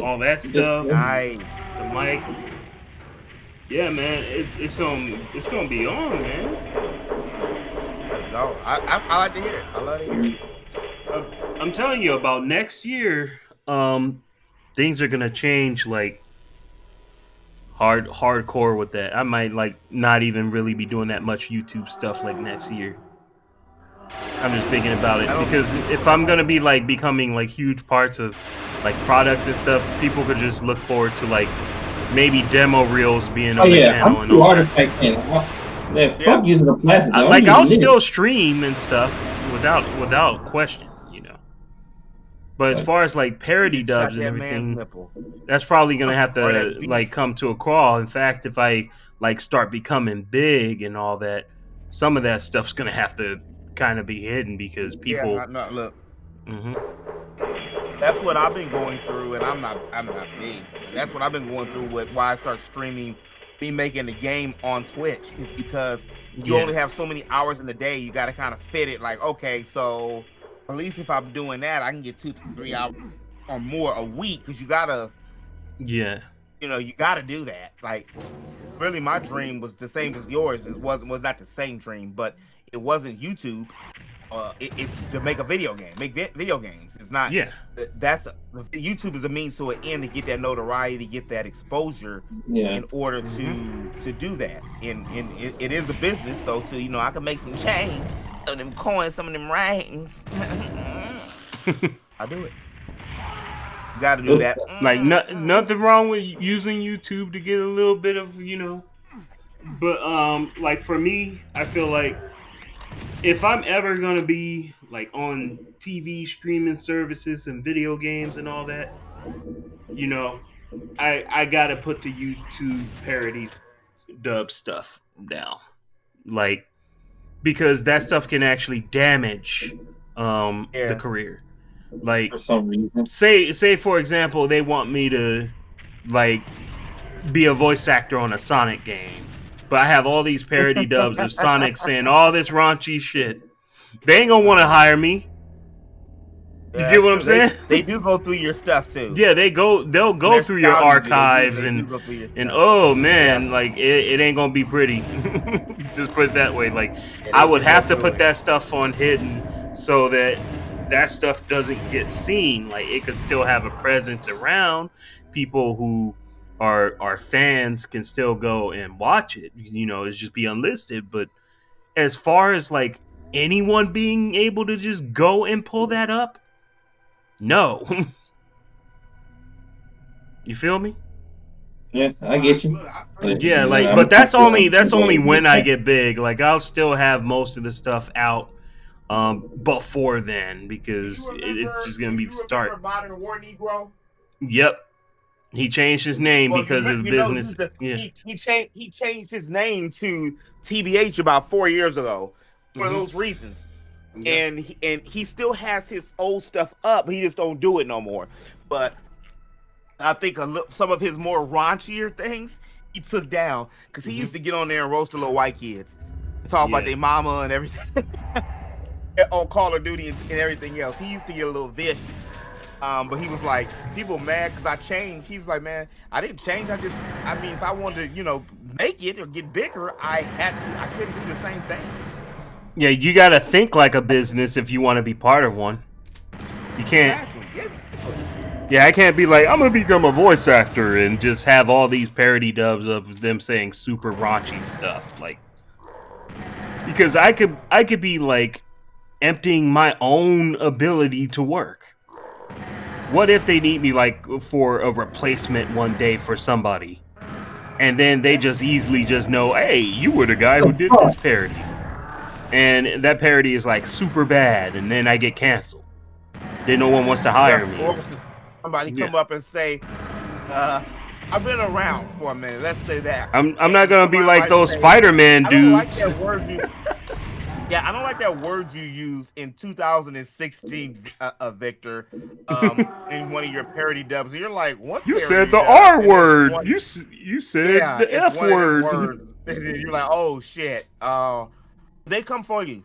all that stuff. Nice. The mic. Yeah, man, it's gonna be on, man. Let's go. I like to hear it. I love to hear it. I'm telling you about next year. Things are gonna change like hardcore with that. I might like not even really be doing that much YouTube stuff like next year. I'm just thinking about it because if I'm gonna be like becoming like huge parts of like products and stuff, people could just look forward to like maybe demo reels being on the channel and all that. Fuck using the plastic. Like I'll still stream and stuff without question, you know. But as far as like parody dubs and everything, that's probably gonna have to like come to a crawl. In fact, if I like start becoming big and all that, some of that stuff's gonna have to kind of be hidden because people. Yeah, no, look. Mm-hmm. That's what I've been going through, and I'm not big. That's what I've been going through with why I start streaming, me making the game on Twitch, is because you only have so many hours in the day. You got to kind of fit it. Like, okay, so at least if I'm doing that, I can get 2 to 3 hours or more a week because you gotta. Yeah. You know, you got to do that. Like, really, my dream was the same as yours. It was not the same dream, but it wasn't YouTube. It's to make a video game, make video games. It's not. Yeah. That's YouTube is a means to an end to get that notoriety, get that exposure. Yeah. In order to do that, and it is a business. So I can make some change, some of them coins, some of them rings. I do it. You got to do that. Like nothing wrong with using YouTube to get a little bit of but like for me, I feel like if I'm ever gonna be like on TV streaming services and video games and all that, I gotta put the YouTube parody dub stuff down, like because that stuff can actually damage the career. Like, for some reason, say for example, they want me to like be a voice actor on a Sonic game, but I have all these parody dubs of Sonic saying all this raunchy shit. They ain't gonna want to hire me. You get what I'm saying? They do go through your stuff too. Yeah, they'll go through your archives and oh man, like it ain't gonna be pretty. Just put it that way. Like I would have to put that stuff on hidden so that stuff doesn't get seen. Like it could still have a presence around. People who are fans can still go and watch it. It's just be unlisted. But as far as like anyone being able to just go and pull that up, no. You feel me? Yeah, I get you. Yeah, like, but that's only when I get big. Like, I'll still have most of the stuff out before then because it's just gonna be the start. Modern War Negro. Yep, he changed his name because of the business. He changed his name to TBH about 4 years ago for those reasons. Yep. And he still has his old stuff up. He just don't do it no more. But I think some of his more raunchier things he took down because he used to get on there and roast the little white kids, talk about their mama and everything on Call of Duty and everything else. He used to get a little vicious. But he was like, people mad because I changed. He's like, man, I didn't change. I mean, if I wanted to, make it or get bigger, I couldn't do the same thing. Yeah, you got to think like a business if you want to be part of one. You can't. Exactly. Yes. Yeah, I can't be like, I'm going to become a voice actor and just have all these parody dubs of them saying super raunchy stuff. Like, because I could be like emptying my own ability to work. What if they need me like for a replacement one day for somebody, and then they just easily just know, hey, you were the guy who did this parody, and that parody is like super bad, and then I get canceled. Then no one wants to hire me. Or somebody come up and say, I've been around for a minute. Let's say that. I'm not gonna be like those Spider-Man dudes. Yeah, I don't like that word you used in 2016, Victor, in one of your parody dubs. You're like, what? You said the R word. You said the F word. You're like, oh shit. They come for you.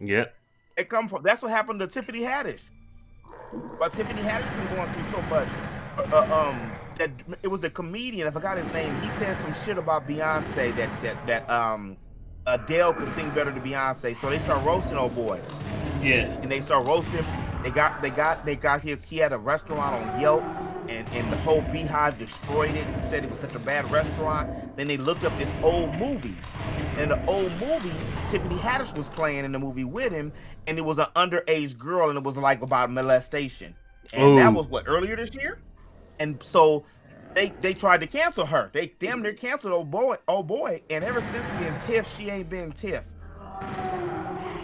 Yeah. They come for. That's what happened to Tiffany Haddish. But Tiffany Haddish been going through so much. That it was the comedian. I forgot his name. He said some shit about Beyonce that Adele could sing better than Beyonce, so they start roasting old boy. Yeah. And they start roasting. They got his. He had a restaurant on Yelp, and the whole Beehive destroyed it and said it was such a bad restaurant. Then they looked up this old movie, and the old movie, Tiffany Haddish was playing in the movie with him, and it was an underage girl, and it was like about molestation, and that was what, earlier this year, and so. They tried to cancel her. They damn near canceled old boy. And ever since then, Tiff, she ain't been Tiff.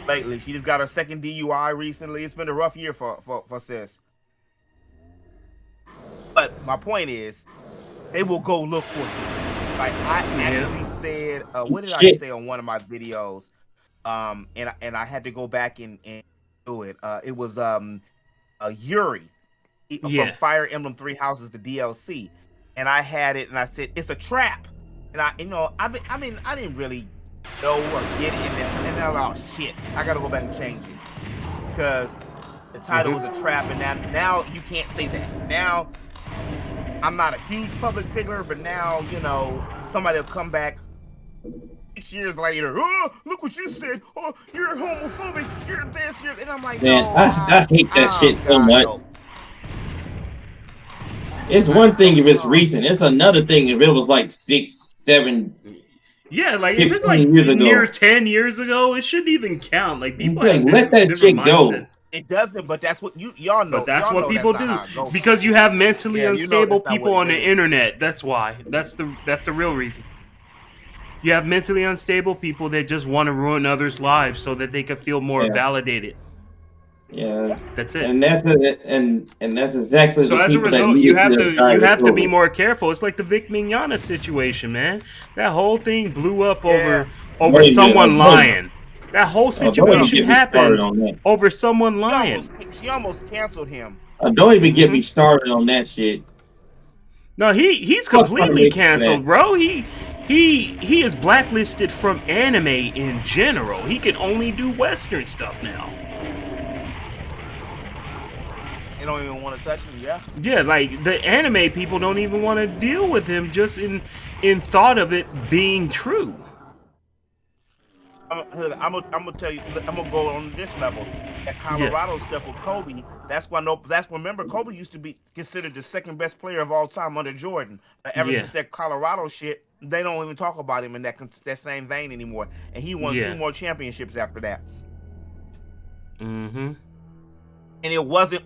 Lately, she just got her second DUI recently. It's been a rough year for sis. But my point is, they will go look for you. Like I actually said, what did I say on one of my videos? And I had to go back and do it. It was Yuri from Fire Emblem 3 Houses, the DLC. And I had it, and I said it's a trap. And I didn't really know or get it, and I was like, oh shit, I gotta go back and change it because the title was a trap, and now you can't say that. Now I'm not a huge public figure, but now somebody will come back 6 years later. Oh, look what you said. Oh, you're homophobic. You're this. And I'm like, man, no, I hate that shit so much. No. It's one thing if it's recent. It's another thing if it was like 6, 7. Yeah, like if it's like near 10 years ago, it shouldn't even count. Like people have let that shit go. It doesn't, but that's what y'all know. But that's what people do because you have mentally unstable people on the internet. That's why. That's the real reason. You have mentally unstable people that just want to ruin others' lives so that they can feel more validated. Yeah, that's it. And that's exactly. So as a result, you have to be more careful. It's like the Vic Mignogna situation, man. That whole thing blew up over someone lying. That whole situation happened over someone lying. She almost canceled him. Don't even get me started on that shit. No, he's completely canceled, bro. He is blacklisted from anime in general. He can only do Western stuff now. They don't even want to touch him, Yeah, like the anime people don't even want to deal with him just in thought of it being true. I'm gonna tell you. I'm gonna go on this level. That Colorado stuff with Kobe. That's remember Kobe used to be considered the second best player of all time under Jordan. But ever since that Colorado shit, they don't even talk about him in that same vein anymore. And he won 2 more championships after that. Mm-hmm. And it wasn't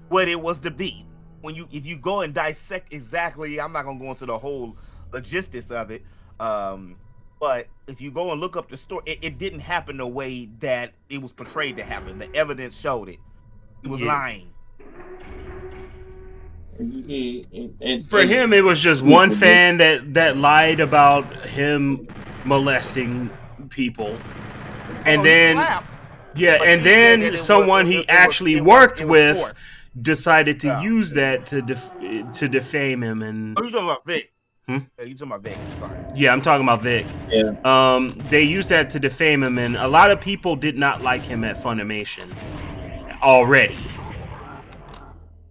what it was to be. If you go and dissect exactly, I'm not gonna go into the whole logistics of it. But if you go and look up the story, it didn't happen the way that it was portrayed to happen. The evidence showed it. He was lying. For him, it was just one fan that lied about him molesting people, and then. Yeah, and then someone he actually worked with decided to use that to defame him. And you talking about Vic? Hmm? You talking about Vic? Sorry. Yeah, I'm talking about Vic. Yeah. They used that to defame him, and a lot of people did not like him at Funimation already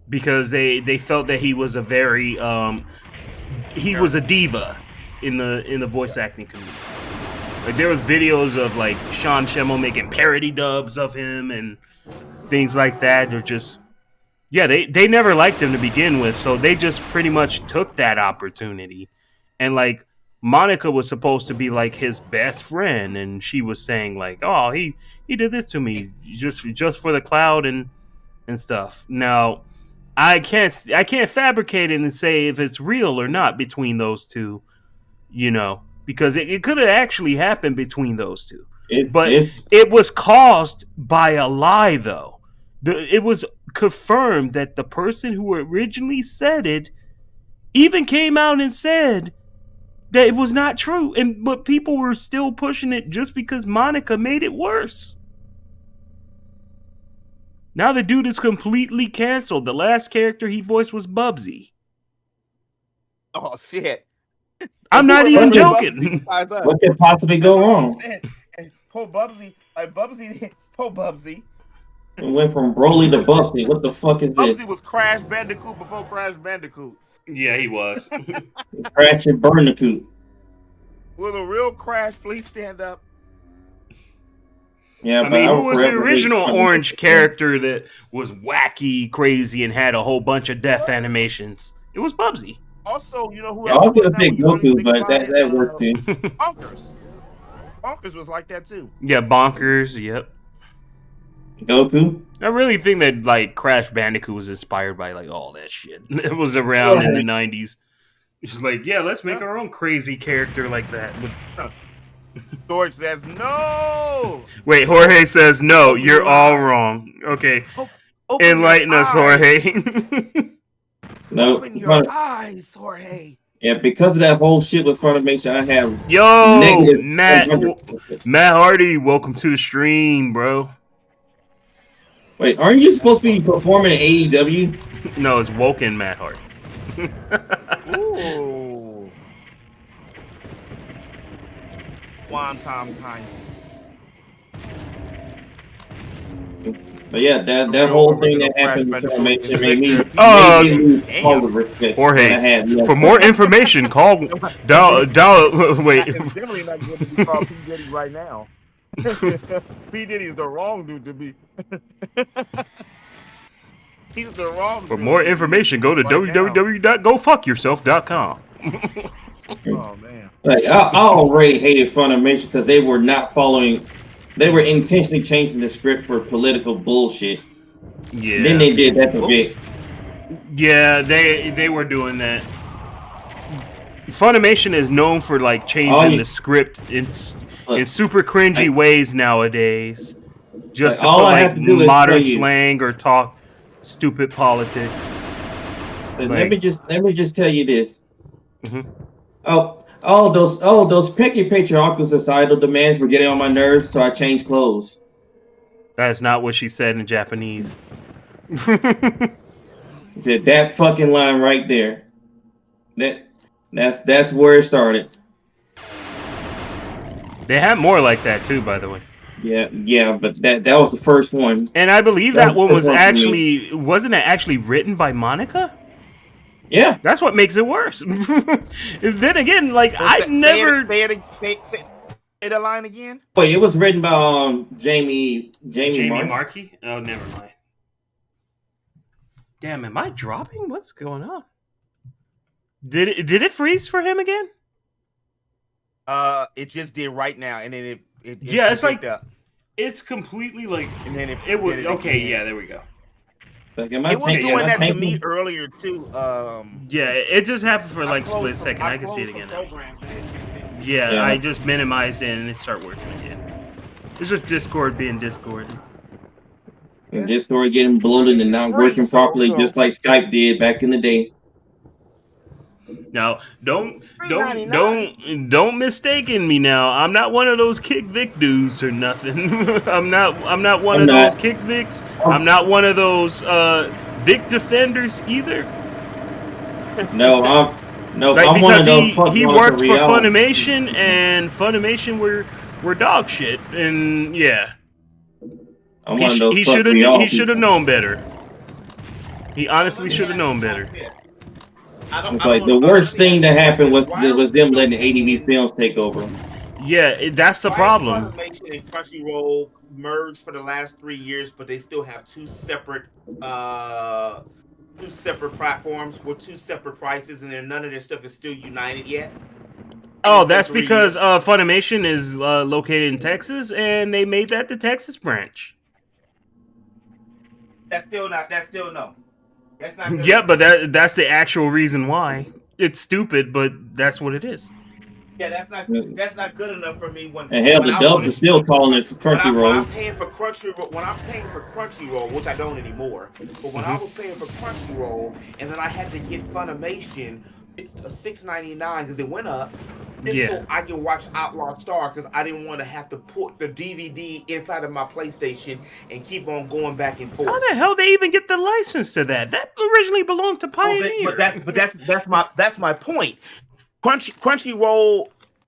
because they felt that he was a very he was a diva in the voice acting community. Like there was videos of like Sean Schemmel making parody dubs of him and things like that. They're just they never liked him to begin with, so they just pretty much took that opportunity. And like Monica was supposed to be like his best friend, and she was saying like, "Oh, he did this to me just for the cloud and stuff." Now, I can't fabricate it and say if it's real or not between those two, because it could have actually happened between those two. It was caused by a lie, though. It was confirmed that the person who originally said it even came out and said that it was not true, but people were still pushing it just because Monica made it worse. Now the dude is completely canceled. The last character he voiced was Bubsy. Oh shit! I'm not even joking. What could possibly go wrong? Poor Bubsy, poor Bubsy. It went from Broly to Bubsy. What the fuck is this? Bubsy was Crash Bandicoot before Crash Bandicoot. Yeah, he was. Crash and Bandicoot. Will a real Crash please stand up? Yeah, I mean, who was the original orange character that was wacky, crazy, and had a whole bunch of death animations? It was Bubsy. Also, you know who else? I was gonna say Goku, but that worked too. Bonkers. Bonkers was like that too. Yeah, Bonkers. Yep. Goku. I really think that like Crash Bandicoot was inspired by like all that shit. It was around in the 90s. It's just like, yeah, let's make our own crazy character like that. George says no. Wait, Jorge says no. You're all wrong. Okay, enlighten us, Jorge. No, open your eyes, Jorge. Yeah, because of that whole shit with Funimation, I have Matt Hardy. Welcome to the stream, bro. Wait, aren't you supposed to be performing in AEW? No, it's Woken Matt Hardy. Ooh. Wonton times. But yeah, that whole thing that happened with Funimation made me Jorge, for more information, call wait. It's definitely not going to be called P. Diddy right now. P. Diddy is the wrong dude to be. He's the wrong dude. For more information, go to www.gofuckyourself.com. Oh man! Like I already hated Funimation because they were not following. They were intentionally changing the script for political bullshit. Yeah. Then they did that to Vic. Yeah, they were doing that. Funimation is known for like changing the script in super cringy ways nowadays, just to put like modern slang or talk stupid politics. Let me just tell you this. Mm-hmm. All those petty patriarchal societal demands were getting on my nerves, so I changed clothes. That's not what she said in Japanese. She said that fucking line right there. That's where it started. They had more like that too, by the way. Yeah, but that was the first one. And I believe that one was actually wasn't it actually written by Monica? Yeah, that's what makes it worse. Then again, like I never say the line again. Wait, it was written by Jamie Markey. Oh, never mind. Damn, am I dropping? What's going on? Did it freeze for him again? It just did right now, and then it yeah, it's like it's completely like, and then it was okay. Yeah, there we go. Like, it was doing that to me earlier too. Yeah, it just happened for like a split second. I can see it again now. Yeah, I just minimized it and it started working again. It's just Discord being Discord. And Discord getting bloated and not working properly, just like Skype did back in the day. Now, don't mistaken me now. I'm not one of those Kick Vic dudes or nothing. I'm not one of those Kick Vics. I'm not one of those Vic defenders either. No, I'm Like, one of because those truck he drivers worked for for real. Funimation, and Funimation were dog shit, and yeah, I'm one of those truck he Rial should have people. known better. He honestly should have known better. It's like the worst thing that happened was them letting ADV Films take over. Yeah, that's the problem. Funimation and Crunchyroll merged for the last 3 years, but they still have two separate platforms with two separate prices, and then none of their stuff is still united yet. Oh, that's because Funimation is located in Texas, and they made that the Texas branch. That's still no. That's not good. Yeah, but that's the actual reason why. It's stupid, but that's what it is. Yeah, that's not good enough for me. And hell, the dubs are still calling it for Crunchyroll. When I'm paying for Crunchyroll, which I don't anymore, but when I was paying for Crunchyroll, and then I had to get Funimation, it's $6.99 because it went up. So I can watch Outlaw Star because I didn't want to have to put the DVD inside of my PlayStation and keep on going back and forth. How the hell they even get the license to that? That originally belonged to Pioneer. But that's my point. Crunchyroll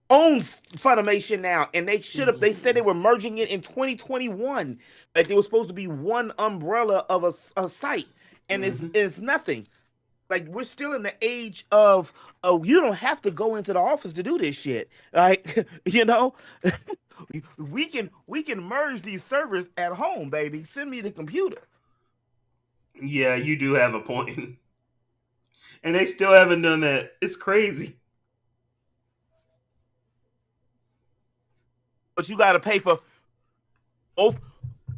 owns Funimation now, and they said they were merging it in 2021. Like, it was supposed to be one umbrella of a site, and it's nothing. Like, we're still in the age of, you don't have to go into the office to do this shit. Like, we can merge these servers at home, baby. Send me the computer. Yeah, you do have a point. And they still haven't done that. It's crazy. But you got to pay for both.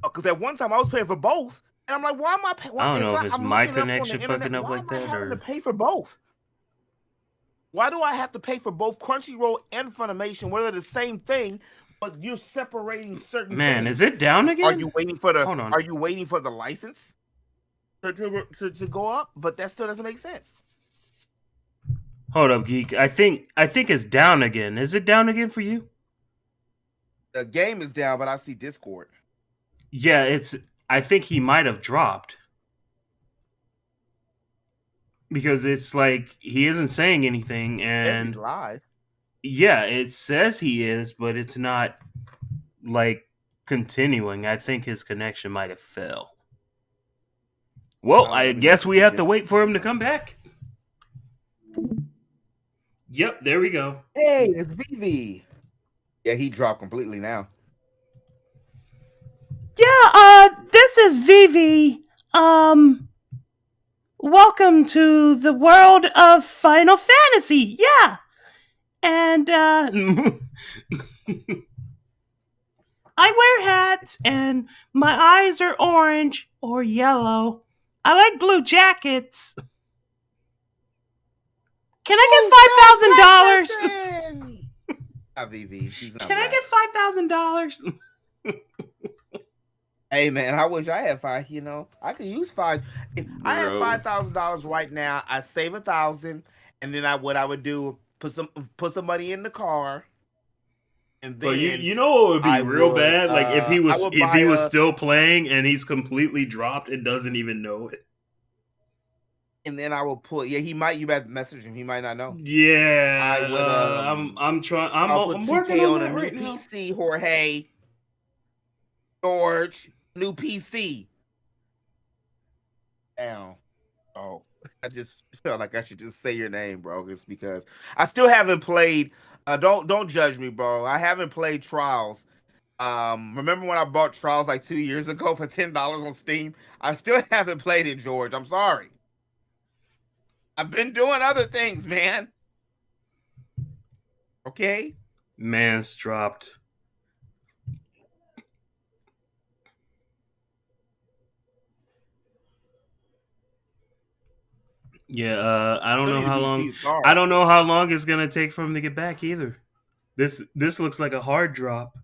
Because at one time I was paying for both. And I'm like, why am I paying? I don't know if it's my connection fucking up like that, or to pay for both. Why do I have to pay for both Crunchyroll and Funimation? Where they're the same thing, but you're separating certain. Man, things. Is it down again? Are you waiting for the? Hold on. Are you waiting for the license to go up? But that still doesn't make sense. Hold up, Geek. I think it's down again. Is it down again for you? The game is down, but I see Discord. Yeah, I think he might have dropped. Because it's like he isn't saying anything, and he's live. Yeah, it says he is, but it's not like continuing. I think his connection might have fell. Well, I guess we have to wait for him to come back. Yep, there we go. Hey, it's BV. Yeah, he dropped completely now. Yeah, this is Vivi. Welcome to the world of Final Fantasy. Yeah. And I wear hats and my eyes are orange or yellow. I like blue jackets. Can I get $5,000? Vivi. Can I get $5,000? Hey man, I wish I had five. I could use five. If I have $5,000 right now, I save 1,000, and then what I would do, put some money in the car, and then. But you know what would be real bad? Like if he was still playing and he's completely dropped and doesn't even know it. And then I will put. Yeah, he might. You better message him. He might not know. Yeah, I would. I'm trying. I'm put working 2K on a right new now. PC, Jorge. George, new PC. Down. Oh, I just felt like I should just say your name, bro. It's because I still haven't played. Don't judge me, bro. I haven't played Trials. Remember when I bought Trials like 2 years ago for $10 on Steam? I still haven't played it, George. I'm sorry. I've been doing other things, man. Okay? Man's dropped. Yeah, I don't know how long. I don't know how long it's gonna take for him to get back either. This looks like a hard drop.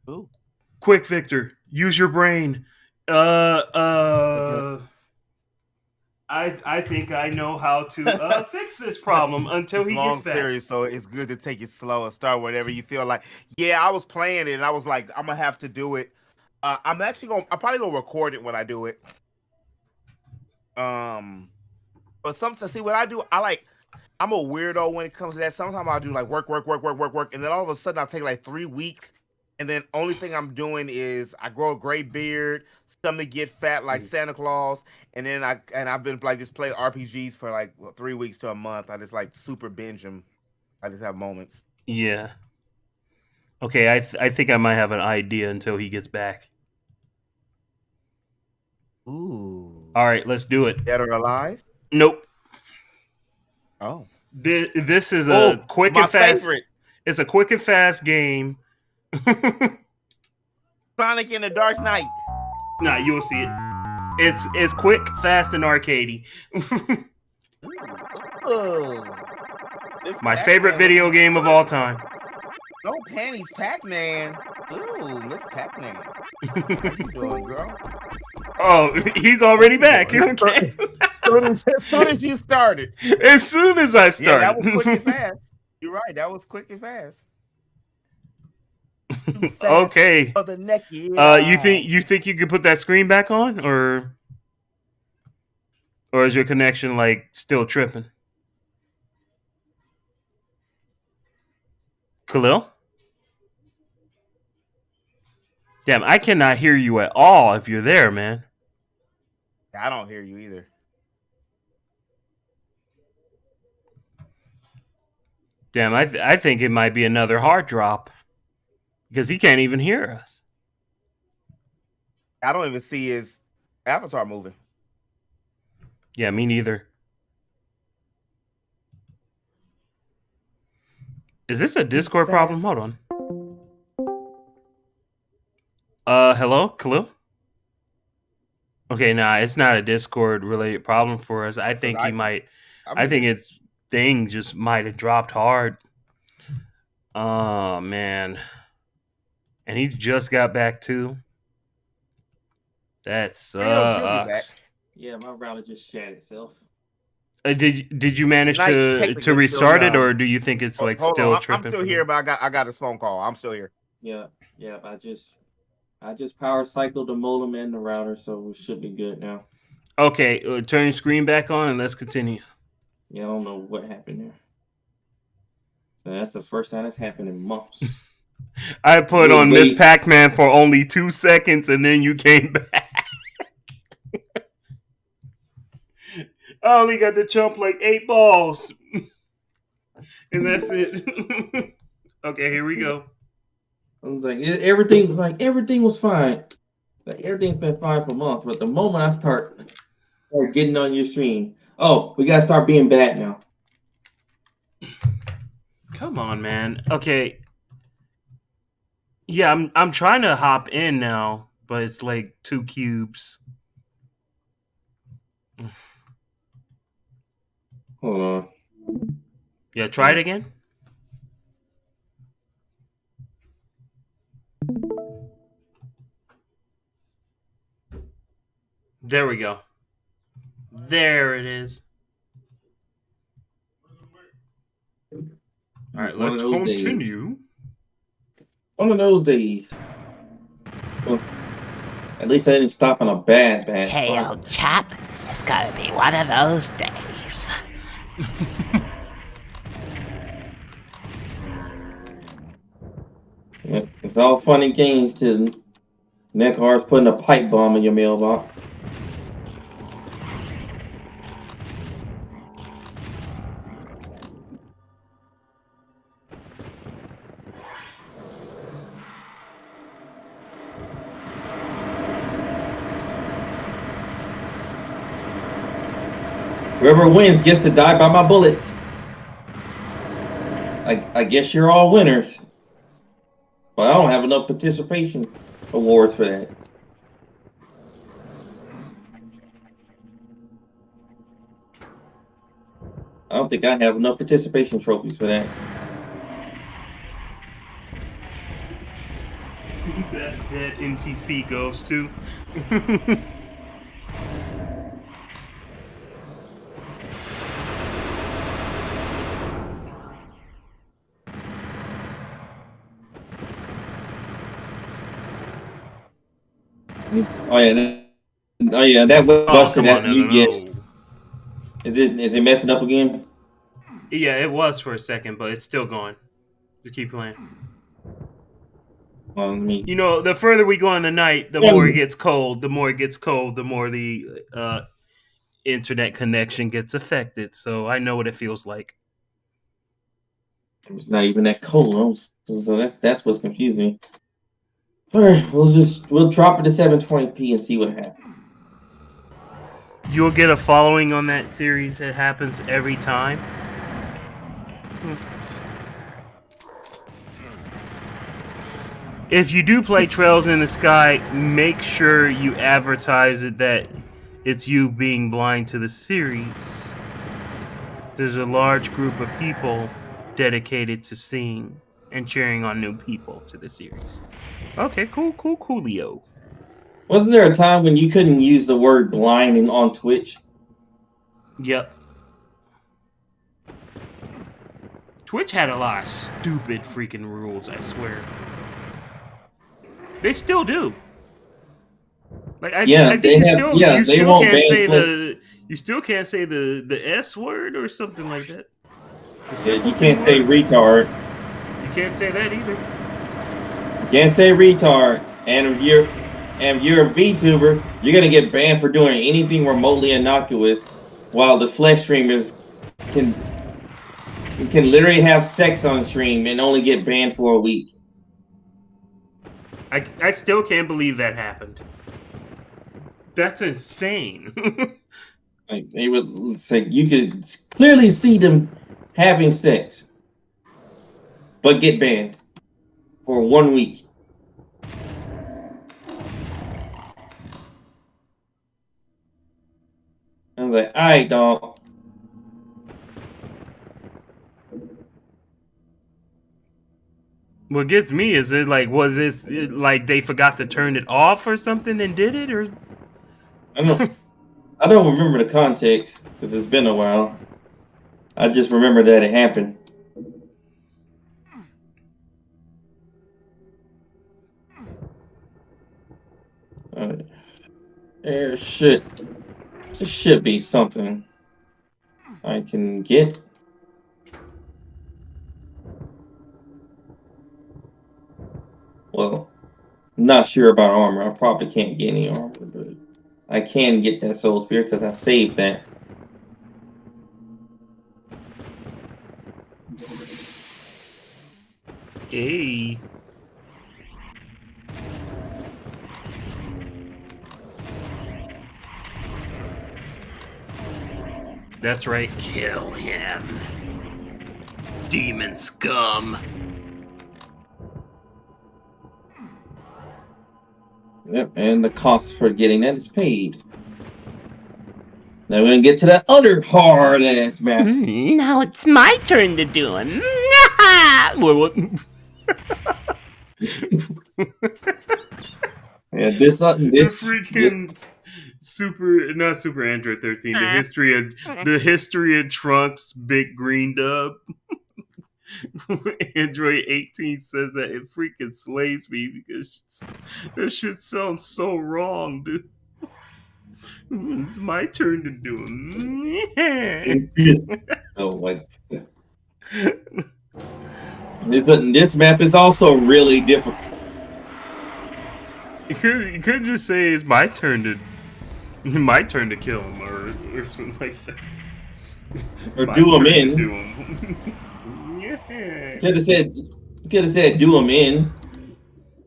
Ooh. Quick, Victor, use your brain. I think I know how to fix this problem until he gets back. Series, so it's good to take it slow and start whatever you feel like. Yeah, I was playing it and I was like, I'm gonna have to do it I'm probably gonna record it when I do it. But sometimes, see what I do, I'm a weirdo when it comes to that. Sometimes I'll do like work, and then all of a sudden I'll take like 3 weeks, and then only thing I'm doing is I grow a gray beard, stomach get fat like Santa Claus, and then I've been like just play RPGs for like 3 weeks to a month. I just like super binge them. I just have moments. Yeah. Okay, I think I might have an idea until he gets back. Ooh. All right, let's do it. Dead or alive? Nope. Oh. This is a quick and fast. Favorite. It's a quick and fast game. Sonic in the Dark Knight. Nah, you'll see it. It's quick, fast, and arcadey. My favorite video game of all time. No panties, Pac-Man. Ooh, Miss Pac-Man. How you doing, girl? Oh, he's already back. Okay. As soon as you started. As soon as I started. Yeah, that was quick and fast. You're right. That was quick and fast. Fast okay. for the naked you think you could put that screen back on, or is your connection like still tripping? Khalil? Damn, I cannot hear you at all if you're there, man. I don't hear you either. Damn, I think it might be another hard drop because he can't even hear us. I don't even see his avatar moving. Yeah, me neither. Is this a Discord problem? Hold on. Hello, Khalil? Okay, nah, it's not a Discord related problem for us. I think I think it's thing just might have dropped hard. Oh man. And he just got back too. That sucks. Yeah, my router just shat itself. Did you manage to restart it, or do you think it's like still tripping? I'm still here, but I got his phone call. I'm still here. Yeah. I just power cycled the modem and the router, so it should be good now. Okay, turn your screen back on and let's continue. Yeah, I don't know what happened there. So that's the first time that's happened in months. I put on Miss Pac-Man for only 2 seconds, and then you came back. I only got to jump like 8 balls. And that's it. Okay, here we go. I was like, everything was fine. Like everything's been fine for months, but the moment I start getting on your stream, oh, we gotta start being bad now. Come on, man. Okay. Yeah, I'm trying to hop in now, but it's like 2 cubes. Hold on. Yeah, try it again. There we go. There it is. All right, let's continue. One of those days. Well, at least I didn't stop on a bad Hey, spot. old chap, it's gotta be one of those days. Yeah, it's all fun and games till Neckar's putting a pipe bomb in your mailbox. Whoever wins gets to die by my bullets. I guess you're all winners. But I don't have enough participation awards for that. I don't think I have enough participation trophies for that. Best dead NPC goes to. Oh yeah, that was busted come on, after you get. no. Is it messing up again? Yeah, it was for a second, but it's still going. Just keep playing. Well, You know, the further we go in the night, the more it gets cold. The more it gets cold, the more the internet connection gets affected. So I know what it feels like. it's not even that cold. So that's what's confusing. All right, we'll drop it to 720p and see what happens. You'll get a following on that series. It happens every time. If you do play Trails in the Sky, make sure you advertise it that it's you being blind to the series. There's a large group of people dedicated to seeing and cheering on new people to the series. Okay, coolio. Wasn't there a time when you couldn't use the word blind on Twitch? Yep. Twitch had a lot of stupid freaking rules, I swear. They still do. Like I think they you still can't say the S word or something like that. Yeah, you can't say retard. You can't say that either. You can't say retard. And if you're a VTuber, you're gonna get banned for doing anything remotely innocuous, while the flesh streamers can literally have sex on stream and only get banned for a week. I still can't believe that happened. That's insane. Like they would say you could clearly see them having sex, but get banned for 1 week. I was like, all right, dog. What gets me is was it like they forgot to turn it off or something and did it, or I don't remember the context because it's been a while. I just remember that it happened. There should be something I can get. Well, not sure about armor. I probably can't get any armor, but I can get that soul spear because I saved that. hey. That's right, kill him. Demon scum. Yep, and the cost for getting that is paid. Now we're gonna get to that other hard ass map. Now it's my turn to do it. What? Yeah, this freaking not Super Android 13. The history of Trunks Big Green Dub. Android 18 says that it freaking slays me because that shit sounds so wrong, dude. It's my turn to do it. Oh my God. This map is also really difficult. You could just say it's my turn to kill him or something like that. Or do him in. Yeah. Could have said do him in.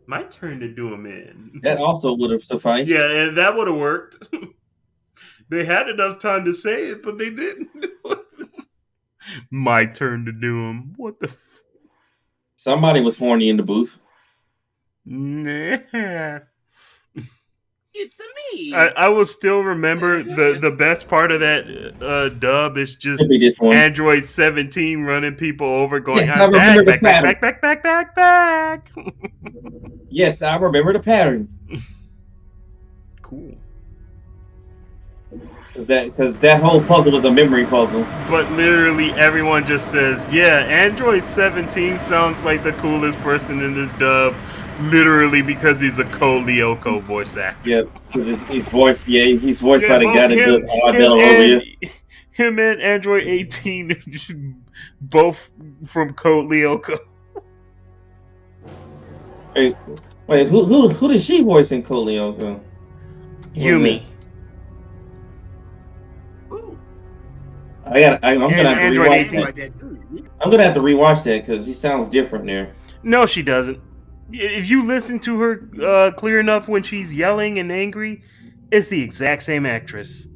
My turn to do him in. That also would have sufficed. Yeah, and that would have worked. They had enough time to say it, but they didn't do it. My turn to do him. What the? Somebody was horny in the booth. Nah. It's me. I will still remember the best part of that dub is just this one. Android 17 running people over, going, Yes, I remember the pattern. back. Yes, I remember the pattern. Cool. Because that whole puzzle was a memory puzzle. But literally everyone just says, yeah, Android 17 sounds like the coolest person in this dub. Literally because he's a Cole Lyoko voice actor. Yeah, because he's voiced. Yeah, he's voiced by the guy that does Odd him Over. Him and Android 18, both from Code Lyoko. Wait, who did she voice in Code Lyoko? Yumi. I'm gonna have to rewatch that. I'm gonna have to rewatch that because he sounds different there. No, she doesn't. If you listen to her clear enough when she's yelling and angry, it's the exact same actress.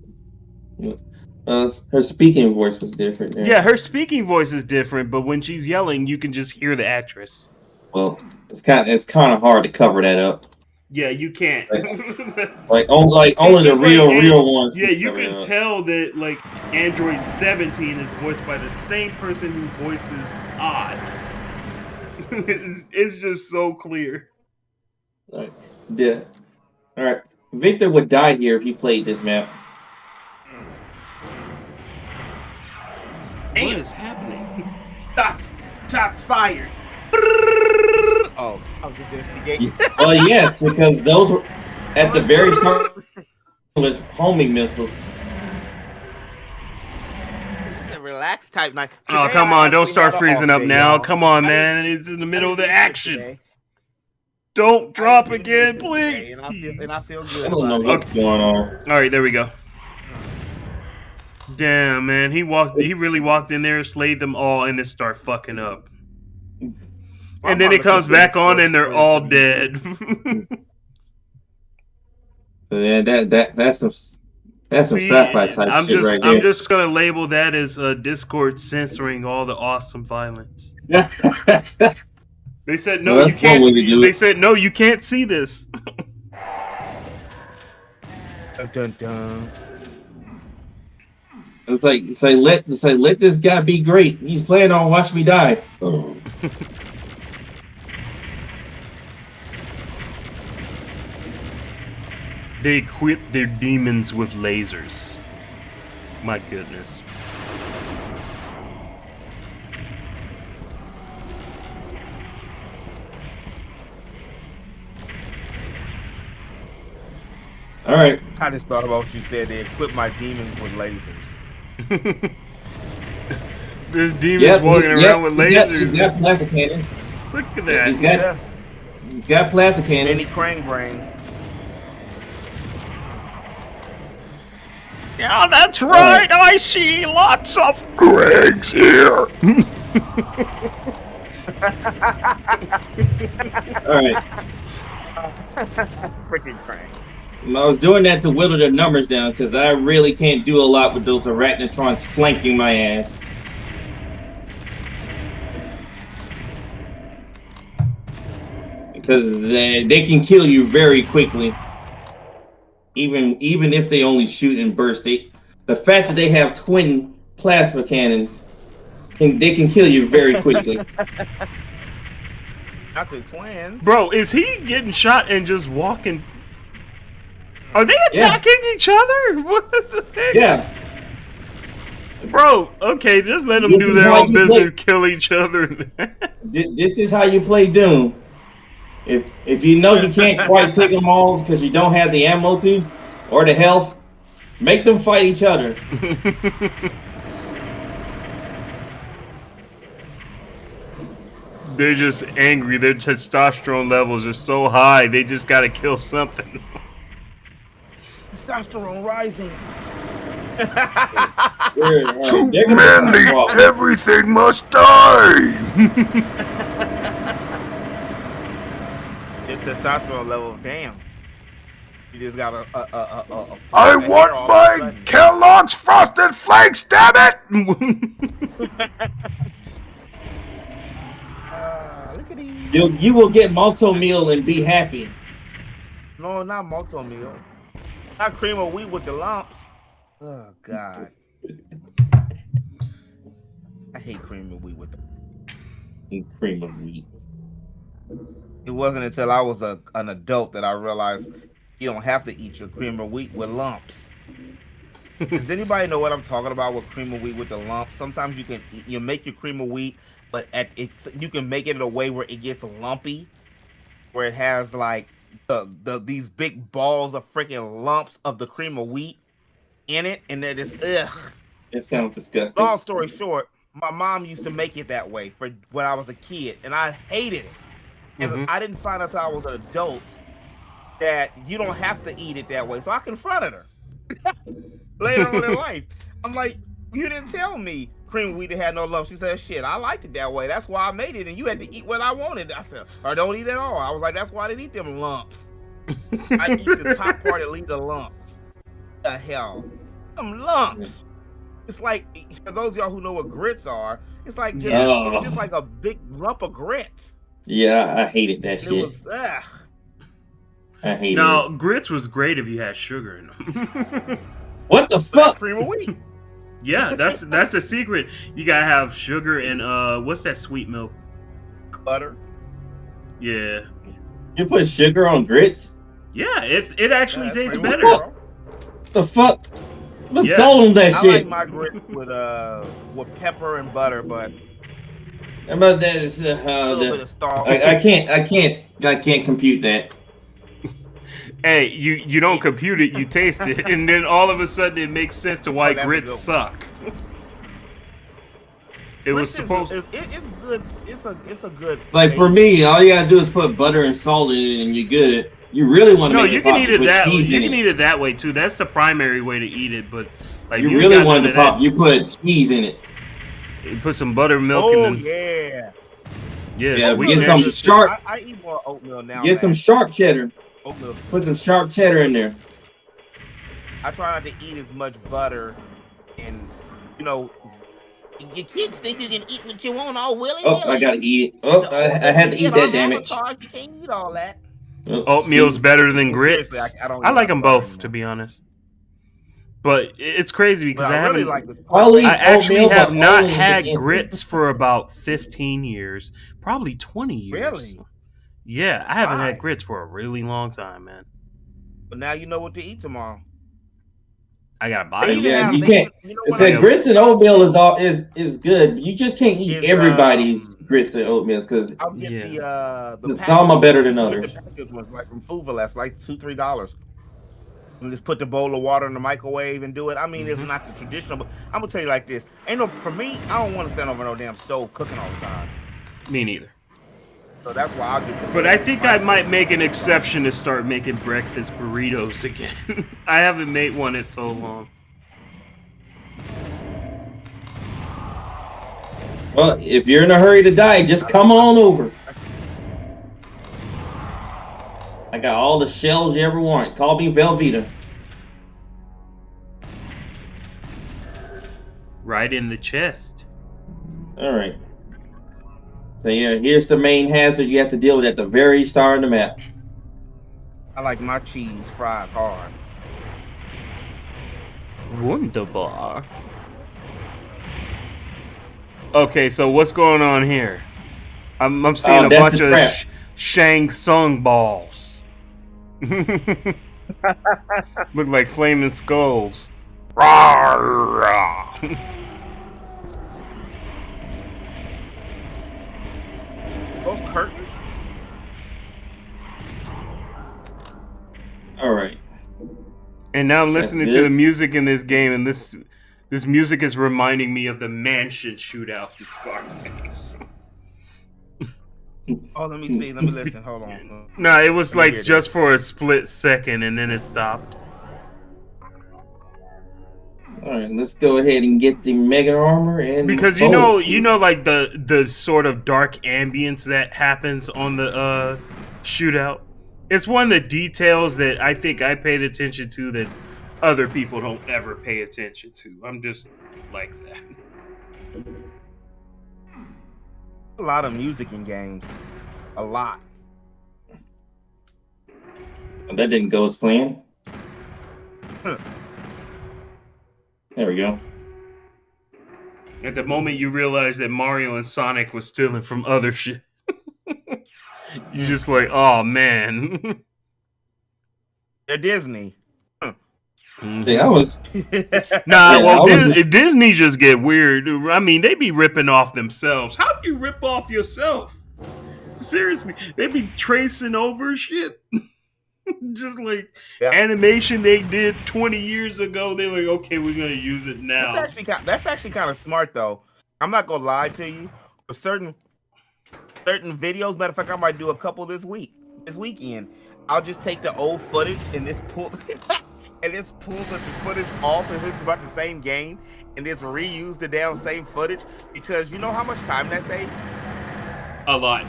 Her speaking voice was different there. Yeah, her speaking voice is different, but when she's yelling, you can just hear the actress. Well, it's kind of hard to cover that up. Yeah, you can't. Only the real ones. Yeah, you can tell that like Android 17 is voiced by the same person who voices Odd. It's just so clear. Yeah. All right. Victor would die here if he played this map. What is happening? Shots fired. Oh, I'm just instigating. Well, yes, because those were at the very start with homing missiles. It's a relaxed type night. Oh, come on. Don't start freezing up now. Come on, man. It's in the middle of the action. Don't drop again, please. And I feel good. I don't know what's going on. All right, there we go. Damn, man. He really walked in there, slayed them all, and then start fucking up. And then it comes back on and they're all dead. Yeah, that's some sci-fi type shit right there. I'm just gonna label that as Discord censoring all the awesome violence. They said no, you can't. They said no, you can't see this. Dun, dun. It's like let this guy be great. He's planning on watching me die. They equip their demons with lasers. My goodness. All right. I just thought about what you said. They equip my demons with lasers. This demon's walking around with lasers. He's got plasma cannons. Look at that. He's got plasma cannons. Many crane brains. Yeah, that's right. I see lots of Gregs here. All right. Freaking crane. I was doing that to whittle the numbers down because I really can't do a lot with those arachnotrons flanking my ass. Because they can kill you very quickly. Even if they only shoot and burst, the fact that they have twin plasma cannons, they can kill you very quickly. Not the twins. Bro, is he getting shot and just walking? Are they attacking each other? What the heck? Yeah. Bro, okay, just let them do their own business, kill each other. This is how you play Doom. If you know you can't quite take them all because you don't have the ammo to, or the health, make them fight each other. They're just angry. Their testosterone levels are so high, they just gotta kill something. Testosterone rising. Too manly, everything must die. Your testosterone level, damn. You just got a I want my Kellogg's Frosted Flakes, damn it! Look at these. You will get malto meal and be happy. No, not malto meal. Not cream of wheat with the lumps. Oh God. I hate cream of wheat with the cream of wheat. It wasn't until I was an adult that I realized you don't have to eat your cream of wheat with lumps. Does anybody know what I'm talking about with cream of wheat with the lumps? Sometimes you make your cream of wheat, but you can make it in a way where it gets lumpy. where it has like these big balls of freaking lumps of the cream of wheat in it, and they're just ugh. It sounds disgusting. Long story short, my mom used to make it that way for when I was a kid, and I hated it. And I didn't find out until I was an adult that you don't have to eat it that way. So I confronted her later on in life. I'm like, you didn't tell me cream of wheat had no lumps. She said, shit, I liked it that way. That's why I made it, and you had to eat what I wanted. I said, or don't eat at all. I was like, that's why I didn't eat them lumps. I eat the top part and leave the lumps. The hell? Them lumps. It's like, for those of y'all who know what grits are, it's like just like a big lump of grits. Yeah, I hated that shit. It was, I hated it. No, grits was great if you had sugar in them. What the fuck? Cream of wheat. Yeah, that's the secret. You gotta have sugar and what's that sweet milk? Butter. Yeah. You put sugar on grits? Yeah, it actually tastes better. What the fuck? What's salt on that I shit? like my grits with pepper and butter, but how about that? Is a little bit of salt. I can't compute that. Hey, you don't compute it, you taste it, and then all of a sudden it makes sense to why grits suck. It was supposed. It's good. It's a good. Like for me, all you gotta do is put butter and salt in it, and you're good. You really want to make you can eat it that way. You can eat it that way too. That's the primary way to eat it. But like you really want to pop, you put cheese in it. You put some buttermilk. Oh in yeah. Yeah, get some sharp. I eat more oatmeal now. Get some sharp cheddar. Oatmeal. Put some sharp cheddar in there. I try not to eat as much butter, and your kids think you can eat what you want all willy nilly. Oh, I gotta eat it. Oh, I had to eat that, damn it. You can't eat all that. Oatmeal's better than grits. I like them both, to be honest. But it's crazy because I actually have not had grits for about 15 years, probably 20 years. Really? Yeah, I haven't had grits for a really long time, man. But now you know what to eat tomorrow. I gotta buy it. Yeah, you can't. Grits and oatmeal is good. You just can't eat everybody's grits and oatmeal because I'll get some are better than others. The packaged ones, like from Food Less, like $2-3. And just put the bowl of water in the microwave and do it. I mean, it's not the traditional, but I'm gonna tell you like this: for me, I don't want to stand over no damn stove cooking all the time. Me neither. So that's why I'll get. But I think I might make an exception to start making breakfast burritos again. I haven't made one in so long. Well, if you're in a hurry to die, just come on over. I got all the shells you ever want. Call me Velveeta. Right in the chest. All right. So yeah, here's the main hazard you have to deal with at the very start of the map. I like my cheese fried hard. Wunderbar. Okay, so what's going on here? I'm seeing a bunch of Shang Tsung balls. Look like flaming skulls. Those curtains. All right. And now I'm listening to the music in this game, and this music is reminding me of the mansion shootout from Scarface. Oh, let me see. Let me listen. Hold on. No, it was like just for a split second, and then it stopped. All right, let's go ahead and get the mega armor and because you know, like the sort of dark ambience that happens on the shootout. It's one of the details that I think I paid attention to that other people don't ever pay attention to. I'm just like that. A lot of music in games. A lot. That didn't go as planned. There we go. At the moment you realize that Mario and Sonic was stealing from other shit. You're just like, oh man. They're Disney. Yeah, I was. Disney just get weird. I mean, they be ripping off themselves. How do you rip off yourself? Seriously, they be tracing over shit. Just like animation they did 20 years ago. They're like, okay, we're gonna use it now. That's actually kind of smart though. I'm not gonna lie to you. For certain videos, matter of fact, I might do a couple this weekend. I'll just take the old footage and just pull the footage off if it's about the same game and just reuse the damn same footage, because you know how much time that saves? A lot.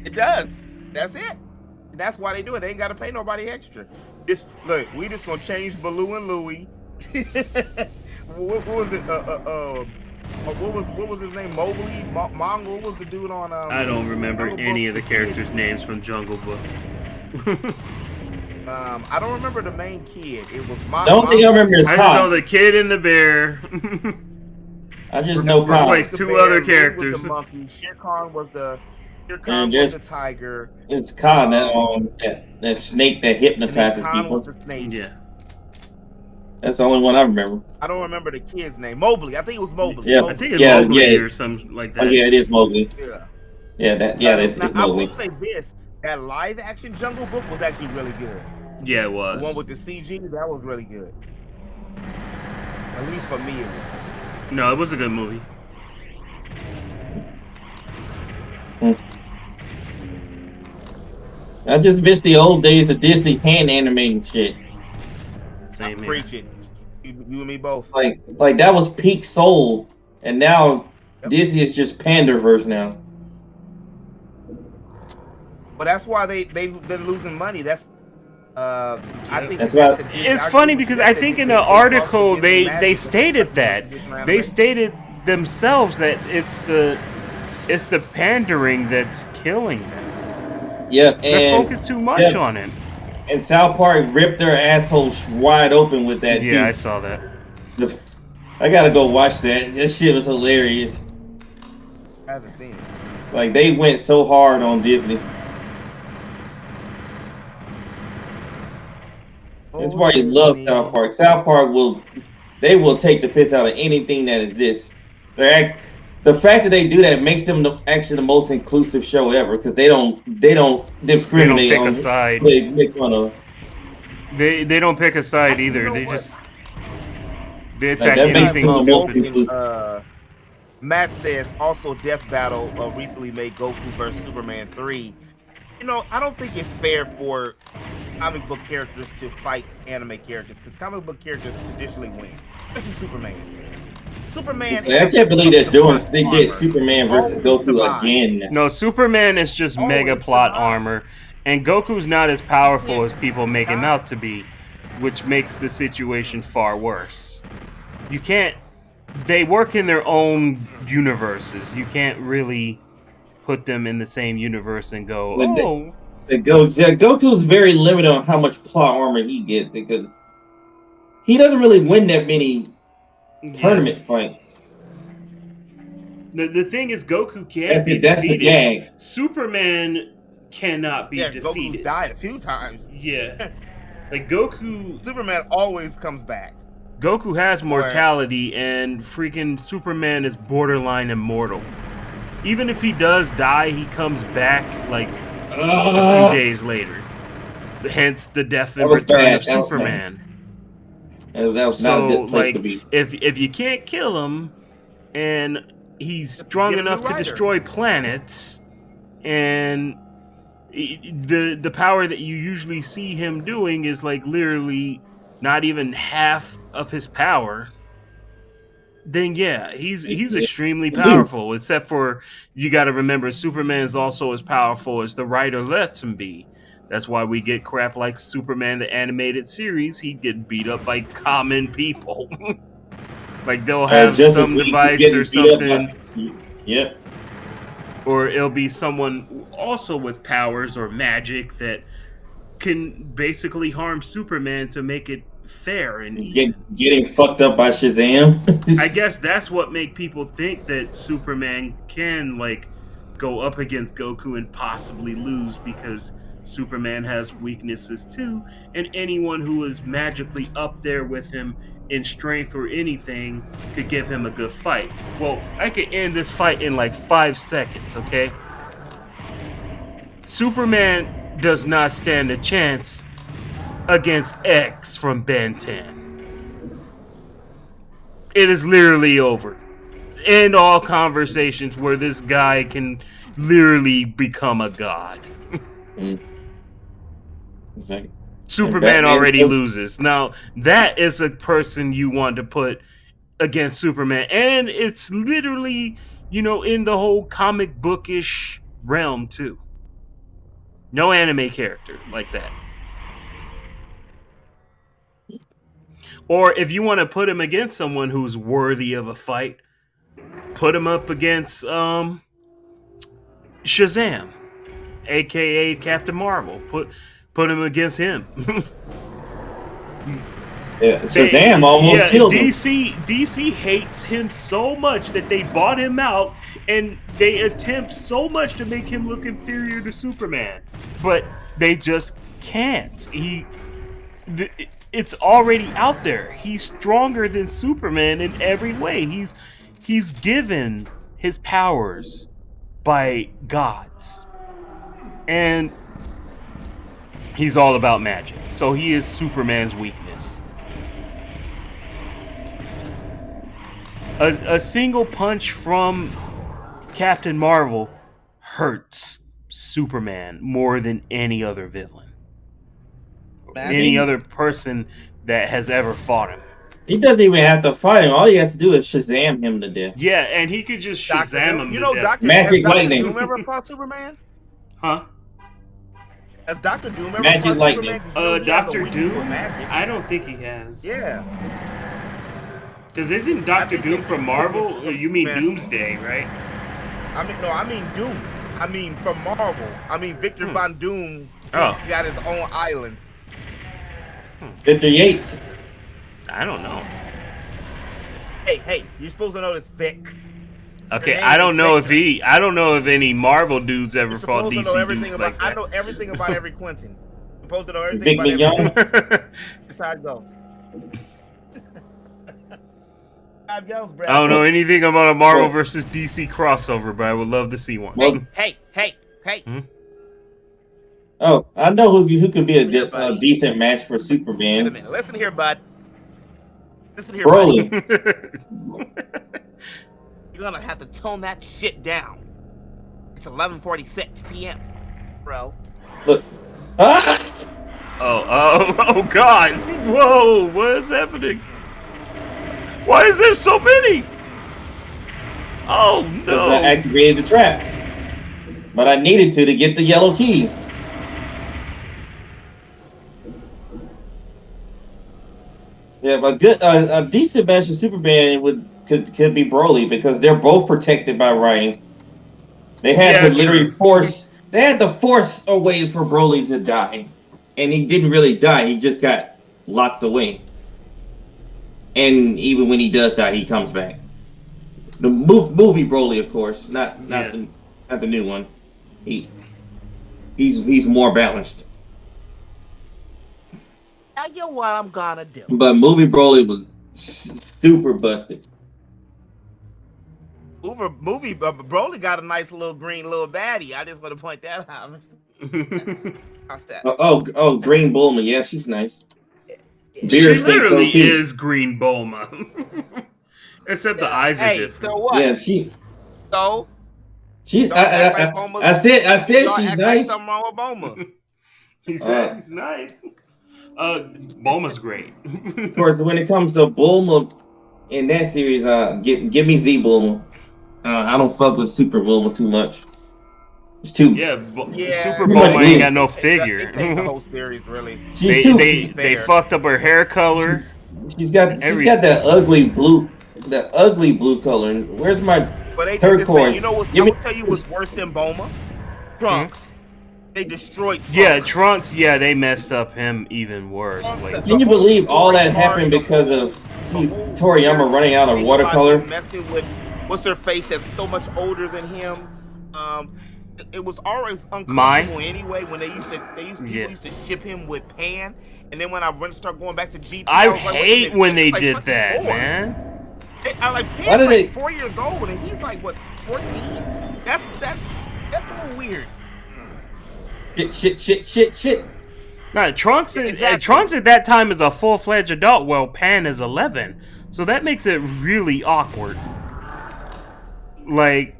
It does. That's it. That's why they do it. They ain't gotta pay nobody extra. Just look, we just gonna change Baloo and Louie. What was it? What was his name? Mowgli? Mongo? What was the dude on? I don't remember any of the characters' names from Jungle Book. I don't remember the main kid. It was I don't think I remember his I Khan. know the kid and the bear. I just know Khan. Replaced two other characters. Was the monkey. Shere Khan was the tiger. It's Khan, that snake that hypnotizes people. Was the snake. Yeah. That's the only one I remember. I don't remember the kid's name. Mowgli. I think it was Mowgli. Yeah, I think it's Mowgli or something like that. Oh yeah, it is Mowgli. Yeah. It's Mowgli. I will say this: that live action Jungle Book was actually really good. Yeah, it was. The one with the CG, that was really good. At least for me, it was. No, it was a good movie. I just miss the old days of Disney hand animating shit. Same here. Preach it. You and me both. Like that was peak soul, and now Disney is just Panderverse now. But that's why they're losing money. That's I think that's why. It's funny because I think in the article they stated that they stated themselves that it's the pandering that's killing them. Yeah, they focus too much on it. And South Park ripped their assholes wide open with that too. Yeah, I saw that. I gotta go watch that. That shit was hilarious. I haven't seen it. Like they went so hard on Disney. That's why you love South Park. South Park will take the piss out of anything that exists. The fact that they do that makes them actually the most inclusive show ever, because they don't discriminate. They don't pick a side. They make fun of. They don't pick a side either. They attack that anything stupid. Matt says also Death Battle recently made Goku vs Superman 3. You know, I don't think it's fair for comic book characters to fight anime characters, because comic book characters traditionally win, especially Superman. I can't believe they did Superman versus Goku again. No, Superman is just mega plot armor, and Goku's not as powerful as people make him out to be, which makes the situation far worse. You can't. They work in their own universes. You can't really put them in the same universe and go, Goku's very limited on how much plot armor he gets, because he doesn't really win that many tournament fights. The thing is, Goku can't be defeated. The gag. Superman cannot be defeated. Goku's died a few times. Yeah. Like Goku... Superman always comes back. Goku has mortality, and freaking Superman is borderline immortal. Even if he does die, he comes back like a few days later. Hence the death and return of Superman. That was not a good place to be. If you can't kill him, and he's strong enough to destroy planets, and the power that you usually see him doing is like literally not even half of his power, then yeah, he's extremely powerful. Except for, you got to remember, Superman is also as powerful as the writer lets him be. That's why we get crap like Superman the animated series. He'd get beat up by common people. Like they'll have some device or something. Yep. Or it'll be someone also with powers or magic that can basically harm Superman to make it fair and getting fucked up by Shazam. I guess that's what make people think that Superman can like go up against Goku and possibly lose, because Superman has weaknesses too, and anyone who is magically up there with him in strength or anything could give him a good fight. Well, I could end this fight in like 5 seconds, okay? Superman does not stand a chance against X from Ben 10. It is literally over. End all conversations where this guy can literally become a god. Superman already loses. Now, that is a person you want to put against Superman. And it's literally, in the whole comic bookish realm, too. No anime character like that. Or if you want to put him against someone who's worthy of a fight, put him up against Shazam, aka Captain Marvel. Put him against him. Shazam almost killed him. DC hates him so much that they bought him out, and they attempt so much to make him look inferior to Superman, but they just can't. It's already out there. He's stronger than Superman in every way. He's given his powers by gods, and he's all about magic. So he is Superman's weakness. A single punch from Captain Marvel hurts Superman more than any other villain. Any other person that has ever fought him. He doesn't even have to fight him. All he has to do is Shazam him to death. Yeah, and he could just Shazam him to death. Magic lightning. Doom ever fought Superman? Huh? Has Dr. Doom ever Magic fought lightning. Superman? Dr. Doom? I don't think he has. Yeah. Because isn't Dr. Doom from Marvel? You mean Doomsday, right? I mean Doom. I mean from Marvel. I mean Victor Von Doom. Oh. He's got his own island. Victor Yates. I don't know. Hey, you're supposed to know this, Vic. Okay, I don't know if any Marvel dudes ever fought DC dudes like that. I know everything about every Quentin. I'm supposed to know everything about every. That's how it goes. I don't know anything about a Marvel versus DC crossover, but I would love to see one. Hey. Oh, I know who could be a decent match for Superman. Wait a minute. Listen here, bud. Broly. You're gonna have to tone that shit down. It's 11:46 p.m., bro. Look. Ah! Oh God! Whoa! What is happening? Why is there so many? Oh no! I activated the trap, but I needed to get the yellow key. Yeah, but a decent match of Superman could be Broly because they're both protected by writing. They had to literally force a way for Broly to die, and he didn't really die. He just got locked away. And even when he does die, he comes back. The movie Broly, of course, not the new one. He's more balanced. Now you know what I'm gonna do. But movie Broly was super busted. Movie Broly got a nice little green little baddie. I just want to point that out. How's that? Oh, Green Bulma. Yeah, she's nice. She literally is Green Bulma. Except the eyes are different. So what? Yeah, I said she's nice. Something wrong with Bulma. He said she's nice. Bulma's great. Of course, when it comes to Bulma in that series, give me Z Bulma. I don't fuck with Super Bulma too much. It's too Super Bulma ain't got no figure. The whole series really. They fucked up her hair color. She's got that ugly blue color. Where's my turquoise? You know what? I will tell you what's worse than Bulma. Trunks. They destroyed Trunks. Yeah, Trunks. Yeah, they messed up him even worse. Can you believe all that happened because of Toriyama running out of watercolor? Messing with what's her face that's so much older than him. It was always uncomfortable anyway when people used to ship him with Pan, and then when I started going back to GT, I hate when they did that, man. Pan's 4 years old and he's like 14. That's a little weird. Shit. Nah, Trunks Exactly. Trunks at that time is a full-fledged adult, while Pan is 11. So that makes it really awkward. Like,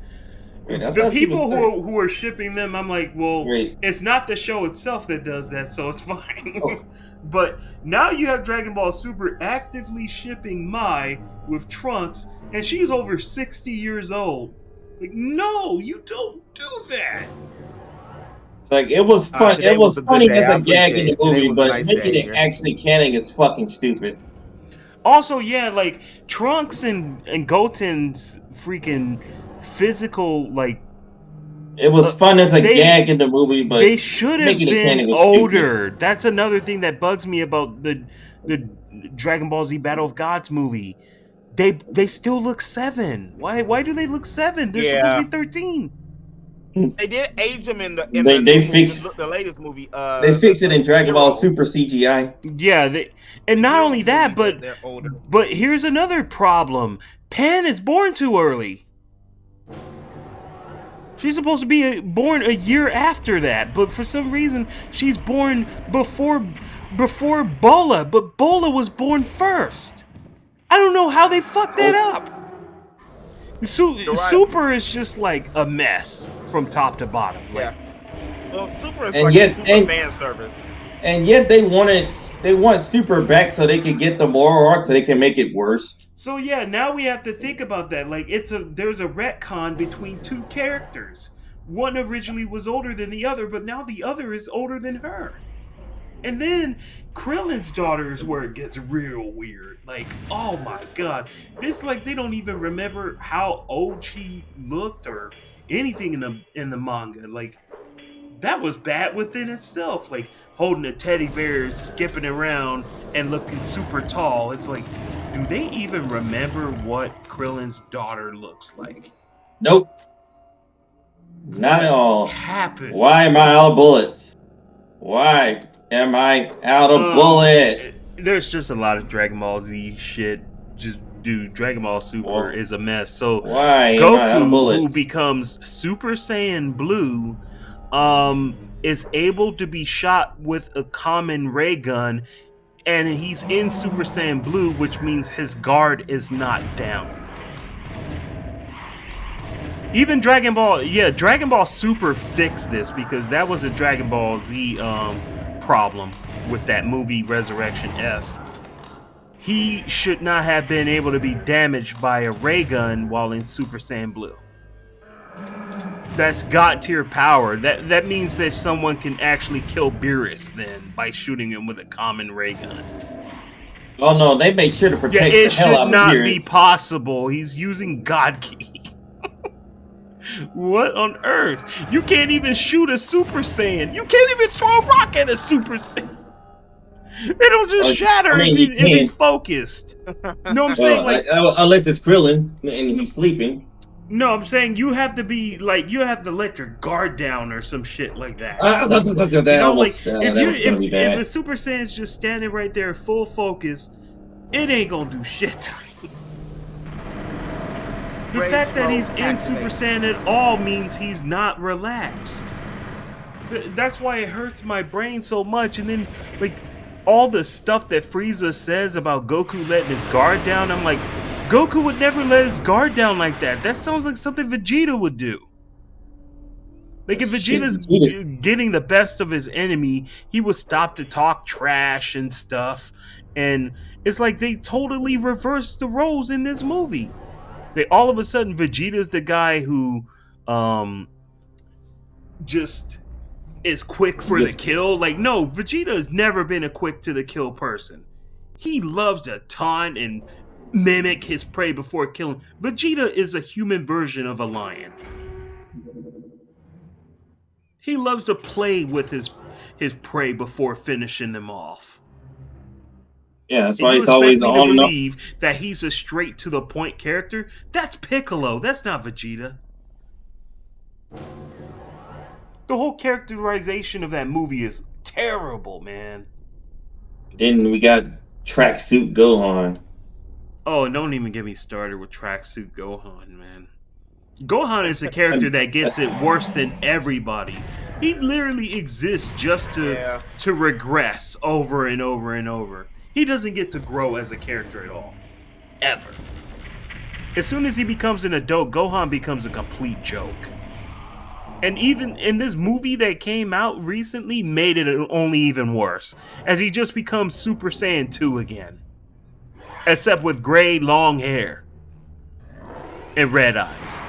Wait, I the thought she was people 30. who are shipping them, I'm like, well, Wait. it's not the show itself that does that, so it's fine. Oh. But now you have Dragon Ball Super actively shipping Mai with Trunks, and she's over 60 years old. Like, no, you don't do that. It's like it was fun. Today It was was a good funny day. as I a gag in the appreciate it. Today movie, was a but nice making day it here. actually canon is fucking stupid. Also, yeah, like Trunks and Goten's freaking physical, like, It was fun as a they- gag in the movie, but they should have making it been canon was older. That's another thing that bugs me about the Dragon Ball Z Battle of Gods movie. They still look 7. Why do they look 7? They're supposed to be 13. They did age them in the the latest movie. They fixed it in Dragon Ball Hero. Super CGI. Yeah, and not only that, but They're older. But here's another problem. Pan is born too early. She's supposed to be born a year after that, but for some reason she's born before Bola, but Bola was born first. I don't know how they fucked that up. Right. Super is just like a mess from top to bottom. Like, Yeah. Well, Super is And like yet- a super and- fan service. And yet they want Super back so they can get the moral arc so they can make it worse. So yeah, now we have to think about that. Like there's a retcon between two characters. One originally was older than the other, but now the other is older than her. And then Krillin's daughter is where it gets real weird. Like, oh my god. It's like they don't even remember how old she looked or anything in the manga. Like, that was bad within itself. Like holding a teddy bear, skipping around, and looking super tall. It's like, do they even remember what Krillin's daughter looks like? Nope. Not at all. Happened. Why am I out of bullets? Why am I out of bullets? There's just a lot of Dragon Ball Z shit. Just, dude, Dragon Ball Super is a mess. So Why am I out of Goku, bullets? who becomes Super Saiyan Blue, is able to be shot with a common ray gun, and he's in Super Saiyan Blue, which means his guard is not down. Even Dragon Ball Super fixed this, because that was a Dragon Ball Z problem with that movie Resurrection F. He should not have been able to be damaged by a ray gun while in Super Saiyan Blue. That's God tier power. That means that someone can actually kill Beerus then by shooting him with a common ray gun. Oh no, they made sure to protect Yeah, it the hell should out of not Beerus. be possible. He's using God Ki. What on earth? You can't even shoot a Super Saiyan. You can't even throw a rock at a Super Saiyan. It'll just shatter if he's focused. No, I'm saying like unless it's Krillin and he's sleeping. No, I'm saying you have to be like you have to let your guard down or some shit like that. If the Super Saiyan's just standing right there full focus, it ain't gonna do shit. The fact that he's in Super Saiyan at all means he's not relaxed. That's why it hurts my brain so much. And then, like, all the stuff that Frieza says about Goku letting his guard down, I'm like, Goku would never let his guard down like that. That sounds like something Vegeta would do. Like, if Vegeta's getting the best of his enemy, he would stop to talk trash and stuff. And it's like they totally reversed the roles in this movie. They all of a sudden Vegeta's the guy who just is quick for the kill. Like, no, Vegeta has never been a quick to the kill person. He loves to taunt and mimic his prey before killing. Vegeta is a human version of a lion. He loves to play with his prey before finishing them off. Yeah, that's why he's always on and believe that he's a straight to the point character. That's Piccolo. That's not Vegeta. The whole characterization of that movie is terrible, man. Then we got Tracksuit Gohan. Oh, don't even get me started with Tracksuit Gohan, man. Gohan is a character that gets it worse than everybody. He literally exists just to regress over and over and over. He doesn't get to grow as a character at all. Ever. As soon as he becomes an adult, Gohan becomes a complete joke. And even in this movie that came out recently made it only even worse, as he just becomes Super Saiyan 2 again. Except with gray, long hair. And red eyes.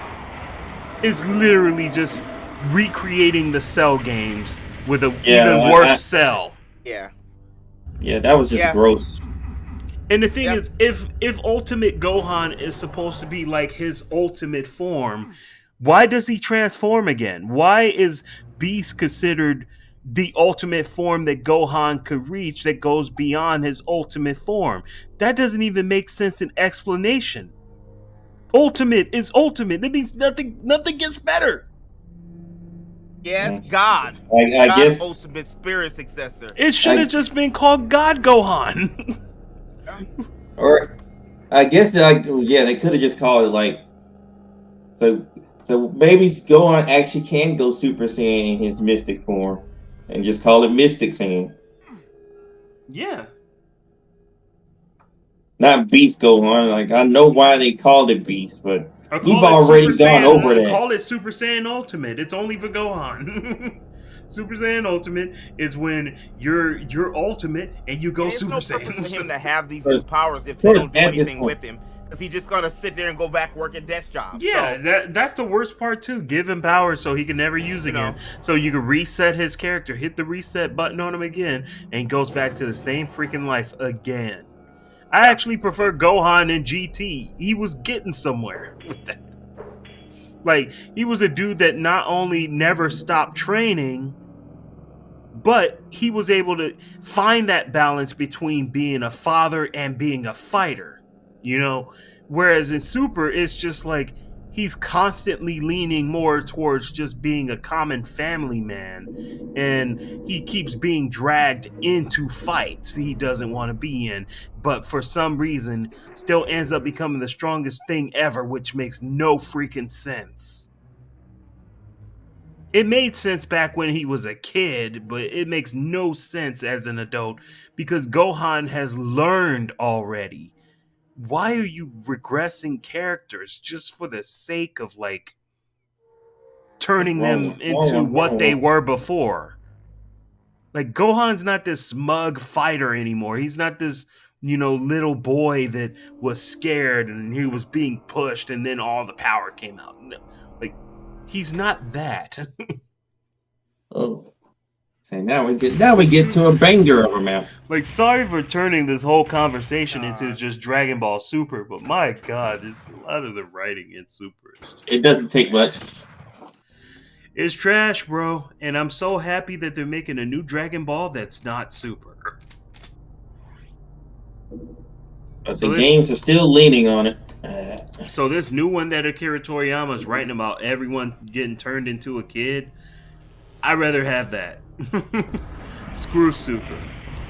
It's literally just recreating the Cell games with a even worse Cell. Yeah. Yeah, that was just gross. And the thing is, if Ultimate Gohan is supposed to be like his ultimate form, why does he transform again? Why is Beast considered the ultimate form that Gohan could reach that goes beyond his ultimate form? That doesn't even make sense in explanation. Ultimate is ultimate. That means nothing gets better. Yes, God. I guess ultimate spirit successor. It should have just been called God Gohan. Or I guess they could have just called it like so maybe Gohan actually can go Super Saiyan in his mystic form and just call it Mystic Saiyan. Yeah. Not Beast Gohan. Like, I know why they called it Beast, but you've already gone over that. Call it Super Saiyan Ultimate. It's only for Gohan. Super Saiyan Ultimate is when you're ultimate and you go Super Saiyan. There's no purpose for him to have these new powers if they don't do anything with him. Because he's just gonna sit there and go back work at desk job. Yeah, so that's the worst part too. Give him powers so he can never use again. So you can reset his character, hit the reset button on him again, and he goes back to the same freaking life again. I actually prefer Gohan in GT. He was getting somewhere with that. Like, he was a dude that not only never stopped training, but he was able to find that balance between being a father and being a fighter, you know? Whereas in Super, it's just like he's constantly leaning more towards just being a common family man, and he keeps being dragged into fights he doesn't want to be in, but for some reason still ends up becoming the strongest thing ever, which makes no freaking sense. It made sense back when he was a kid, but it makes no sense as an adult because Gohan has learned already. Why are you regressing characters just for the sake of, like, turning them into what they were before? Like, Gohan's not this smug fighter anymore. He's not this, little boy that was scared and he was being pushed and then all the power came out. No, like, he's not that. Oh. And now we get to a banger of a map. Like, sorry for turning this whole conversation into just Dragon Ball Super, but my God, there's a lot of the writing in Super. It doesn't take much. It's trash, bro, and I'm so happy that they're making a new Dragon Ball that's not Super. But the games are still leaning on it. So this new one that Akira Toriyama is writing about everyone getting turned into a kid, I'd rather have that. Screw Super.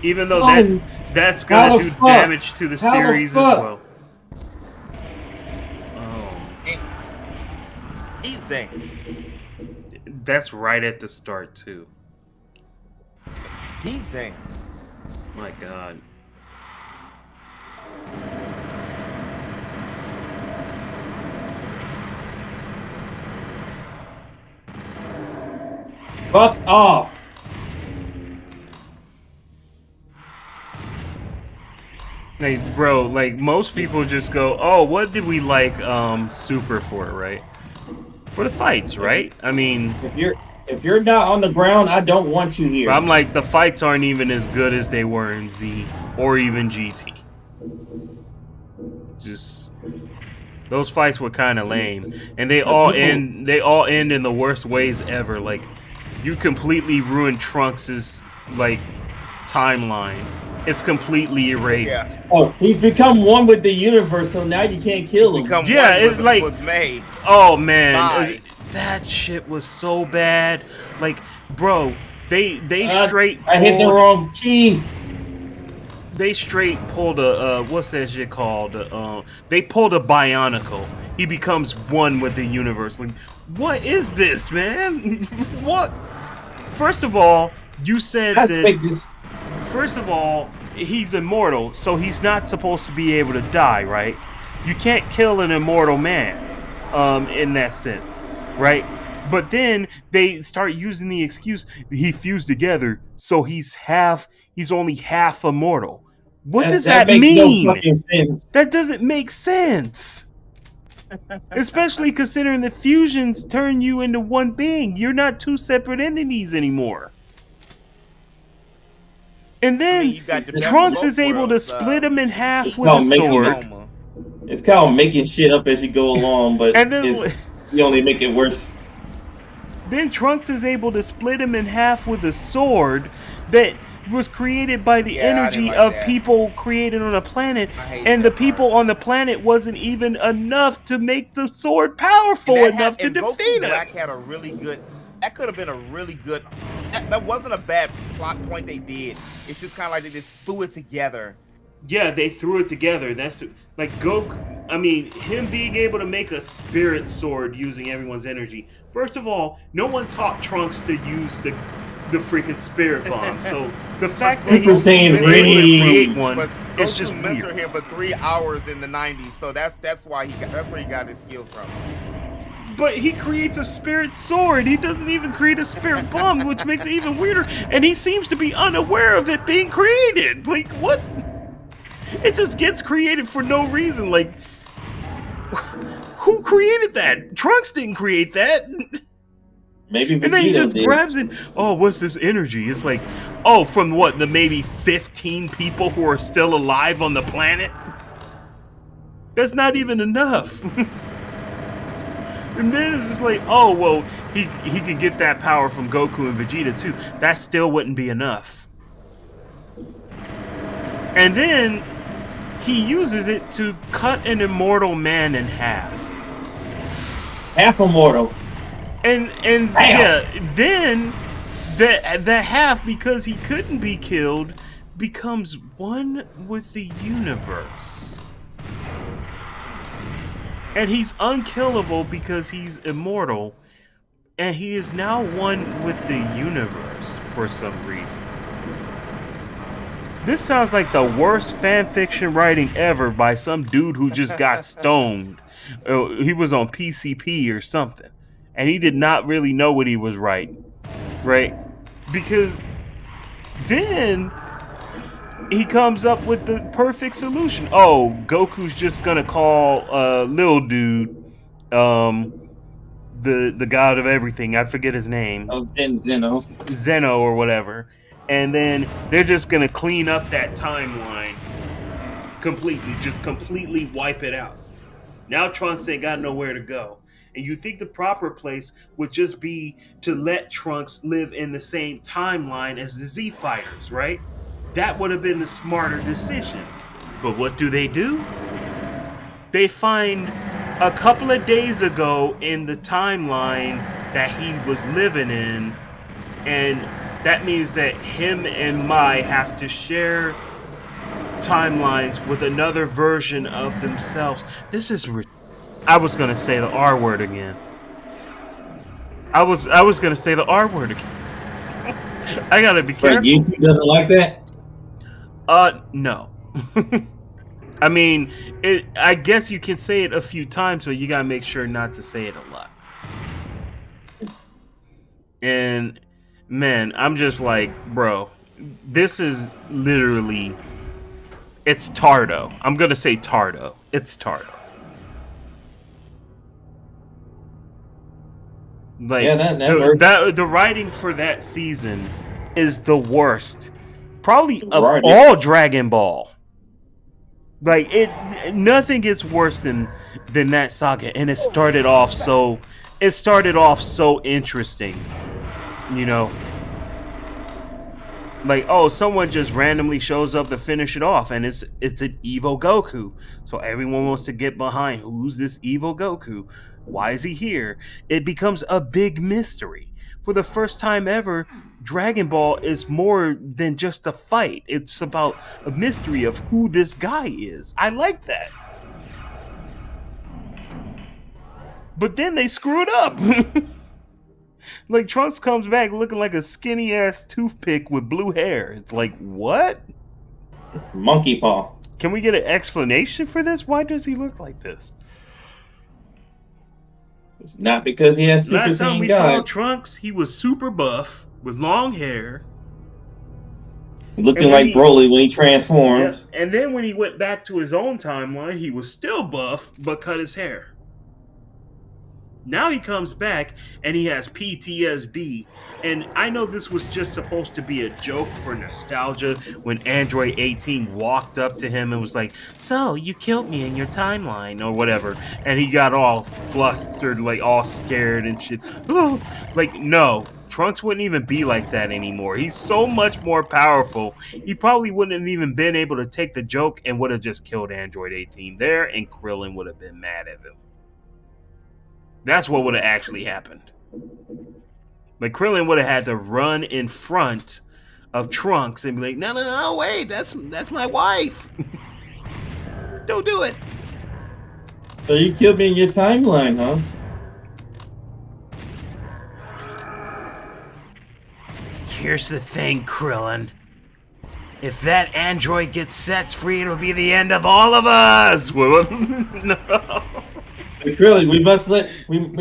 Even though that's gonna do damage to the series as well. Oh. Easy. That's right at the start too. Easy. My God. Fuck off. Like, bro, like most people just go, oh, what did we like Super for, right? For the fights, right? I mean, if you're not on the ground, I don't want you here. I'm like, the fights aren't even as good as they were in Z or even GT. Just those fights were kind of lame, and they all end in the worst ways ever. Like, you completely ruined Trunks' like timeline. It's completely erased. Yeah. Oh, he's become one with the universe, so now you can't kill him. It's like, May. Oh man, that shit was so bad. Like, bro, they straight. I hit the wrong key. They straight pulled a what's that shit called? They pulled a Bionicle. He becomes one with the universe. Like, what is this, man? What? First of all, you said I that. expect this. First of all, he's immortal, so he's not supposed to be able to die, right? You can't kill an immortal man, in that sense, right? But then they start using the excuse he fused together, so he's only half immortal. What does that makes no mean? fucking sense. That doesn't make sense. Especially considering the fusions turn you into one being. You're not two separate entities anymore. And then Trunks is able to split him in half with a sword. It's called making shit up as you go along, but and then, you only make it worse. Then Trunks is able to split him in half with a sword that was created by the energy of people created on a planet, and the people on the planet wasn't even enough to make the sword powerful enough to defeat him. Black had a really good. That could have been a really good. That wasn't a bad plot point they did. It's just kind of like they just threw it together. Yeah, they threw it together. That's like Goku. I mean, him being able to make a spirit sword using everyone's energy. First of all, no one taught Trunks to use the freaking spirit bomb. So the fact that he was able to create one, it's just weird. Mentored him for 3 hours in the 90s, so that's why that's where he got his skills from. But he creates a spirit sword. He doesn't even create a spirit bomb, which makes it even weirder. And he seems to be unaware of it being created. Like, what? It just gets created for no reason. Like, who created that? Trunks didn't create that. Maybe Vegeta and then he just grabs it. Oh, what's this energy? It's like, oh, from what, the maybe 15 people who are still alive on the planet? That's not even enough. And then it's just like, oh, well, he can get that power from Goku and Vegeta too. That still wouldn't be enough. And then he uses it to cut an immortal man in half. Half immortal. And yeah, then that half, because he couldn't be killed, becomes one with the universe. And he's unkillable because he's immortal, and he is now one with the universe for some reason. This sounds like the worst fanfiction writing ever by some dude who just got stoned. He was on PCP or something, and he did not really know what he was writing, right? Because then he comes up with the perfect solution. Oh, Goku's just gonna call Lil Dude, the god of everything. I forget his name. Oh, Zeno. Zeno or whatever. And then they're just gonna clean up that timeline completely, just completely wipe it out. Now Trunks ain't got nowhere to go. And you think the proper place would just be to let Trunks live in the same timeline as the Z Fighters, right? That would have been the smarter decision. But what do? They find a couple of days ago in the timeline that he was living in, and that means that him and Mai have to share timelines with another version of themselves. This is I was gonna say the R word again. I was gonna say the R word again. I gotta be careful. But YouTube doesn't like that? No. I mean, I guess you can say it a few times, but you gotta make sure not to say it a lot. And man, I'm just like, bro, this is literally, it's Tardo. I'm gonna say Tardo. It's Tardo. Like, yeah, that works. The writing for that season is the worst, probably of all Dragon Ball. Like, nothing gets worse than that saga, and it started off so interesting, you know. Like, oh, someone just randomly shows up to finish it off, and it's an evil Goku. So everyone wants to get behind, who's this evil Goku? Why is he here? It becomes a big mystery. For the first time ever, Dragon Ball is more than just a fight. It's about a mystery of who this guy is. I like that. But then they screw it up. Like Trunks comes back looking like a skinny ass toothpick with blue hair. It's like, what? Monkey paw. Can we get an explanation for this? Why does he look like this? It's not because he has Super Last time Saiyan we saw God. Trunks, he was super buff with long hair. Looking like Broly when he transformed. Yeah, and then when he went back to his own timeline, he was still buff, but cut his hair. Now he comes back and he has PTSD. And I know this was just supposed to be a joke for nostalgia when Android 18 walked up to him and was like, "So, you killed me in your timeline," or whatever. And he got all flustered, like all scared and shit. Like, no. Trunks wouldn't even be like that anymore. He's so much more powerful. He probably wouldn't have even been able to take the joke and would have just killed Android 18 there, and Krillin would have been mad at him. That's what would have actually happened. Like, Krillin would have had to run in front of Trunks and be like, no, wait, that's my wife. Don't do it. So you killed me in your timeline, huh? Here's the thing, Krillin. If that android gets set free, it'll be the end of all of us. No. Hey, Krillin, we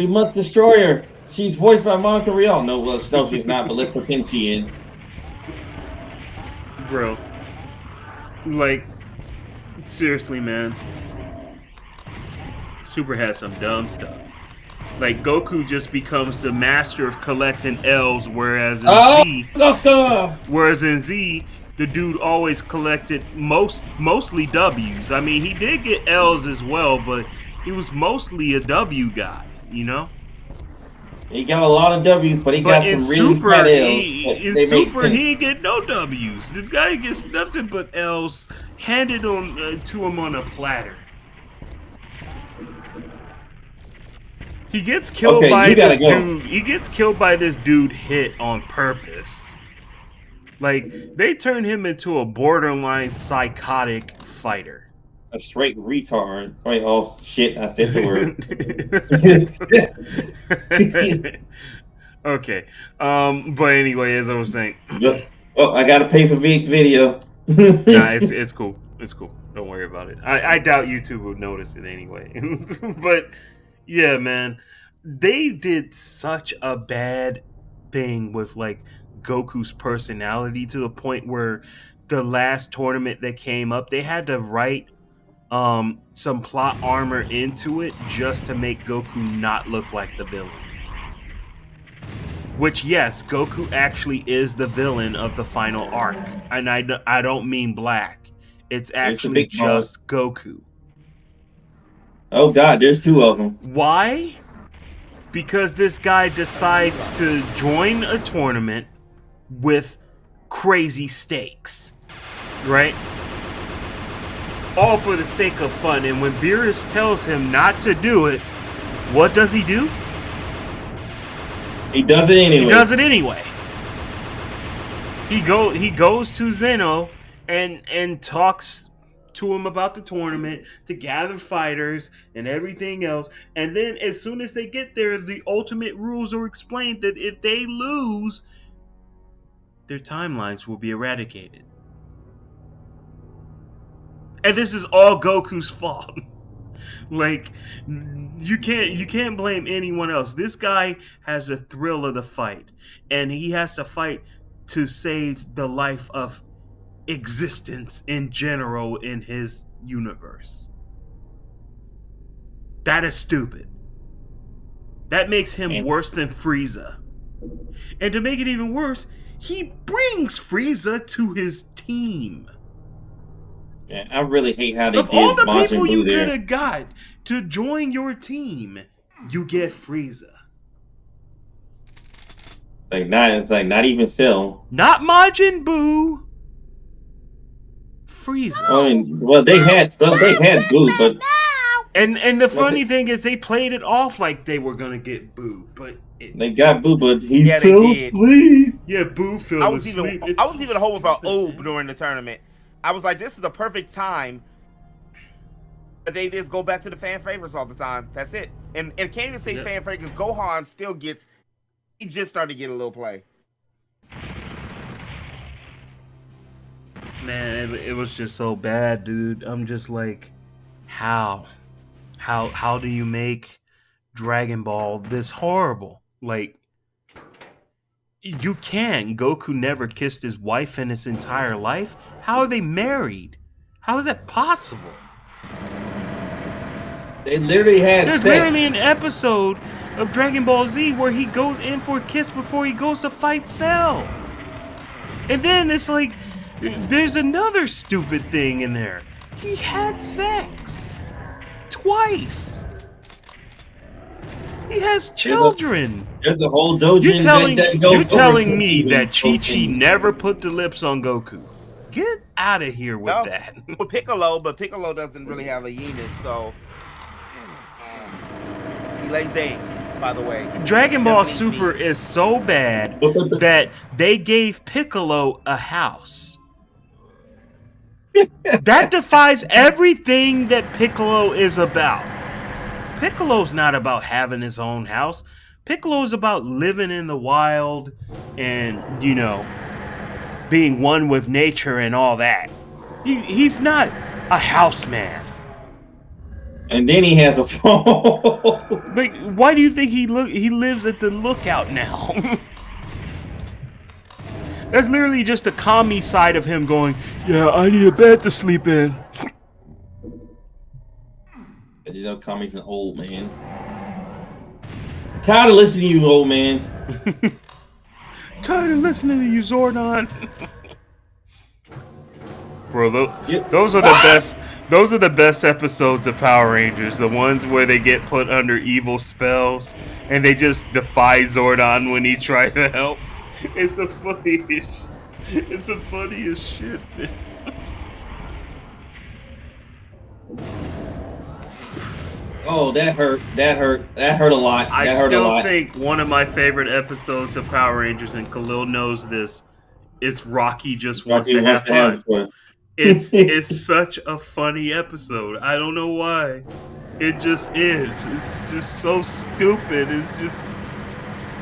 must destroy her. She's voiced by Monica Rial. No, she's not, but let's pretend she is. Bro. Like, seriously, man. Super has some dumb stuff. Like, Goku just becomes the master of collecting L's, whereas in Z, the dude always collected mostly W's. I mean, he did get L's as well, but he was mostly a W guy, you know? He got a lot of W's, but he got some really fat L's. In Super, he ain't get no W's. The guy gets nothing but L's handed on to him on a platter. He gets killed by this dude. He gets killed by this dude hit on purpose. Like, they turn him into a borderline psychotic fighter. A straight retard. Wait, oh shit, I said the word. Okay. But anyway, as I was saying. Oh, I gotta pay for Vic's video. Nah, it's cool. It's cool. Don't worry about it. I doubt YouTube would notice it anyway. But yeah, man. They did such a bad thing with like Goku's personality to the point where the last tournament that came up, they had to write some plot armor into it just to make Goku not look like the villain. Which, yes, Goku actually is the villain of the final arc. And I don't mean black. It's actually just Goku. Oh god, there's two of them. Why? Because this guy decides to join a tournament with crazy stakes. Right? All for the sake of fun. And when Beerus tells him not to do it, what does he do? He does it anyway. He does it anyway. He goes to Zeno and talks to him about the tournament, to gather fighters and everything else. And then as soon as they get there, the ultimate rules are explained that if they lose, their timelines will be eradicated. And this is all Goku's fault. Like, you can't blame anyone else. This guy has a thrill of the fight, and he has to fight to save the life of existence in general in his universe. That is stupid. That makes him worse than Frieza. And to make it even worse, he brings Frieza to his team. Yeah, I really hate how they of did all the Majin people Buu you there. could have got to join your team, you get Frieza. Not even Cell. Not Majin Buu. Frieza. I mean, they had Buu, but and the funny thing is they played it off like they were gonna get Buu, but they got Buu, but he fell asleep. Yeah, Buu fell asleep. I was even hoping for Oob during the tournament. I was like, this is the perfect time. They just go back to the fan favorites all the time. That's it. And can't even say fan favorites. Gohan still gets He just started to get a little play. Man, it was just so bad, dude. I'm just like, how do you make Dragon Ball this horrible? Like, you can't. Goku never kissed his wife in his entire life. How are they married? How is that possible? They literally had There's sex. literally an episode of Dragon Ball Z where he goes in for a kiss before he goes to fight Cell. And then it's like, there's another stupid thing in there. He had sex. Twice. He has children. There's a whole dojo. You're telling that me that Chi-Chi never put the lips on Goku. Get out of here with that. But Piccolo doesn't really have a penis, so he lays eggs, by the way. Dragon Ball Super is so bad that they gave Piccolo a house. That defies everything that Piccolo is about. Piccolo's not about having his own house. Piccolo's about living in the wild and, you know, being one with nature and all that. He's not a house man. And then he has a phone. Like, why do you think he lives at the lookout now? That's literally just the commie side of him going, yeah, I need a bed to sleep in. You know, Kami's an old man. Tired of listening to you, old man. Tired of listening to you, Zordon. Bro, those are the best. Those are the best episodes of Power Rangers. The ones where they get put under evil spells and they just defy Zordon when he tries to help. It's the funniest. It's the funniest shit, man. Oh, that hurt. That hurt. That hurt a lot. I still think one of my favorite episodes of Power Rangers, and Khalil knows this, is Rocky just wants to have fun. It's such a funny episode. I don't know why. It just is. It's just so stupid.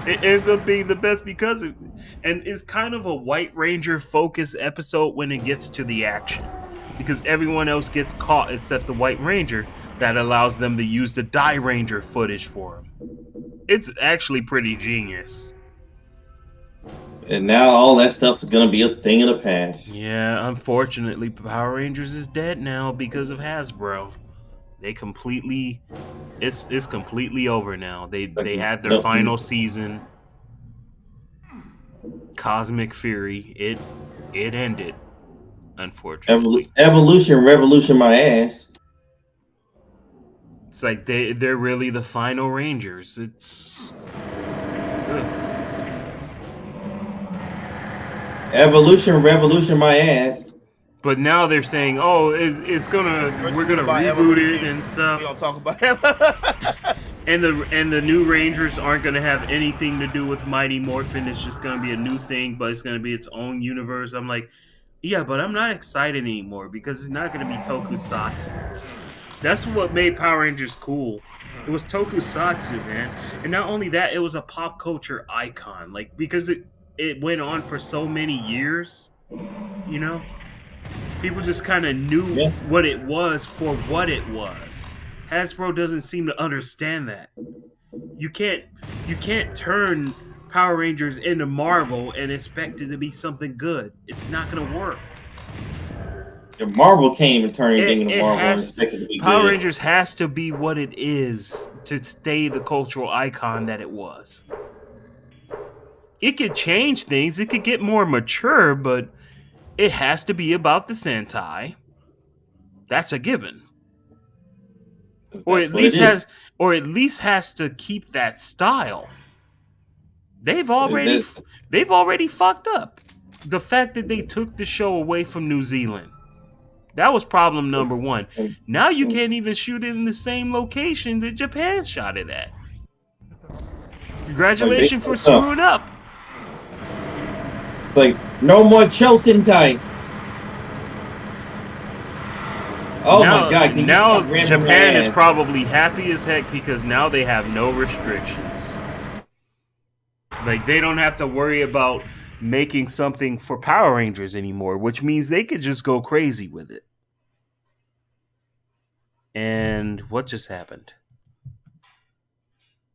It ends up being the best because and it's kind of a White Ranger focused episode when it gets to the action. Because everyone else gets caught except the White Ranger. That allows them to use the Die Ranger footage for him. It's actually pretty genius. And now all that stuff's gonna be a thing of the past. Yeah, unfortunately, Power Rangers is dead now because of Hasbro. They completely, it's completely over now. They had their final season. Cosmic Fury, it ended. Unfortunately, Evolution, Revolution, my ass. It's like they're really the final Rangers. It's Evolution, Revolution, my ass. But now they're saying, "Oh, we're gonna reboot it and stuff." We don't talk about it. and the new Rangers aren't gonna have anything to do with Mighty Morphin. It's just gonna be a new thing, but it's gonna be its own universe. I'm like, yeah, but I'm not excited anymore because it's not gonna be Tokusatsu. That's what made Power Rangers cool. It was Tokusatsu, man. And not only that, it was a pop culture icon. Like, because it went on for so many years, you know? People just kind of knew what it was for what it was. Hasbro doesn't seem to understand that. You can't turn Power Rangers into Marvel and expect it to be something good. It's not going to work. Marvel can't even turn anything into Marvel and expect it to be Power good. Rangers has to be what it is to stay the cultural icon that it was. It could change things. It could get more mature, but it has to be about the Sentai. That's a given. Or at least has to keep that style. They've already fucked up. The fact that they took the show away from New Zealand. That was problem number one. Now you can't even shoot it in the same location that Japan shot it at. Congratulations for screwing up. Like, no more Chosentai. Oh my god. Now Japan is probably happy as heck because now they have no restrictions. Like, they don't have to worry about making something for Power Rangers anymore, which means they could just go crazy with it. And what just happened?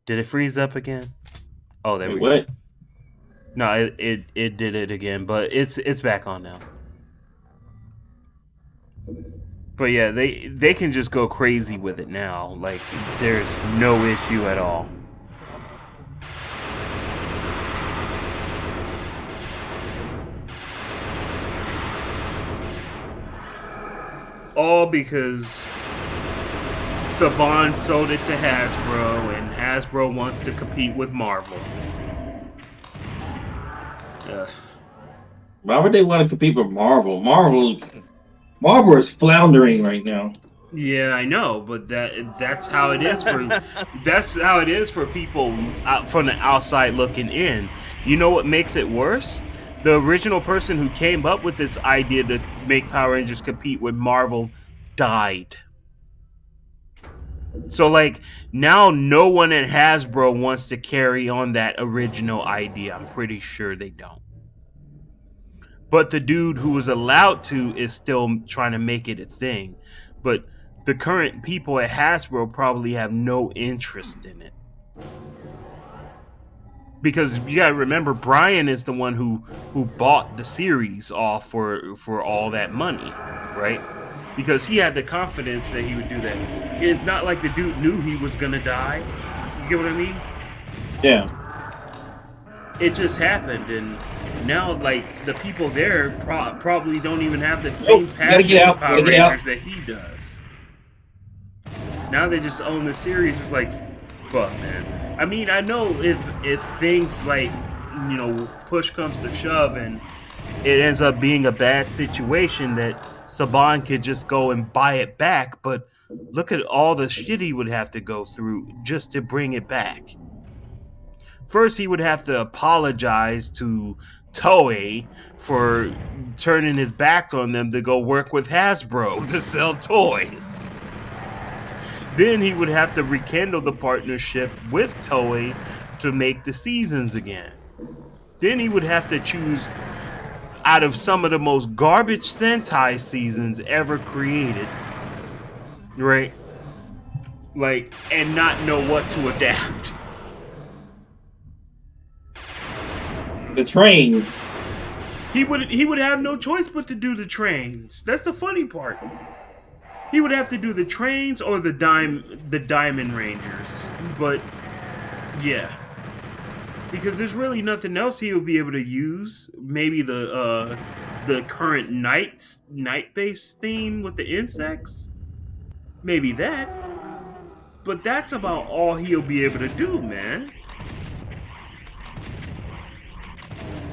Did it freeze up again? Oh, there we go. No, it did it again, but it's back on now. But yeah, they can just go crazy with it now. Like, there's no issue at all. All because Saban sold it to Hasbro, and Hasbro wants to compete with Marvel. Why would they want to compete with Marvel? Marvel is floundering right now. Yeah, I know, but that's how it is for people from the outside looking in. You know what makes it worse? The original person who came up with this idea to make Power Rangers compete with Marvel died. So, like, now no one at Hasbro wants to carry on that original idea. I'm pretty sure they don't. But the dude who was allowed to is still trying to make it a thing. But the current people at Hasbro probably have no interest in it. Because you gotta remember, Brian is the one who bought the series off for all that money, right? Because he had the confidence that he would do that. It's not like the dude knew he was gonna die. You get what I mean? Yeah. It just happened, and now, like, the people there probably don't even have the same passion for Power Rangers that he does. Now they just own the series. It's like, fuck, man. I mean, I know if things like, you know, push comes to shove and it ends up being a bad situation, that Saban could just go and buy it back, but look at all the shit he would have to go through just to bring it back. First, he would have to apologize to Toei for turning his back on them to go work with Hasbro to sell toys. Then he would have to rekindle the partnership with Toei to make the seasons again. Then he would have to choose out of some of the most garbage Sentai seasons ever created, right? Like, and not know what to adapt. The trains. He would have no choice but to do the trains. That's the funny part. He would have to do the trains or the Diamond Rangers. But yeah, because there's really nothing else he would be able to use. Maybe the current night-based theme with the insects. Maybe that. But that's about all he'll be able to do, man.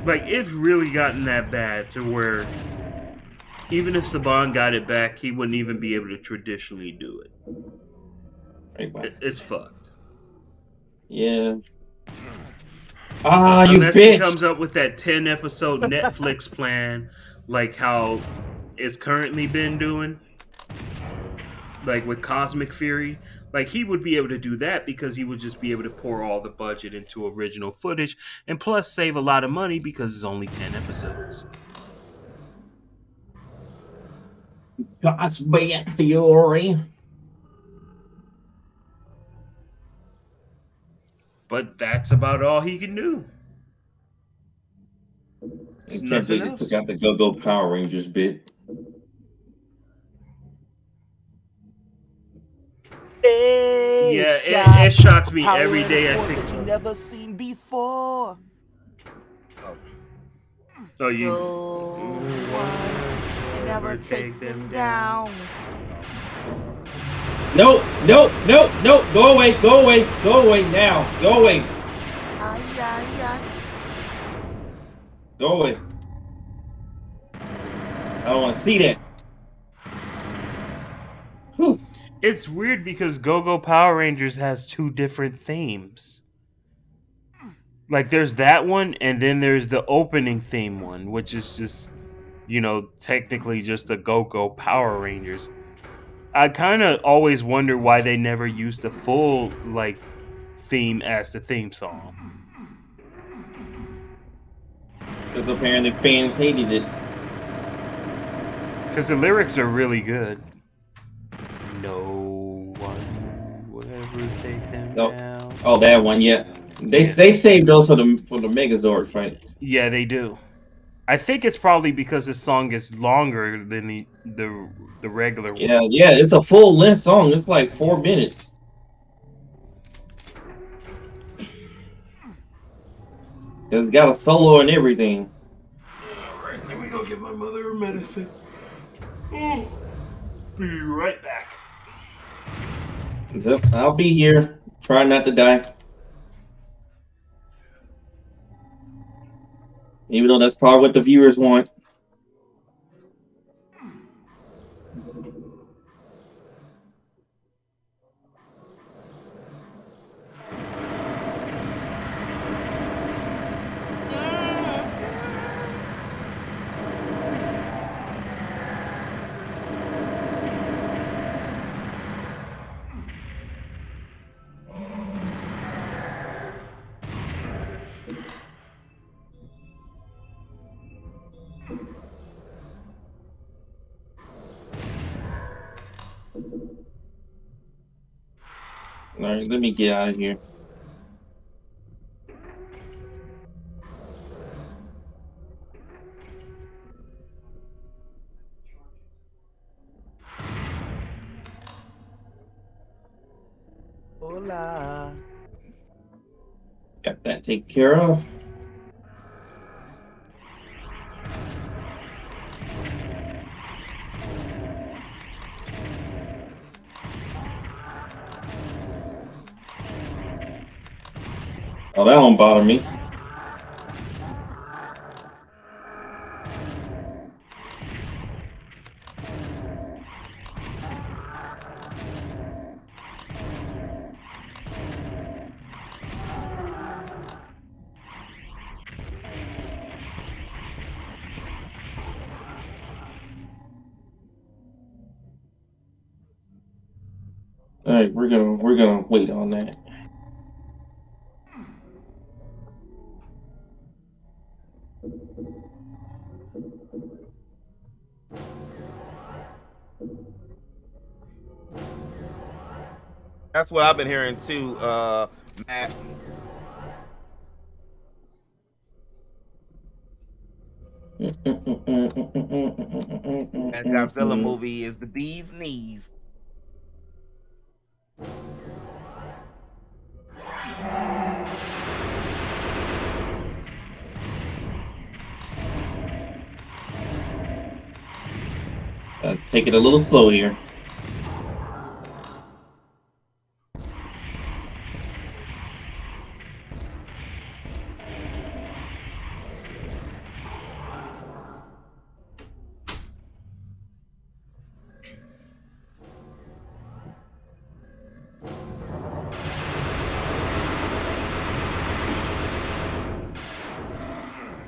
Like, it's really gotten that bad to where even if Saban got it back, he wouldn't even be able to traditionally do it. It's fucked. Yeah. Unless he comes up with that 10-episode Netflix plan, like how it's currently been doing, like with Cosmic Fury. Like, he would be able to do that because he would just be able to pour all the budget into original footage and plus save a lot of money because it's only 10 episodes. Cosmic Fury. But that's about all he can do. I can't believe they took out the Go-Go Power Rangers bit. Yeah, it shocks me every day. I think that you never seen before. So you never take them down. No. Go away now. Go away. Go away. I don't want to see that. Whew. It's weird because Go-Go Power Rangers has two different themes. Like, there's that one, and then there's the opening theme one, which is just, you know, technically just the Go-Go Power Rangers. I kind of always wonder why they never used the full, like, theme as the theme song. Because apparently fans hated it. Because the lyrics are really good. No one will ever take them down. Oh, that one, yeah. They saved those for the Megazord fight. Yeah, they do. I think it's probably because this song is longer than the regular one. Yeah, it's a full length song. It's like 4 minutes. It's got a solo and everything. Alright, let me go get my mother her medicine. Oh, be right back. Yep, I'll be here. Try not to die. Even though that's probably what the viewers want. Alright, let me get out of here. Hola. Got that taken care of. Oh, that won't bother me. Alright, we're gonna wait on that. That's what I've been hearing too, Matt. That Godzilla movie is the bee's knees. Take it a little slow here.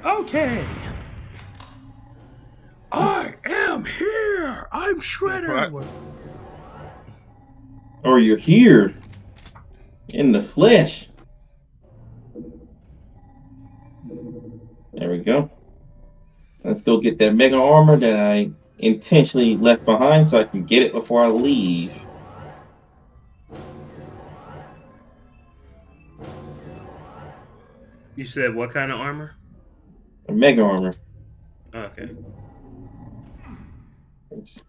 Okay. I am here. I'm Shredder. What? Or you're here in the flesh. There we go. Let's go get that mega armor that I intentionally left behind so I can get it before I leave. You said what kind of armor? A mega armor. Okay. It's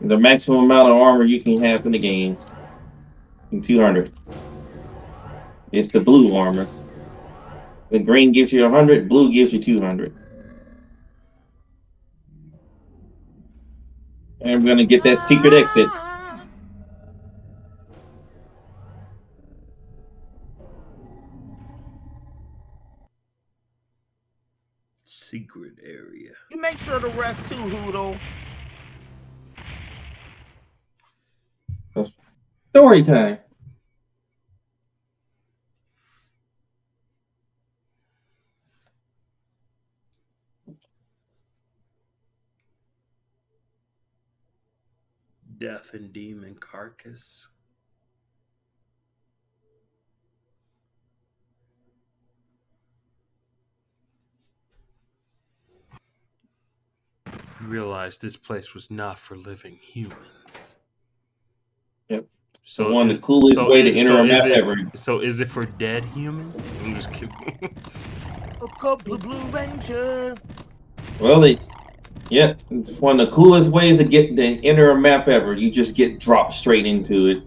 the maximum amount of armor you can have in the game. 200. It's the blue armor. The green gives you 100, blue gives you 200. And I'm gonna get that secret exit. Secret area. You make sure to rest too, Hoodle. Story time. Death and Demon Carcass. realized this place was not for living humans. Yep. So one of the coolest way to enter a map it, ever. So is it for dead humans? I'm just kidding. A couple Blue Ranger. Well, it's one of the coolest ways to enter a map ever. You just get dropped straight into it.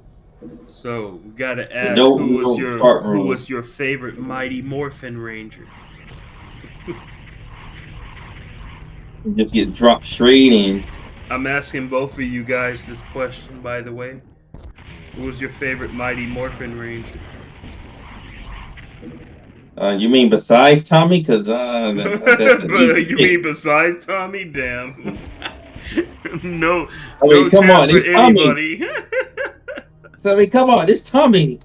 So we gotta ask, No who was your favorite Mighty Morphin Ranger? You just get dropped straight in. I'm asking both of you guys this question, by the way. Who was your favorite Mighty Morphin Ranger? You mean besides Tommy? Because that's you mean besides Tommy? Damn. No. I mean, no come on, chance it's for Tommy. anybody. I mean, come on, it's Tommy.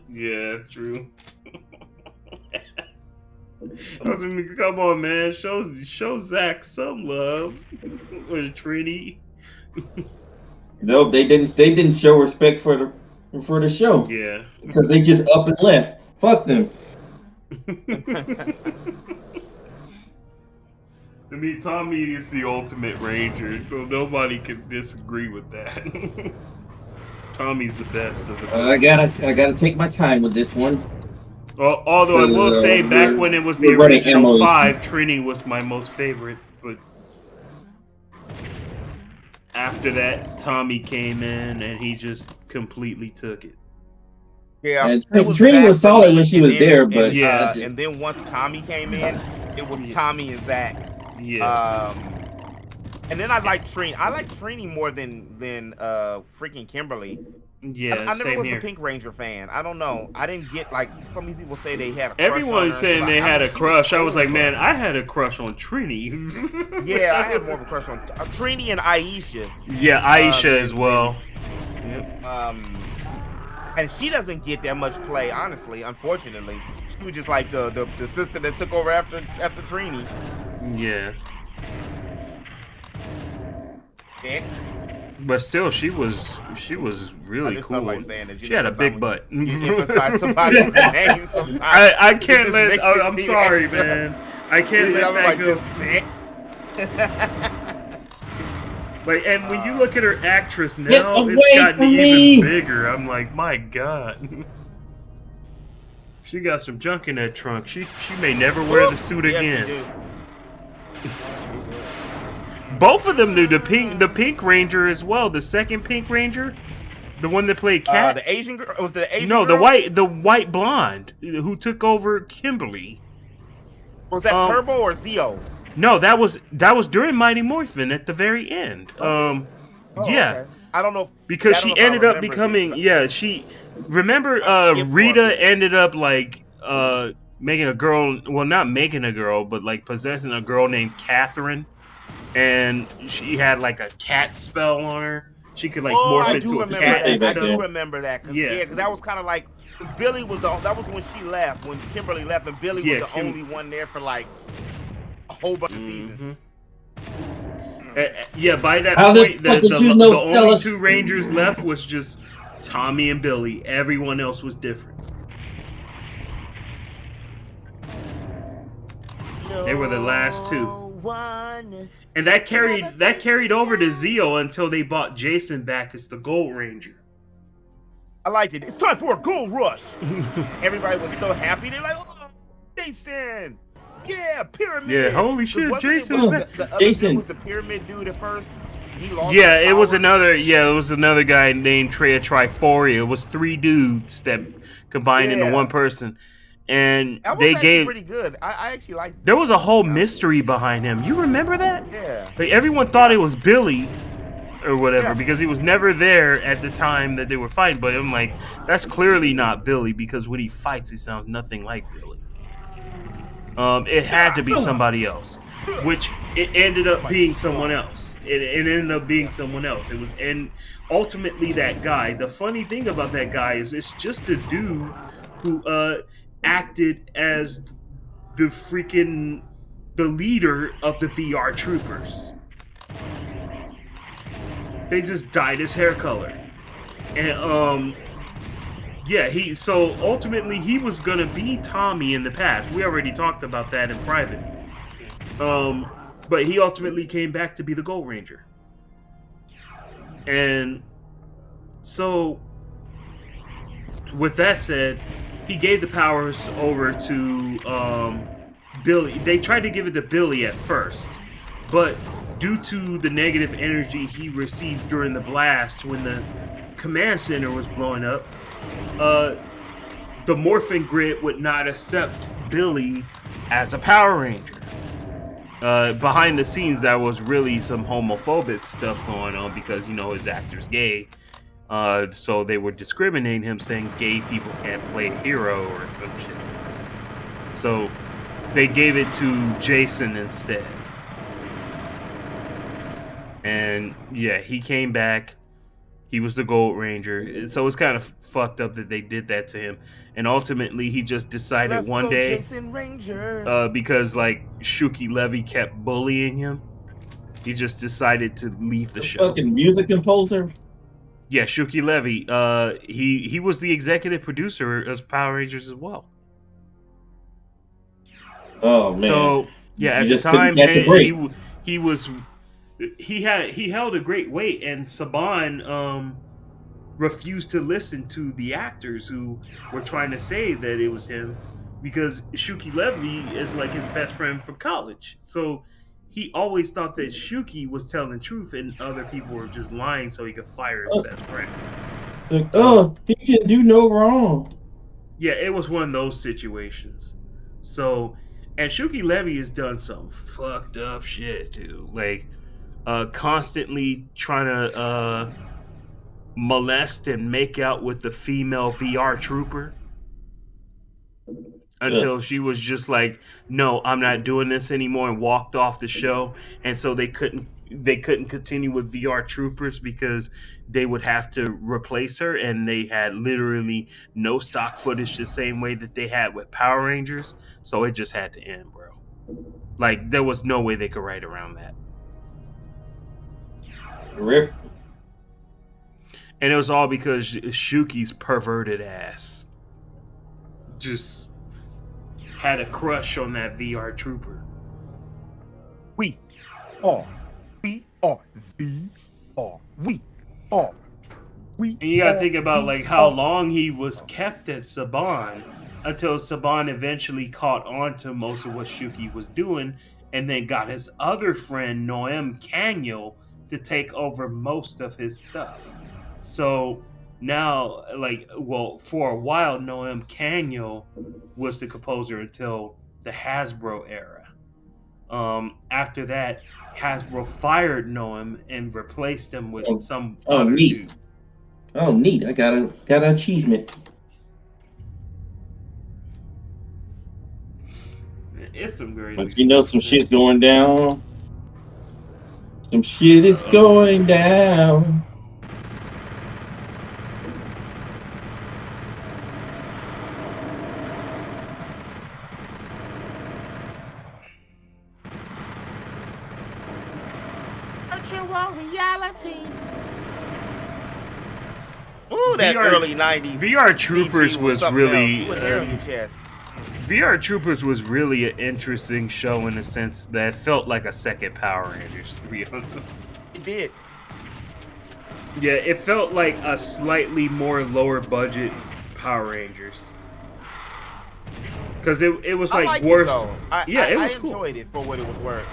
Yeah, true. I mean, come on, man. Show Zach some love. Or Trini. No, they didn't show respect for the show. Yeah. Because they just up and left. Fuck them. I mean, Tommy is the ultimate ranger, so nobody can disagree with that. Tommy's the best of the I gotta take my time with this one. Although I will say, back when it was the original 5, Trini was my most favorite, but after that, Tommy came in and he just completely took it. Yeah, Trini was solid when she was there, but and then once Tommy came in, it was Tommy and Zach. Yeah. And then I like Trini. I like Trini more than freaking Kimberly. Yeah, I never was here. a Pink Ranger fan. I don't know. I didn't get, like, so many people say they had a crush Everyone's on her, saying they had a crush. I was like, cool. man, I had a crush on Trini. Yeah, I had more of a crush on Trini and Aisha. Yeah, Aisha as well. Yep. And she doesn't get that much play, honestly, unfortunately. She was just like the sister that took over after Trini. Yeah. Yeah. But still, she was really cool. Like saying that, she had a big butt. You emphasize somebody's name sometimes. I can't let. I'm sorry, man. I can't let that go. Like, and when you look at her actress now, it's gotten even bigger. I'm like, my God. She got some junk in that trunk. She may never wear the suit again. Both of them do. The Pink Ranger as well. The second Pink Ranger, the one that played Cat. The Asian girl was the Asian. No, girl? the white blonde who took over Kimberly. Was that Turbo or Zeo? No, that was during Mighty Morphin at the very end. Yeah. Okay. I don't know because she ended up becoming she remember Rita ended up like making a girl, well, not making a girl, but like possessing a girl named Catherine, and she had like a cat spell on her. She could like morph into a cat. I do remember that. Because that was kind of like, Billy was that was when she left, when Kimberly left, and Billy was the only one there for like a whole bunch of seasons. Yeah, by that point, the only two Rangers left was just Tommy and Billy. Everyone else was different. They were the last two. And that carried over to Zeo until they bought Jason back as the Gold Ranger. I liked it. It's time for a gold rush. Everybody was so happy. They're like, oh, Jason. Yeah, Pyramid. Yeah, holy shit, Jason was back. Jason was the Pyramid dude at first. He lost it was another guy named Triforia. It was 3 dudes that combined into one person. And that was they gave pretty good. I actually liked it. There was a whole mystery behind him. You remember that? Yeah. Like everyone thought it was Billy or whatever because he was never there at the time that they were fighting. But I'm like, that's clearly not Billy because when he fights, he sounds nothing like Billy. It had to be somebody else, which it ended up being someone else. It ended up being someone else. It was, and ultimately that guy. The funny thing about that guy is it's just the dude who acted as the leader of the VR troopers. They just dyed his hair color. And so ultimately he was gonna be Tommy in the past. We already talked about that in private. But he ultimately came back to be the Gold Ranger. And so, with that said, he gave the powers over to Billy. They tried to give it to Billy at first, but due to the negative energy he received during the blast when the command center was blowing up, the morphin grid would not accept Billy as a Power Ranger. Behind the scenes, there was really some homophobic stuff going on because, you know, his actor's gay. So they were discriminating him, saying gay people can't play hero or some shit. So they gave it to Jason instead. And yeah, he came back. He was the Gold Ranger. So it's kind of fucked up that they did that to him. And ultimately, he just decided one day, because like Shuki Levy kept bullying him, he just decided to leave the show. Fucking music composer. Yeah, Shuki Levy. He was the executive producer of Power Rangers as well. Oh man. So yeah, at the time, he held a great weight, and Saban refused to listen to the actors who were trying to say that it was him, because Shuki Levy is like his best friend from college. So he always thought that Shuki was telling the truth and other people were just lying so he could fire his best friend. Like, oh, he can do no wrong. Yeah, it was one of those situations. So, and Shuki Levy has done some fucked up shit too. Like, constantly trying to molest and make out with the female VR trooper until she was just like, no, I'm not doing this anymore, and walked off the show. And so they couldn't continue with VR troopers because they would have to replace her, and they had literally no stock footage the same way that they had with Power Rangers. So it just had to end, bro. Like, there was no way they could write around that. Rip. And it was all because Shuki's perverted ass just had a crush on that VR trooper. We are VR. And you gotta think about like how long he was kept at Saban until Saban eventually caught on to most of what Shuki was doing, and then got his other friend Noam Canyo to take over most of his stuff. So now, like, well, for a while, Noam Canyo was the composer until the Hasbro era. After that, Hasbro fired Noam and replaced him with some other neat. dude. Oh, neat! I got an achievement. It's some great. But you know, some shit's going down. Some shit is going down. Virtual reality. Ooh, that early 90s. VR Troopers was really chest. VR Troopers was really an interesting show in the sense that it felt like a second Power Rangers, to be honest. It did. Yeah, it felt like a slightly more lower budget Power Rangers. Because it was like worse. It was cool. I enjoyed it for what it was worth.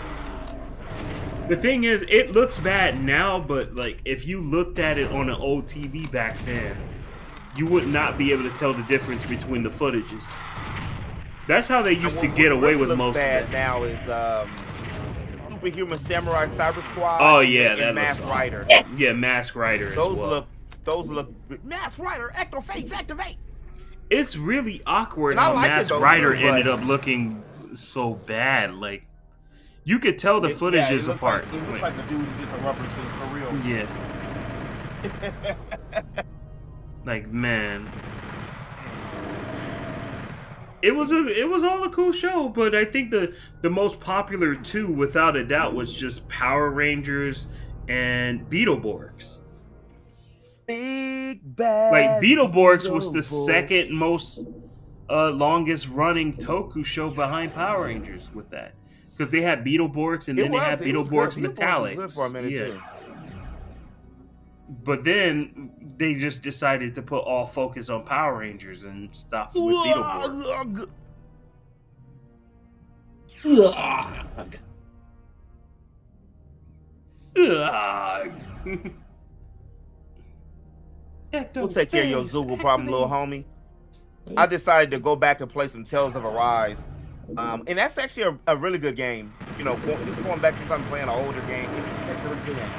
The thing is, it looks bad now, but like if you looked at it on an old TV back then, you would not be able to tell the difference between the footages. That's how they used to get away with most of it. Now is Superhuman Samurai Cyber Squad. Oh yeah, and Mask Rider. Yeah, Mask Rider as well. Those look. Mask Rider, Ectophase, activate. It's really awkward how Mask Rider ended up looking so bad. Like, you could tell the footage is apart. It looks like the dude who gets a rubber suit for real. Yeah. Like, man. It was all a cool show, but I think the most popular two, without a doubt, was just Power Rangers and Beetleborgs. Big bad. Like, Beetleborgs was the second most longest running Toku show behind Power Rangers with that. because they had Beetleborgs and then they had Beetleborgs Metallics. Was good for a minute too. But then they just decided to put all focus on Power Rangers and stop with Beetleborgs. We'll take care of your Zoogle problem, little homie. I decided to go back and play some Tales of Arise. And that's actually a really good game. You know, just going back sometimes playing an older game, it's actually a really good game.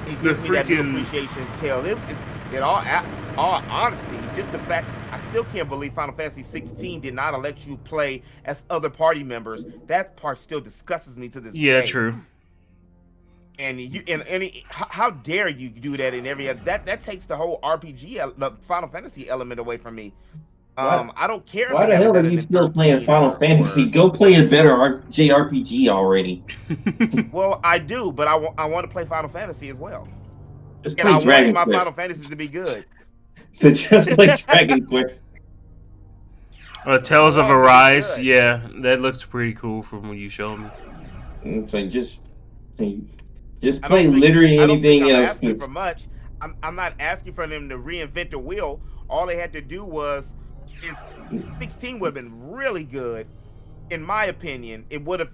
It gives me that new appreciation tale. In all honesty, just the fact I still can't believe Final Fantasy 16 did not let you play as other party members. That part still disgusts me to this day. Yeah, true. And how dare you do that in every that takes the whole RPG, the Final Fantasy element away from me. I don't care. Why the hell are you still playing Final Fantasy? Go play a better JRPG already. Well, I do, but I want to play Final Fantasy as well. Just play Dragon Quest. I want my Final Fantasy to be good. So just play Dragon Quest. Tales of Arise, yeah, that looks pretty cool from what you showed me. It's like just play literally anything else. Asking for much. I'm not asking for them to reinvent the wheel. All they had to do was 16 would have been really good, in my opinion. It would have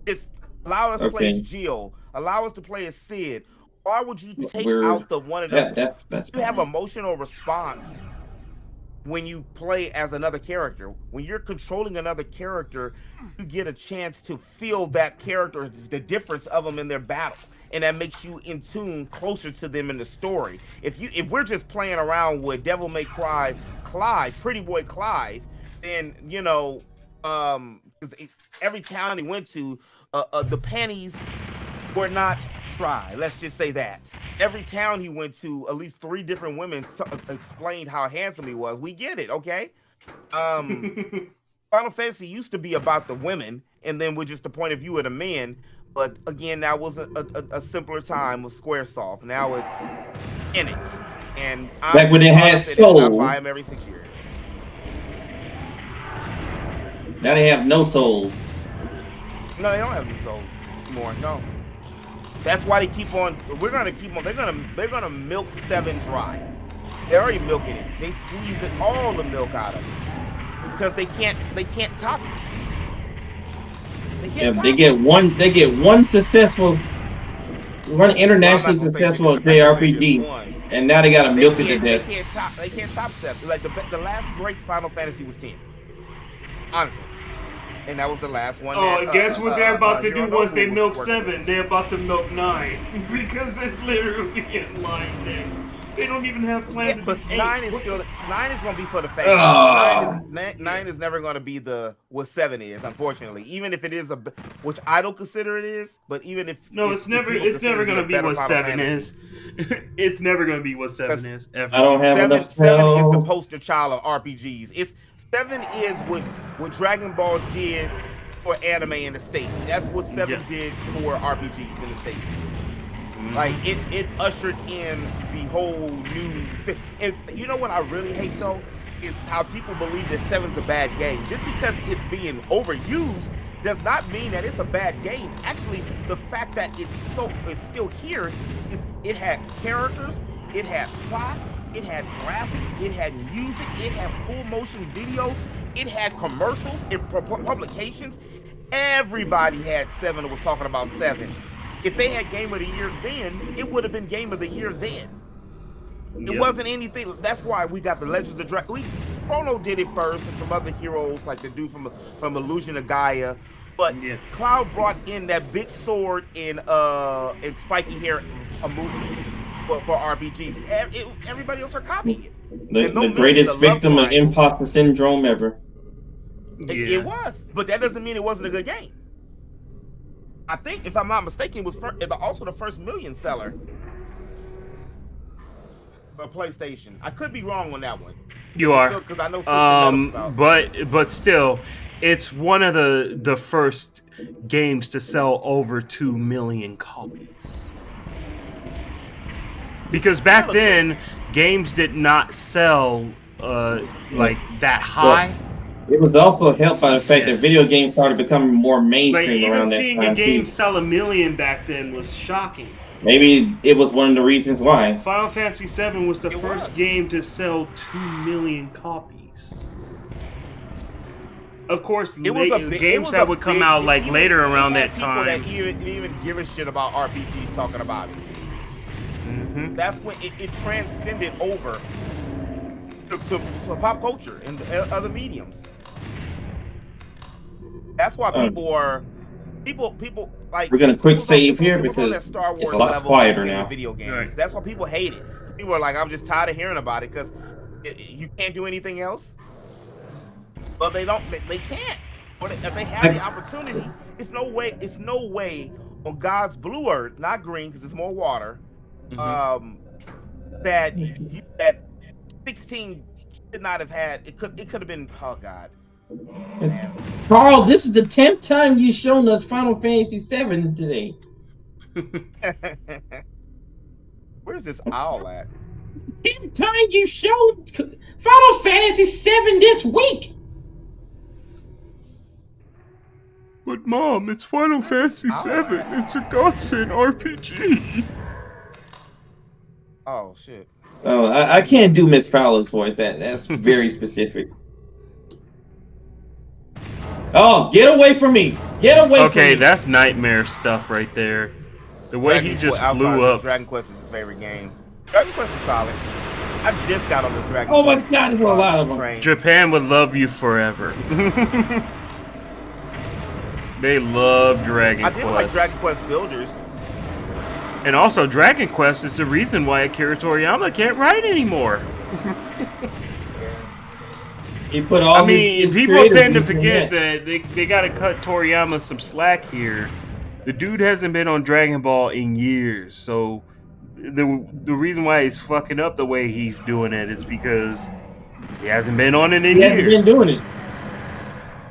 just allowed us to play as Jill, allow us to play as Sid. Why would you take out the one of them? That's you have emotional response when you play as another character. When you're controlling another character, you get a chance to feel that character, the difference of them in their battle, and that makes you in tune closer to them in the story. If we're just playing around with Devil May Cry Clive, Pretty Boy Clive, then you know, every town he went to, the panties were not dry. Let's just say that. Every town he went to, at least 3 different women explained how handsome he was. We get it, okay? Final Fantasy used to be about the women, and then with just the point of view of the men. But again, that was a simpler time with Squaresoft. Now it's in it, and back when it had soul. I buy them every 6 years. Now they have no soul. No, they don't have any souls anymore. No. That's why they keep on. We're gonna keep on. They're gonna milk 7 dry. They're already milking it. They squeeze it all the milk out of it because they can't top it. They get one successful, one internationally successful JRPG, and now they gotta milk it to death. They can't top 7. Like the last great Final Fantasy was 10. Honestly. And that was the last one. Guess what they're about to do once they milk 7? They're about to milk 9 because it's literally in line next. They don't even have plans. Yeah, but 9 is going to be for the fans. 9 is never going to be what 7 is, unfortunately. Even if it is which I don't consider it is, but even if it's never going to be what 7 is. It's never going to be what 7 is ever. I don't have enough. 7 is the poster child of RPGs. 7 is what Dragon Ball did for anime in the States. That's what 7 did for RPGs in the States. Like it ushered in the whole new thing. And you know what I really hate though is how people believe that 7's a bad game. Just because it's being overused does not mean that it's a bad game. Actually, the fact that it's still here is it had characters, it had plot, it had graphics, it had music, it had full motion videos, it had commercials, publications. Everybody had 7 that was talking about 7. If they had Game of the Year then, it would have been Game of the Year then. It wasn't anything. That's why we got the Legends of Dragon. Chrono did it first, and some other heroes like the dude from Illusion of Gaia. But Cloud brought in that big sword and spiky hair movement for RPGs. Everybody else are copying it. The greatest victim of imposter syndrome ever. It was, but that doesn't mean it wasn't a good game. I think, if I'm not mistaken, it was also the first million seller for PlayStation. I could be wrong on that one. You are, because I know. But still, it's one of the first games to sell over 2 million copies. Because back then, games did not sell like that high. It was also helped by the fact that video games started becoming more mainstream Even around that seeing time a game too. sell 1 million back then was shocking. Maybe it was one of the reasons why. Final Fantasy VII was the first game to sell 2 million copies. Of course, games that would come out like later around that time. That didn't even give a shit about RPGs talking about it. Mm-hmm. That's when it transcended over to pop culture and other mediums. That's why people like. We're gonna quick save here because because Star Wars it's a lot quieter now. Video games. Right. That's why people hate it. People are like, I'm just tired of hearing about it because you can't do anything else. But they don't. They can't. But if they have the opportunity, it's no way. It's no way on God's blue earth, not green because it's more water. That 16 should not have had. It could have been. Oh God. Man. Carl, this is the 10th time you've shown us Final Fantasy VII today. Where's this owl at? 10th time you showed Final Fantasy VII this week. But Mom, it's Final Fantasy VII. It's a godsend RPG. Oh shit. Oh, I can't do Miss Fowler's voice. That's very specific. Oh, get away from me! Get away from me! Okay, that's nightmare stuff right there. The way he just flew up. Dragon Quest is his favorite game. Dragon Quest is solid. I just got on the Dragon Oh my Quest. God, there's a lot of them. Train. Japan would love you forever. They love Dragon Quest. I did like Dragon Quest Builders. And also, Dragon Quest is the reason why Akira Toriyama can't write anymore. He put all people tend to forget that they got to cut Toriyama some slack here. The dude hasn't been on Dragon Ball in years, so the reason why he's fucking up the way he's doing it is because he hasn't been on it in years. He hasn't been doing it.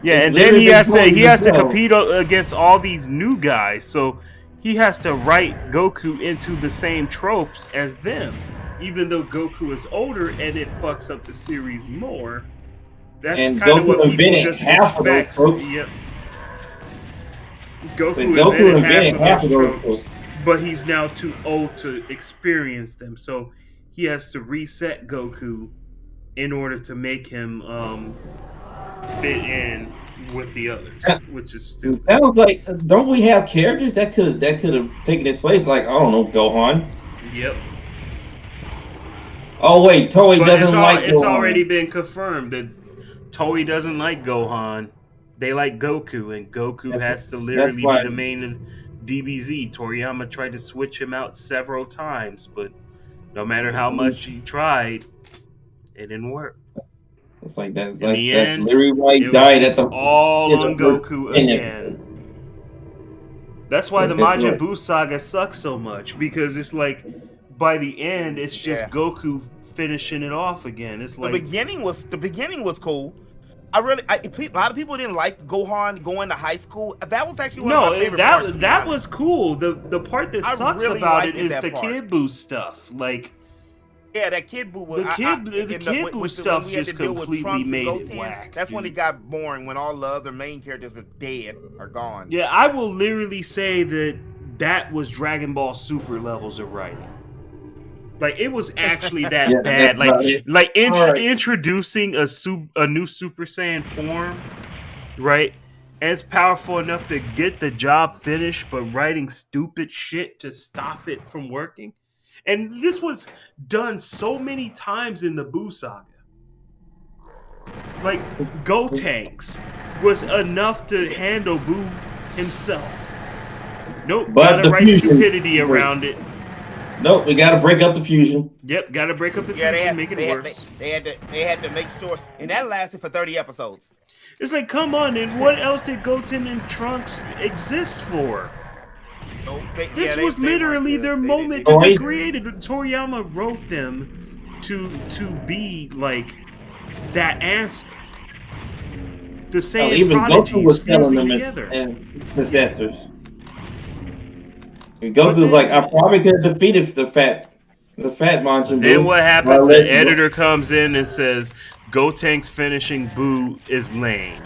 Yeah, and then he has to compete against all these new guys, so he has to write Goku into the same tropes as them, even though Goku is older and it fucks up the series more. That's kind of what people just expect. Yep. Goku invented half of those tropes, but he's now too old to experience them, so he has to reset Goku in order to make him fit in with the others, which is stupid. It sounds like, don't we have characters that could have taken his place? Like, I don't know, Gohan. Yep. Oh wait, Toei doesn't like Gohan. It's already been confirmed that Toei doesn't like Gohan. They like Goku, and Goku has to literally be the main of DBZ. Toriyama tried to switch him out several times, but no matter how much he tried, it didn't work. It's like that's literally why he died at the all on Goku again. That's why the Majin Buu saga sucks so much, because it's like by the end it's just Goku finishing it off again. It's like the beginning was cool. A lot of people didn't like Gohan going to high school. That was actually one of my favorite parts. That was cool. The part that sucks about it is the Kid Buu stuff. Like, yeah, that Kid Buu was the Kid Buu stuff just completely made it whack. That's when it got boring, when all the other main characters were dead or gone. Yeah, I will literally say that was Dragon Ball Super levels of writing. Like, it was actually that bad. Introducing a new Super Saiyan form, right? And it's powerful enough to get the job finished, but writing stupid shit to stop it from working. And this was done so many times in the Buu saga. Like, Gotenks was enough to handle Buu himself. Nope, gotta write stupidity around it. Nope, we gotta break up the fusion. Yep, gotta break up the fusion, make it worse. They had to make sure, and that lasted for 30 episodes. It's like, come on, and what else did Goten and Trunks exist for? This was literally their moment that they created. Toriyama wrote them to be like that answer. The same even Goku was telling them together. And possessors. And Goku's like, I probably could have defeated the fat Majin Buu. Then what happens? The editor comes in and says, Gotenks finishing Boo is lame.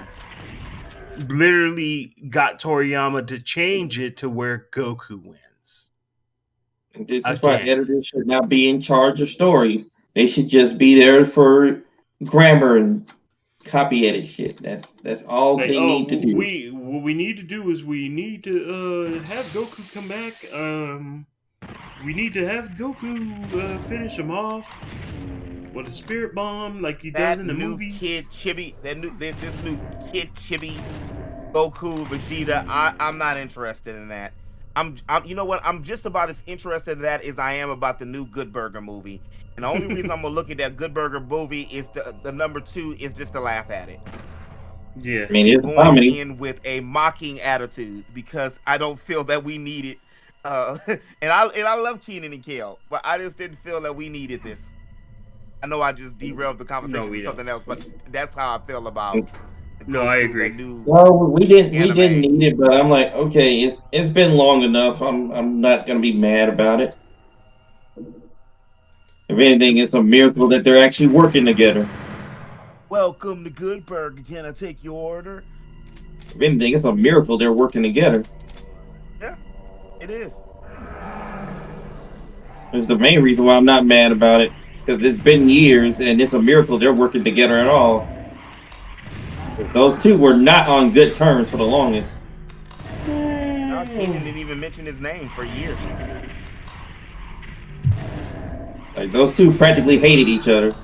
Literally got Toriyama to change it to where Goku wins. This is why editors should not be in charge of stories. They should just be there for grammar and copy edit shit. That's all they need to do. What we need to do is we need to have Goku come back. We need to have Goku finish him off with a spirit bomb like he does in the movies. Kid Chibi, this new Kid Chibi, Goku, Vegeta. I'm not interested in that. You know what? I'm just about as interested in that as I am about the new Good Burger movie. And the only reason I'm gonna look at that Good Burger movie is the number 2 is just to laugh at it. Yeah, I mean, it's going in with a mocking attitude because I don't feel that we need it. And I love Keenan and Kel, but I just didn't feel that we needed this. I know I just derailed the conversation with something else, but that's how I feel about. No, I agree. Well, we didn't need it, but I'm like, okay, it's been long enough. I'm not gonna be mad about it. If anything, it's a miracle that they're actually working together. Welcome to Good Burger. Can I take your order? If anything, it's a miracle they're working together. Yeah, it is. It's the main reason why I'm not mad about it, because it's been years, and it's a miracle they're working together at all. Those two were not on good terms for the longest. Keenan didn't even mention his name for years. Like, those two practically hated each other.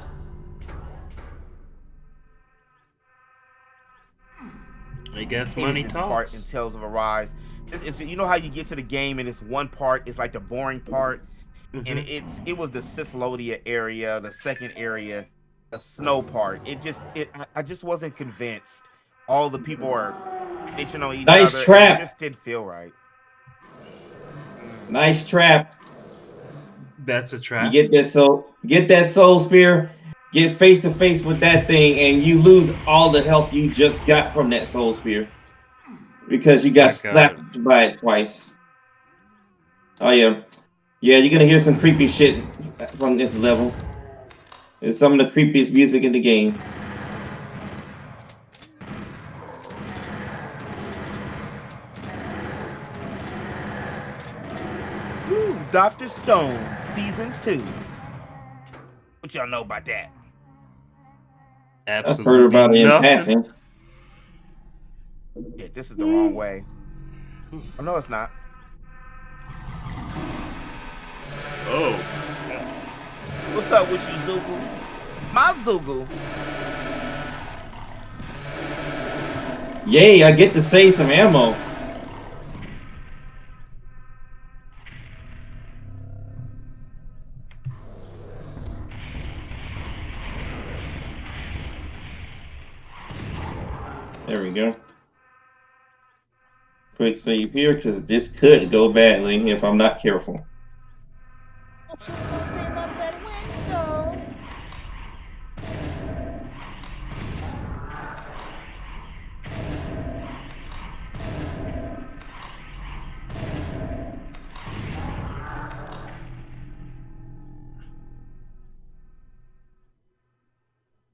I guess money talks. Part in Tales of Arise. It's you know how you get to the game and it's one part, it's like the boring part, and it was the Cislodia area, the second area, the snow part. I just wasn't convinced. All the people are bitching on each nice other. Trap. It just didn't feel right. Nice trap. That's a trap. You get that soul spear, get face to face with that thing, and you lose all the health you just got from that soul spear because you got slapped by it twice. Oh yeah, you're gonna hear some creepy shit from this level. It's some of the creepiest music in the game. Dr. Stone, Season 2. What y'all know about that? Absolutely. I've heard about it in passing. Yeah, this is the wrong way. Oh, no, it's not. Oh. What's up with you, Zugu? My Zugu. Yay, I get to save some ammo. There we go. Quick save here, because this could go badly if I'm not careful.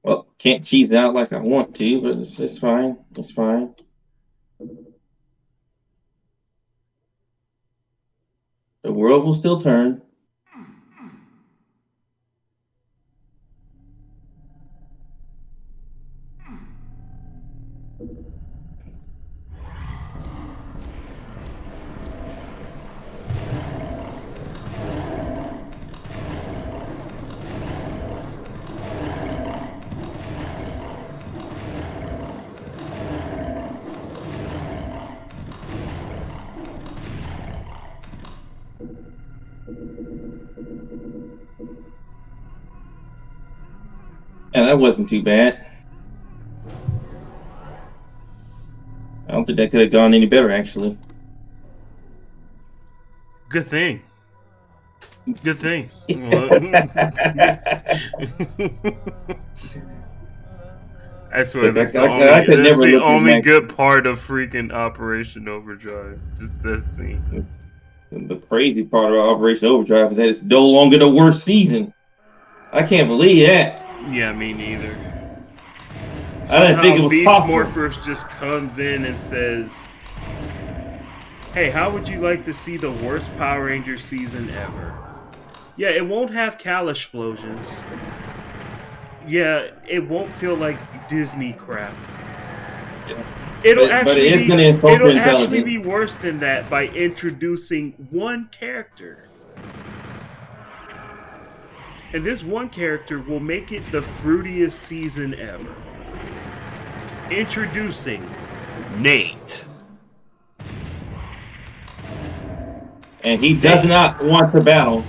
Well, can't cheese out like I want to, but it's fine. It's fine. The world will still turn. Yeah, that wasn't too bad. I don't think that could have gone any better, actually. Good thing. Good thing. I swear, that's the only good part of freaking Operation Overdrive. Just this scene. The crazy part of Operation Overdrive is that it's no longer the worst season. I can't believe that. Yeah, me neither. I didn't think it was Beast possible. Morphers just comes in and says, "Hey, how would you like to see the worst Power Ranger season ever?" Yeah, it won't have Cal explosions. Yeah, it won't feel like Disney crap. It'll actually be worse than that by introducing one character. And this one character will make it the fruitiest season ever. Introducing Nate. And he does not want to battle.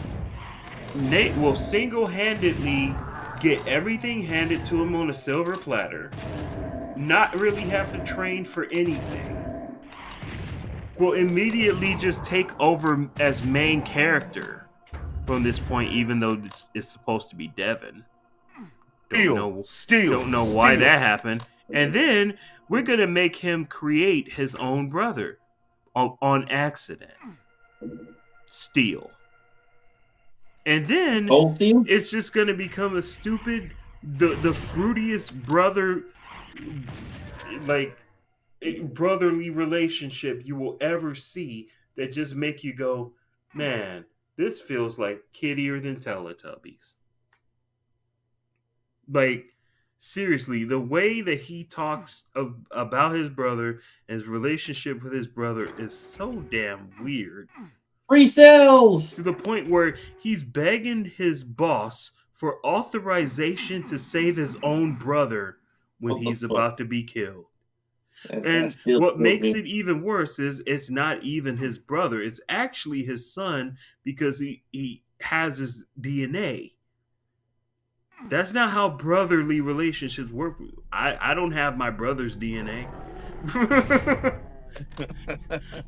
Nate will single-handedly get everything handed to him on a silver platter. Not really have to train for anything. Will immediately just take over as main character from this point, even though it's supposed to be Devin. Don't know why that happened. And then we're gonna make him create his own brother on accident. Steel. And then it's just gonna become a stupid, the fruitiest brother, like brotherly relationship you will ever see that just make you go, man, this feels like kiddier than Teletubbies. Like, seriously, the way that he talks about his brother and his relationship with his brother is so damn weird. Free cells! To the point where he's begging his boss for authorization to save his own brother when he's about to be killed. And what makes it even worse is it's not even his brother. It's actually his son because he has his DNA. That's not how brotherly relationships work. I don't have my brother's DNA.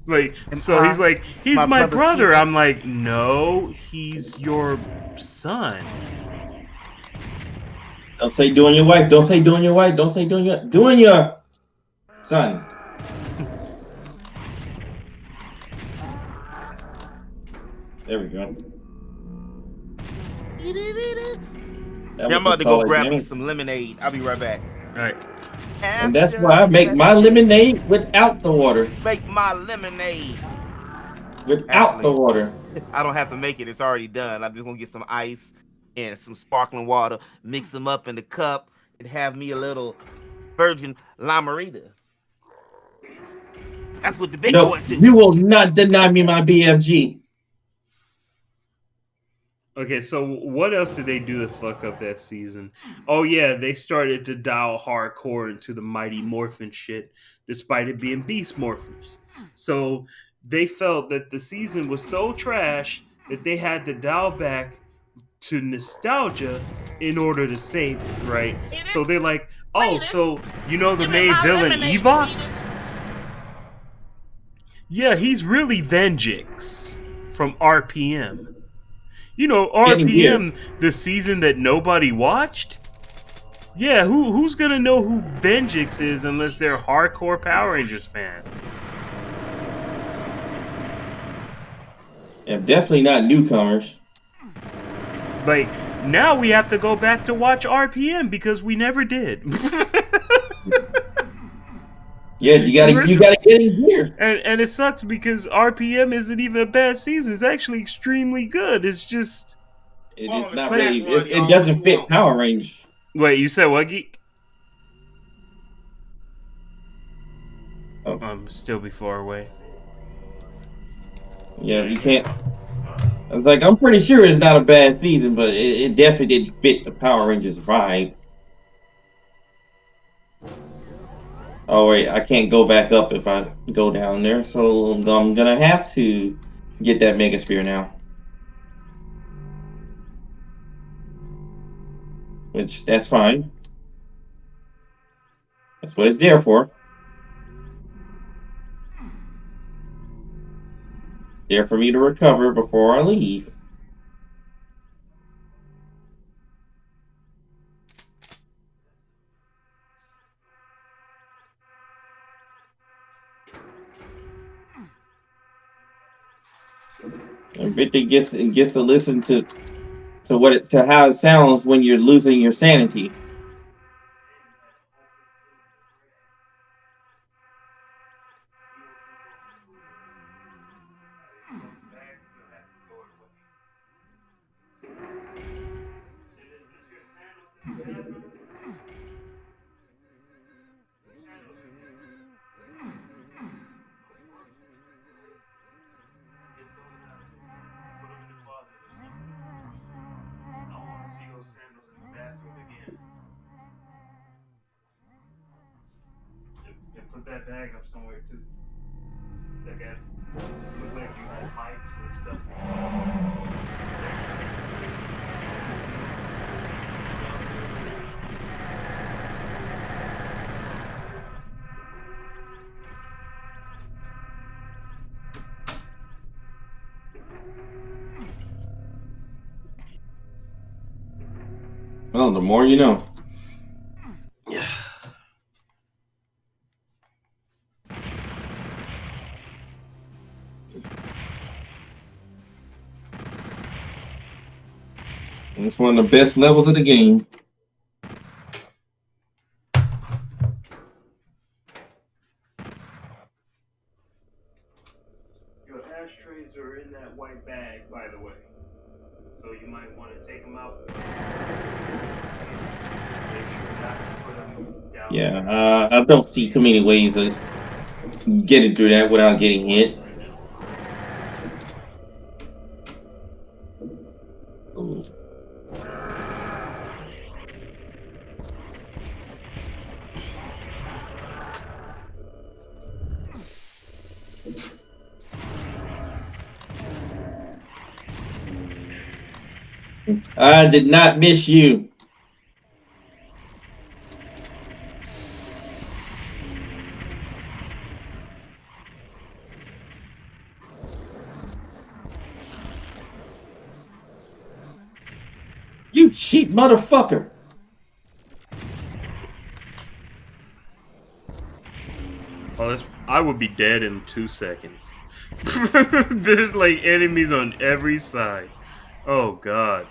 He's like, he's my brother. I'm like, no, he's your son. Don't say doing your wife. Don't say doing your wife. Don't say doing your son. There we go. I'm about to go grab me some lemonade. I'll be right back. All right. And that's why I make my lemonade without the water. Make my lemonade without the water. I don't have to make it. It's already done. I'm just going to get some ice and some sparkling water, mix them up in the cup, and have me a little virgin La Marita. That's what the big boys do. You will not deny me my BFG. Okay, so what else did they do to fuck up that season? Oh yeah, they started to dial hardcore into the Mighty Morphin shit, despite it being Beast Morphers. So they felt that the season was so trash that they had to dial back to nostalgia in order to save it, right? So they're like, oh, so you know the main villain Evox? Yeah, he's really Venjix from RPM. You know, RPM, the season that nobody watched? Yeah, who's gonna know who Venjix is unless they're a hardcore Power Rangers fan? Yeah, definitely not newcomers. Like, now we have to go back to watch RPM because we never did. Yeah, you gotta get in here. And it sucks because RPM isn't even a bad season. It's actually extremely good. It's just it is not really. It doesn't fit Power Rangers. Wait, you said what, Geek? Oh. Still be far away. Yeah, you can't. I was like, I'm pretty sure it's not a bad season, but it definitely didn't fit the Power Rangers vibe. Oh wait, I can't go back up if I go down there, so I'm gonna have to get that Mega Sphere now. Which, that's fine. That's what it's there for. There for me to recover before I leave. And Victor gets to listen to how it sounds when you're losing your sanity. that bag up somewhere too. Again, look like you had pipes and stuff. Well, the more you know. Yeah. It's one of the best levels of the game. Your ashtrays are in that white bag, by the way. So you might want to take them out. Make sure not to put them down. Yeah, I don't see too many ways of getting through that without getting hit. Ooh. I did not miss you. You cheap motherfucker. Well, I would be dead in 2 seconds. There's like enemies on every side. Oh god.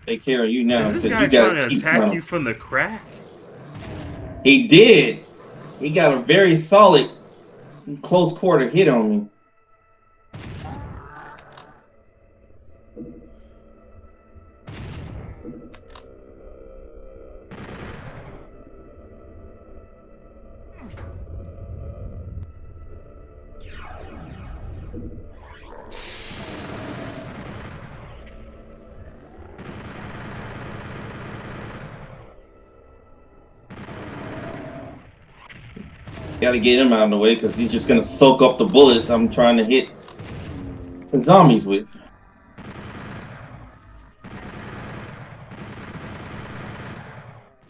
Take care of you now Is this because guy you got trying to cheap attack money. you from the crack? He did. He got a very solid close quarter hit on me. Got to get him out of the way because he's just going to soak up the bullets I'm trying to hit the zombies with.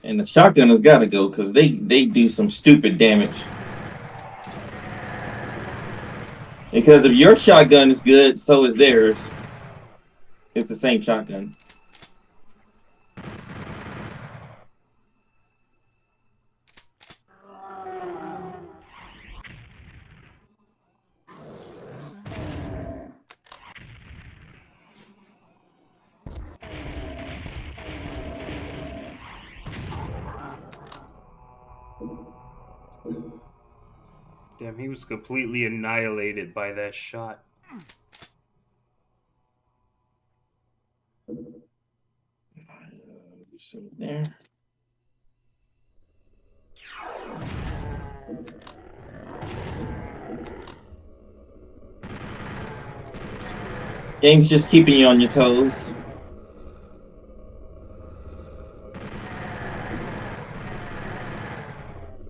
And the shotgun has got to go because they do some stupid damage. Because if your shotgun is good, so is theirs. It's the same shotgun. Damn, he was completely annihilated by that shot. There. Game's just keeping you on your toes.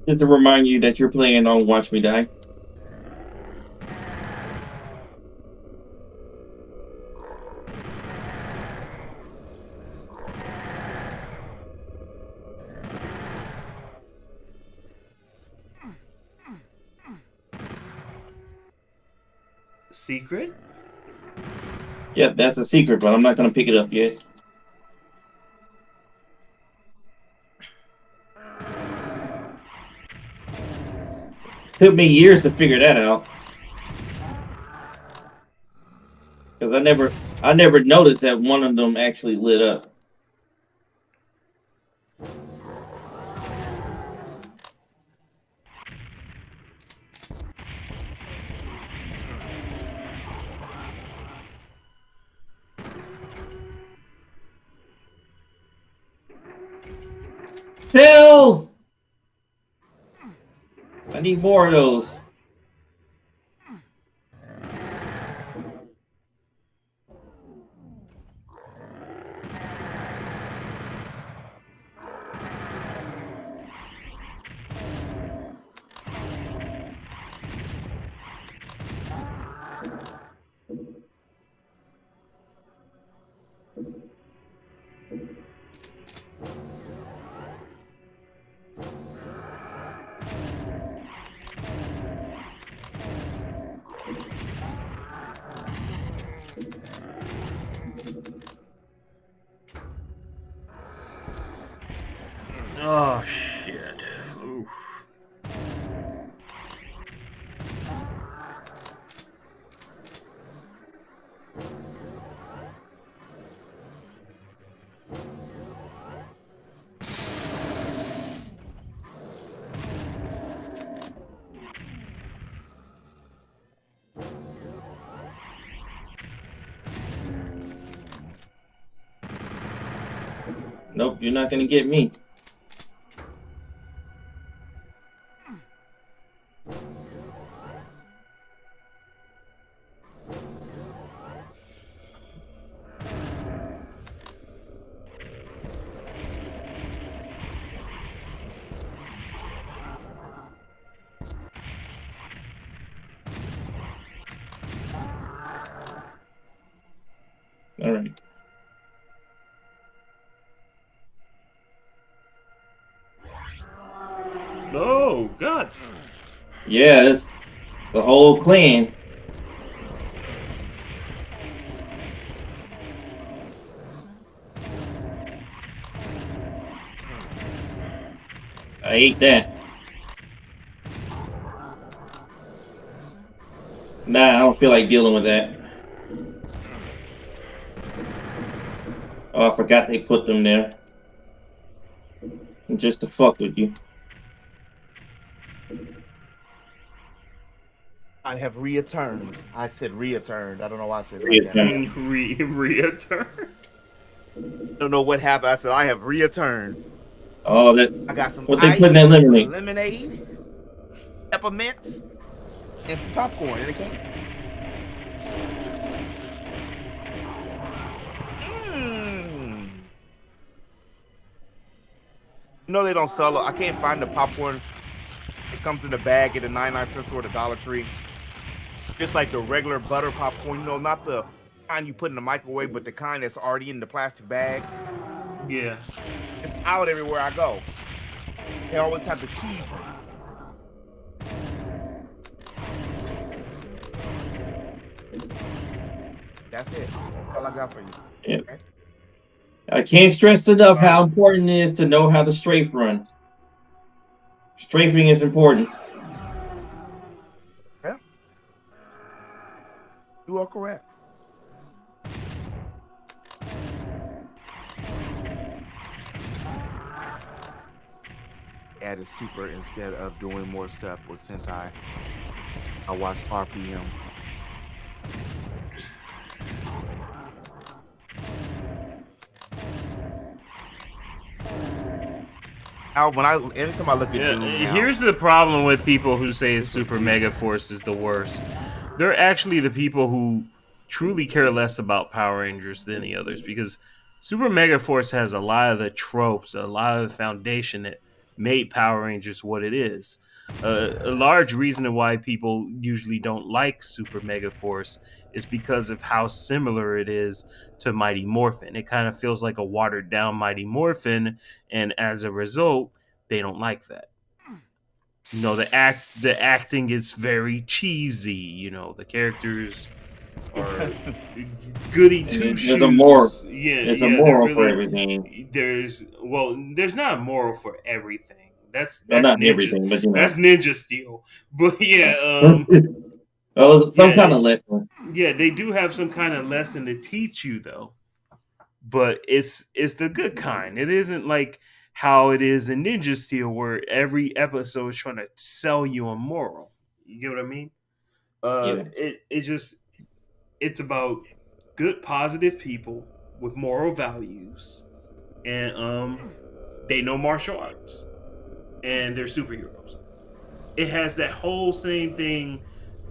Just to remind you that you're playing on Watch Me Die. Secret? Yeah, that's a secret, but I'm not going to pick it up yet. Took me years to figure that out. Because I never noticed that one of them actually lit up. Pills! I need more of those. Oh shit. Oof. Nope, you're not gonna get me. All right. Oh God. Yeah, it's the whole clan. I hate that. Nah, I don't feel like dealing with that. Oh, I forgot they put them there. Just to fuck with you. I have returned. I said returned. I don't know why I said it like that. Return. I don't know what happened. I said I have returned. Oh, that. I got some What they ice, put in that lemonade? lemonade, peppermints, and some popcorn in a can. You know they don't sell it. I can't find the popcorn. It comes in a bag at a 99-cent store at the Dollar Tree. Just like the regular butter popcorn, you know, not the kind you put in the microwave, but the kind that's already in the plastic bag. Yeah. It's out everywhere I go. They always have the cheese one. That's it. That's all I got for you. Yep. Okay? I can't stress enough how important it is to know how to strafe run. Strafing is important. Yeah. You are correct. Added super instead of doing more stuff with Sentai. I watched RPM. Anytime I look at Doom now, here's the problem with people who say Super Mega Force is the worst. They're actually the people who truly care less about Power Rangers than the others, because Super Mega Force has a lot of the tropes, a lot of the foundation that made Power Rangers what it is. A large reason why people usually don't like Super Mega Force is because of how similar it is to Mighty Morphin. It kind of feels like a watered down Mighty Morphin, and as a result, they don't like that. You know, the acting is very cheesy. You know, the characters are goody two shoes. There's a moral. Yeah, there's yeah, a moral for everything. There's not a moral for everything. That's not ninja. Everything, but you know. That's Ninja Steel. But yeah, some kind of lesson. Yeah, they do have some kind of lesson to teach you, though. But it's the good kind. It isn't like how it is in Ninja Steel, where every episode is trying to sell you a moral. You get what I mean? It's about good, positive people with moral values, and they know martial arts, and they're superheroes. It has that whole same thing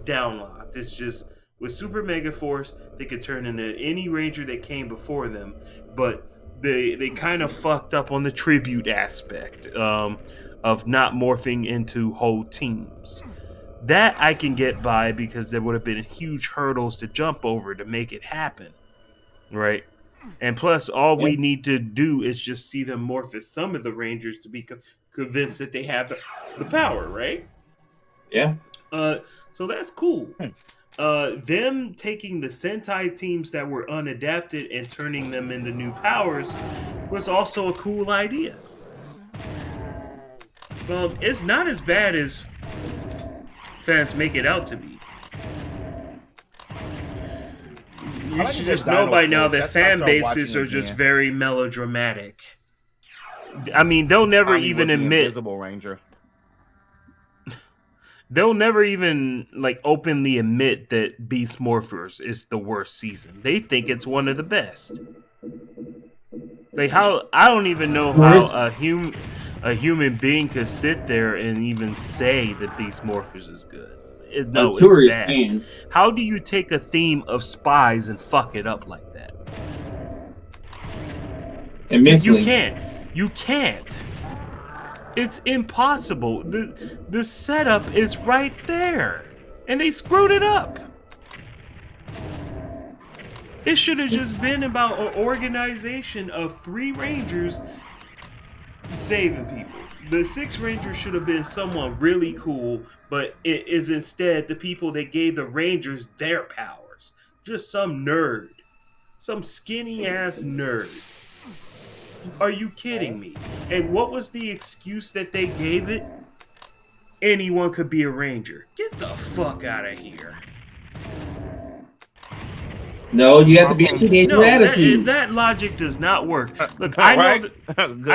downlocked. It's just with Super Mega Force, they could turn into any ranger that came before them, but they kind of fucked up on the tribute aspect of not morphing into whole teams. That I can get by because there would have been huge hurdles to jump over to make it happen, right? And plus, all we need to do is just see them morph as some of the Rangers to be convinced that they have the power, right? Yeah. So that's cool. Them taking the Sentai teams that were unadapted and turning them into new powers was also a cool idea. Well, it's not as bad as fans make it out to be. You should just know by now that fan bases are just very melodramatic. I mean, they'll never even admit. Invisible Ranger. They'll never even like openly admit that Beast Morphers is the worst season. They think it's one of the best. Like how I don't even know how a human being could sit there and even say that Beast Morphers is good. No, it's bad. Fan. How do you take a theme of spies and fuck it up like that? You can't. You can't. It's impossible. The setup is right there. And they screwed it up. It should have just been about an organization of 3 Rangers saving people. The 6 Rangers should have been someone really cool, but it is instead the people that gave the Rangers their powers. Just some nerd. Some skinny ass nerd. Are you kidding me? And what was the excuse that they gave it? Anyone could be a Ranger. Get the fuck out of here. No, you have to be a teenager attitude. That logic does not work. Look, I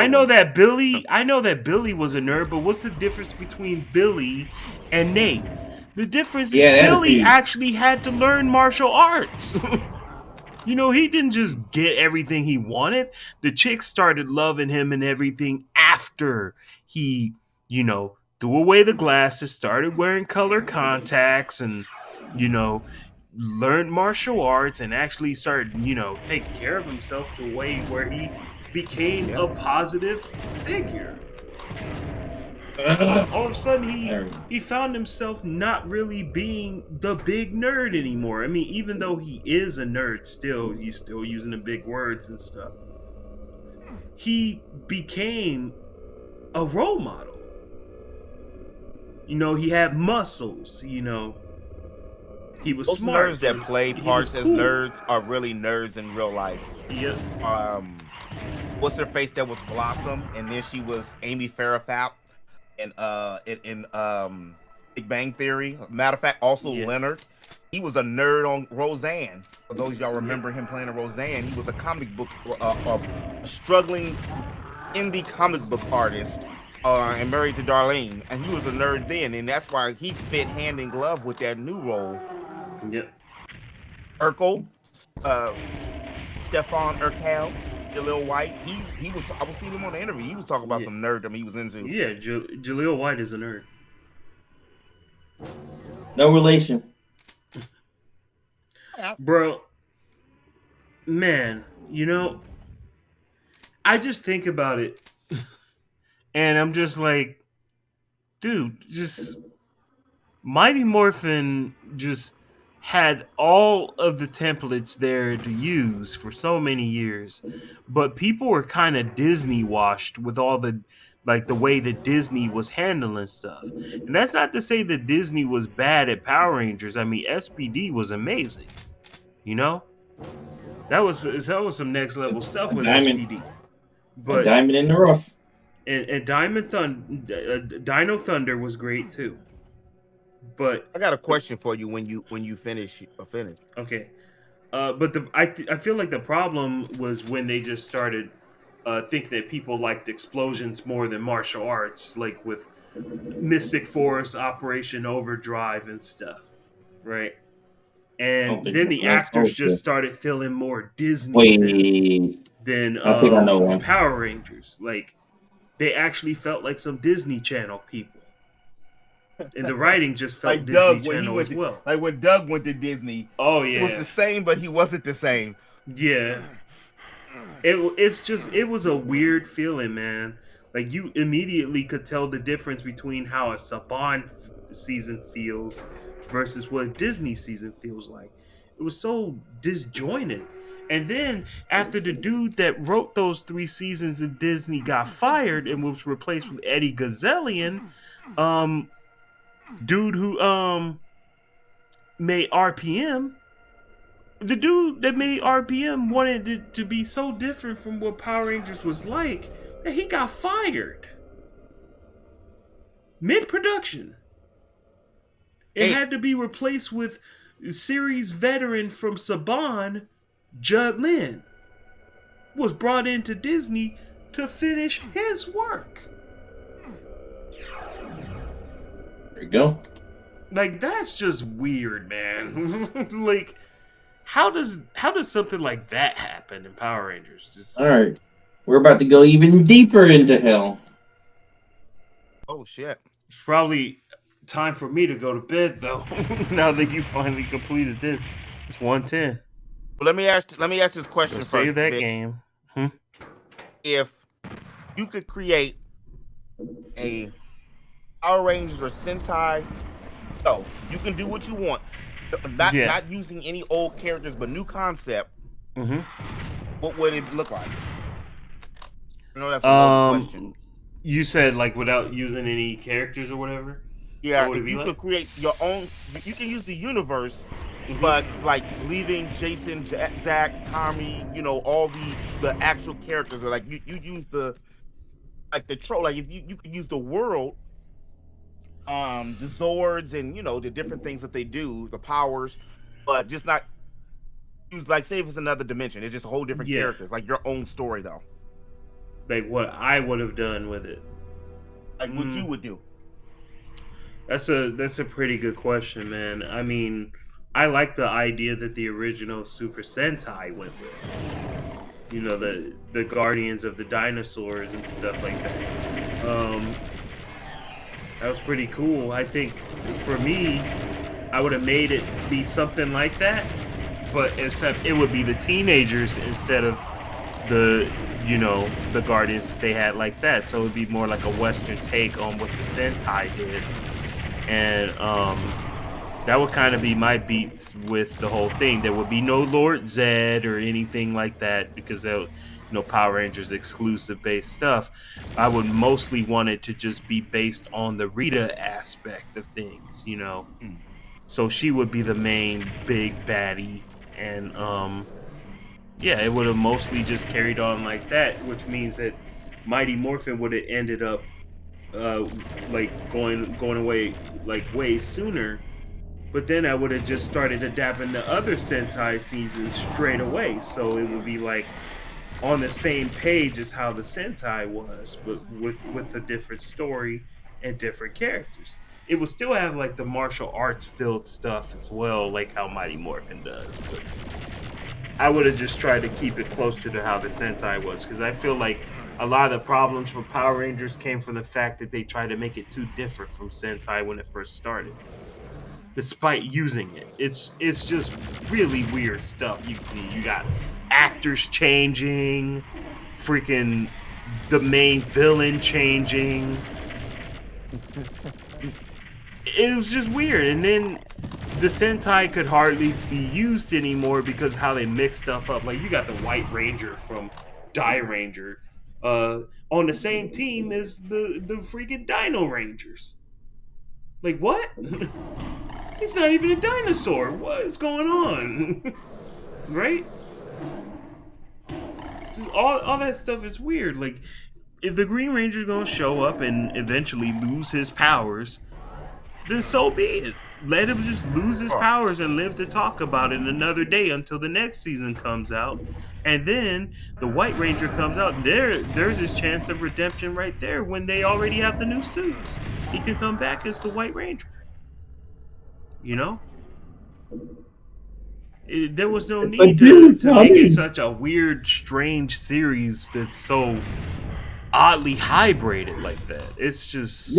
know that Billy was a nerd, but what's the difference between Billy and Nate? The difference is Billy actually had to learn martial arts. You know, he didn't just get everything he wanted. The chicks started loving him and everything after he, you know, threw away the glasses, started wearing color contacts, and, you know, learned martial arts and actually started, you know, taking care of himself to a way where he became a positive figure. All of a sudden, he found himself not really being the big nerd anymore. I mean, even though he is a nerd still, he's still using the big words and stuff. He became a role model. You know, he had muscles, you know. He was smart. Nerds that play parts as nerds are really nerds in real life. Yep. What's her face that was Blossom, and then she was Amy Farrah in Big Bang Theory. Matter of fact, also Leonard. He was a nerd on Roseanne. For those of y'all remember him playing a Roseanne, he was a comic book, a struggling indie comic book artist, and married to Darlene. And he was a nerd then, and that's why he fit hand in glove with that new role. Yep. Urkel, Stefan Urkel, Jaleel White. I was seeing him on the interview. He was talking about some nerddom he was into. Yeah, Jaleel White is a nerd. No relation. Bro, man, you know, I just think about it and I'm just like, dude, just Mighty Morphin just had all of the templates there to use for so many years, but people were kind of Disney washed with all the way that Disney was handling stuff. And that's not to say that Disney was bad at Power Rangers. I mean, SPD was amazing. You know? That was some next level stuff with SPD. But Diamond in the Rough. And Dino Thunder was great too. But I got a question for you when you finish. Okay. But I feel like the problem was when they just started think that people liked explosions more than martial arts, like with Mystic Force, Operation Overdrive, and stuff, right? And then the actors just started feeling more Disney than Power Rangers. Like, they actually felt like some Disney Channel people. And the writing just felt like Disney Doug, Channel as well. Like when Doug went to Disney. Oh, yeah. It was the same, but he wasn't the same. Yeah. It was a weird feeling, man. Like, you immediately could tell the difference between how a Saban season feels versus what a Disney season feels like. It was so disjointed. And then after the dude that wrote those 3 seasons of Disney got fired and was replaced with Eddie Gazzellian, dude who made RPM, the dude that made RPM wanted it to be so different from what Power Rangers was like that he got fired. mid-production. It had to be replaced with series veteran from Saban, Judd Lin, was brought into Disney to finish his work. There you go. Like, that's just weird, man. Like, how does something like that happen in Power Rangers? Just... All right, we're about to go even deeper into hell. Oh shit! It's probably time for me to go to bed, though. Now that you finally completed this, it's 1:10. Well, let me ask this question So first. save that Vic. game. If you could create a Power Rangers or Sentai, so you can do what you want, not using any old characters, but new concept. What would it look like? I know that's a long question. You said like without using any characters or whatever. Yeah, if you could create your own, you can use the universe, but like leaving Jason, Zach, Tommy, you know, all the actual characters, or like you use the troll, like if you could use the world, the Zords and you know the different things that they do, the powers, but just not use like say if it's another dimension, it's just a whole different characters, like your own story though. Like what I would have done with it. Like what you would do. That's a pretty good question, man. I mean, I like the idea that the original Super Sentai went with. You know, the Guardians of the Dinosaurs and stuff like that. That was pretty cool. I think for me, I would have made it be something like that, but except it would be the teenagers instead of the Guardians that they had like that. So it would be more like a Western take on what the Sentai did. And that would kind of be my beats with the whole thing. There would be no Lord Zed or anything like that because that, Power Rangers exclusive based stuff. I would mostly want it to just be based on the Rita aspect of things, So she would be the main big baddie, and it would have mostly just carried on like that, which means that Mighty Morphin would have ended up like going away like way sooner, but then I would have just started adapting the other Sentai seasons straight away, so it would be like on the same page as how the Sentai was, but with a different story and different characters. It would still have like the martial arts filled stuff as well, like how Mighty Morphin does, but I would have just tried to keep it closer to how the Sentai was, because I feel like a lot of the problems for Power Rangers came from the fact that they tried to make it too different from Sentai when it first started, despite using it. It's just really weird stuff. You got actors changing, freaking the main villain changing. It was just weird, and then the Sentai could hardly be used anymore because how they mix stuff up. Like you got the White Ranger from Die Ranger on the same team as the freaking Dino Rangers. Like what? He's not even a dinosaur. What is going on? Right? Just all that stuff is weird. Like if the Green Ranger's gonna show up and eventually lose his powers, then so be it. Let him just lose his powers and live to talk about it another day until the next season comes out. And then the White Ranger comes out. There's his chance of redemption right there when they already have the new suits. He can come back as the White Ranger. There was no need to make it such a weird, strange series that's so oddly hybrided like that. It's just...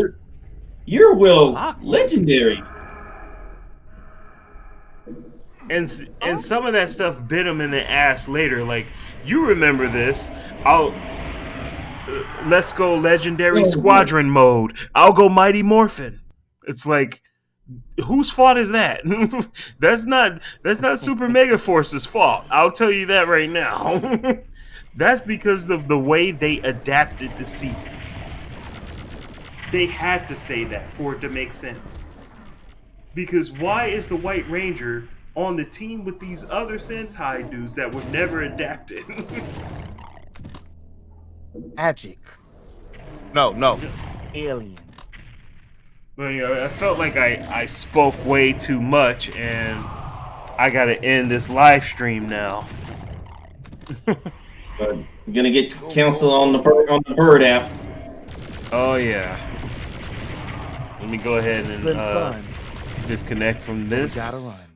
Your will legendary. And some of that stuff bit him in the ass later. Like, you remember this. Let's go legendary squadron mode. I'll go Mighty Morphin. It's like, whose fault is that? That's not Super Mega Force's fault. I'll tell you that right now. That's because of the way they adapted the season. They had to say that for it to make sense. Because why is the White Ranger on the team with these other Sentai dudes that were never adapted? Magic. No. Alien. But I felt like I spoke way too much, and I gotta end this live stream now. But you're gonna get canceled on the bird app. Oh yeah. Let me go ahead It's and been fun. disconnect from this. We gotta run.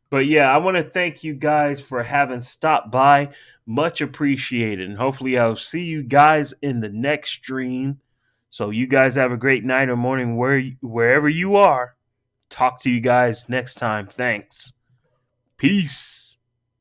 But yeah, I want to thank you guys for having stopped by. Much appreciated. And hopefully I'll see you guys in the next stream. So you guys have a great night or morning wherever you are. Talk to you guys next time. Thanks. Peace.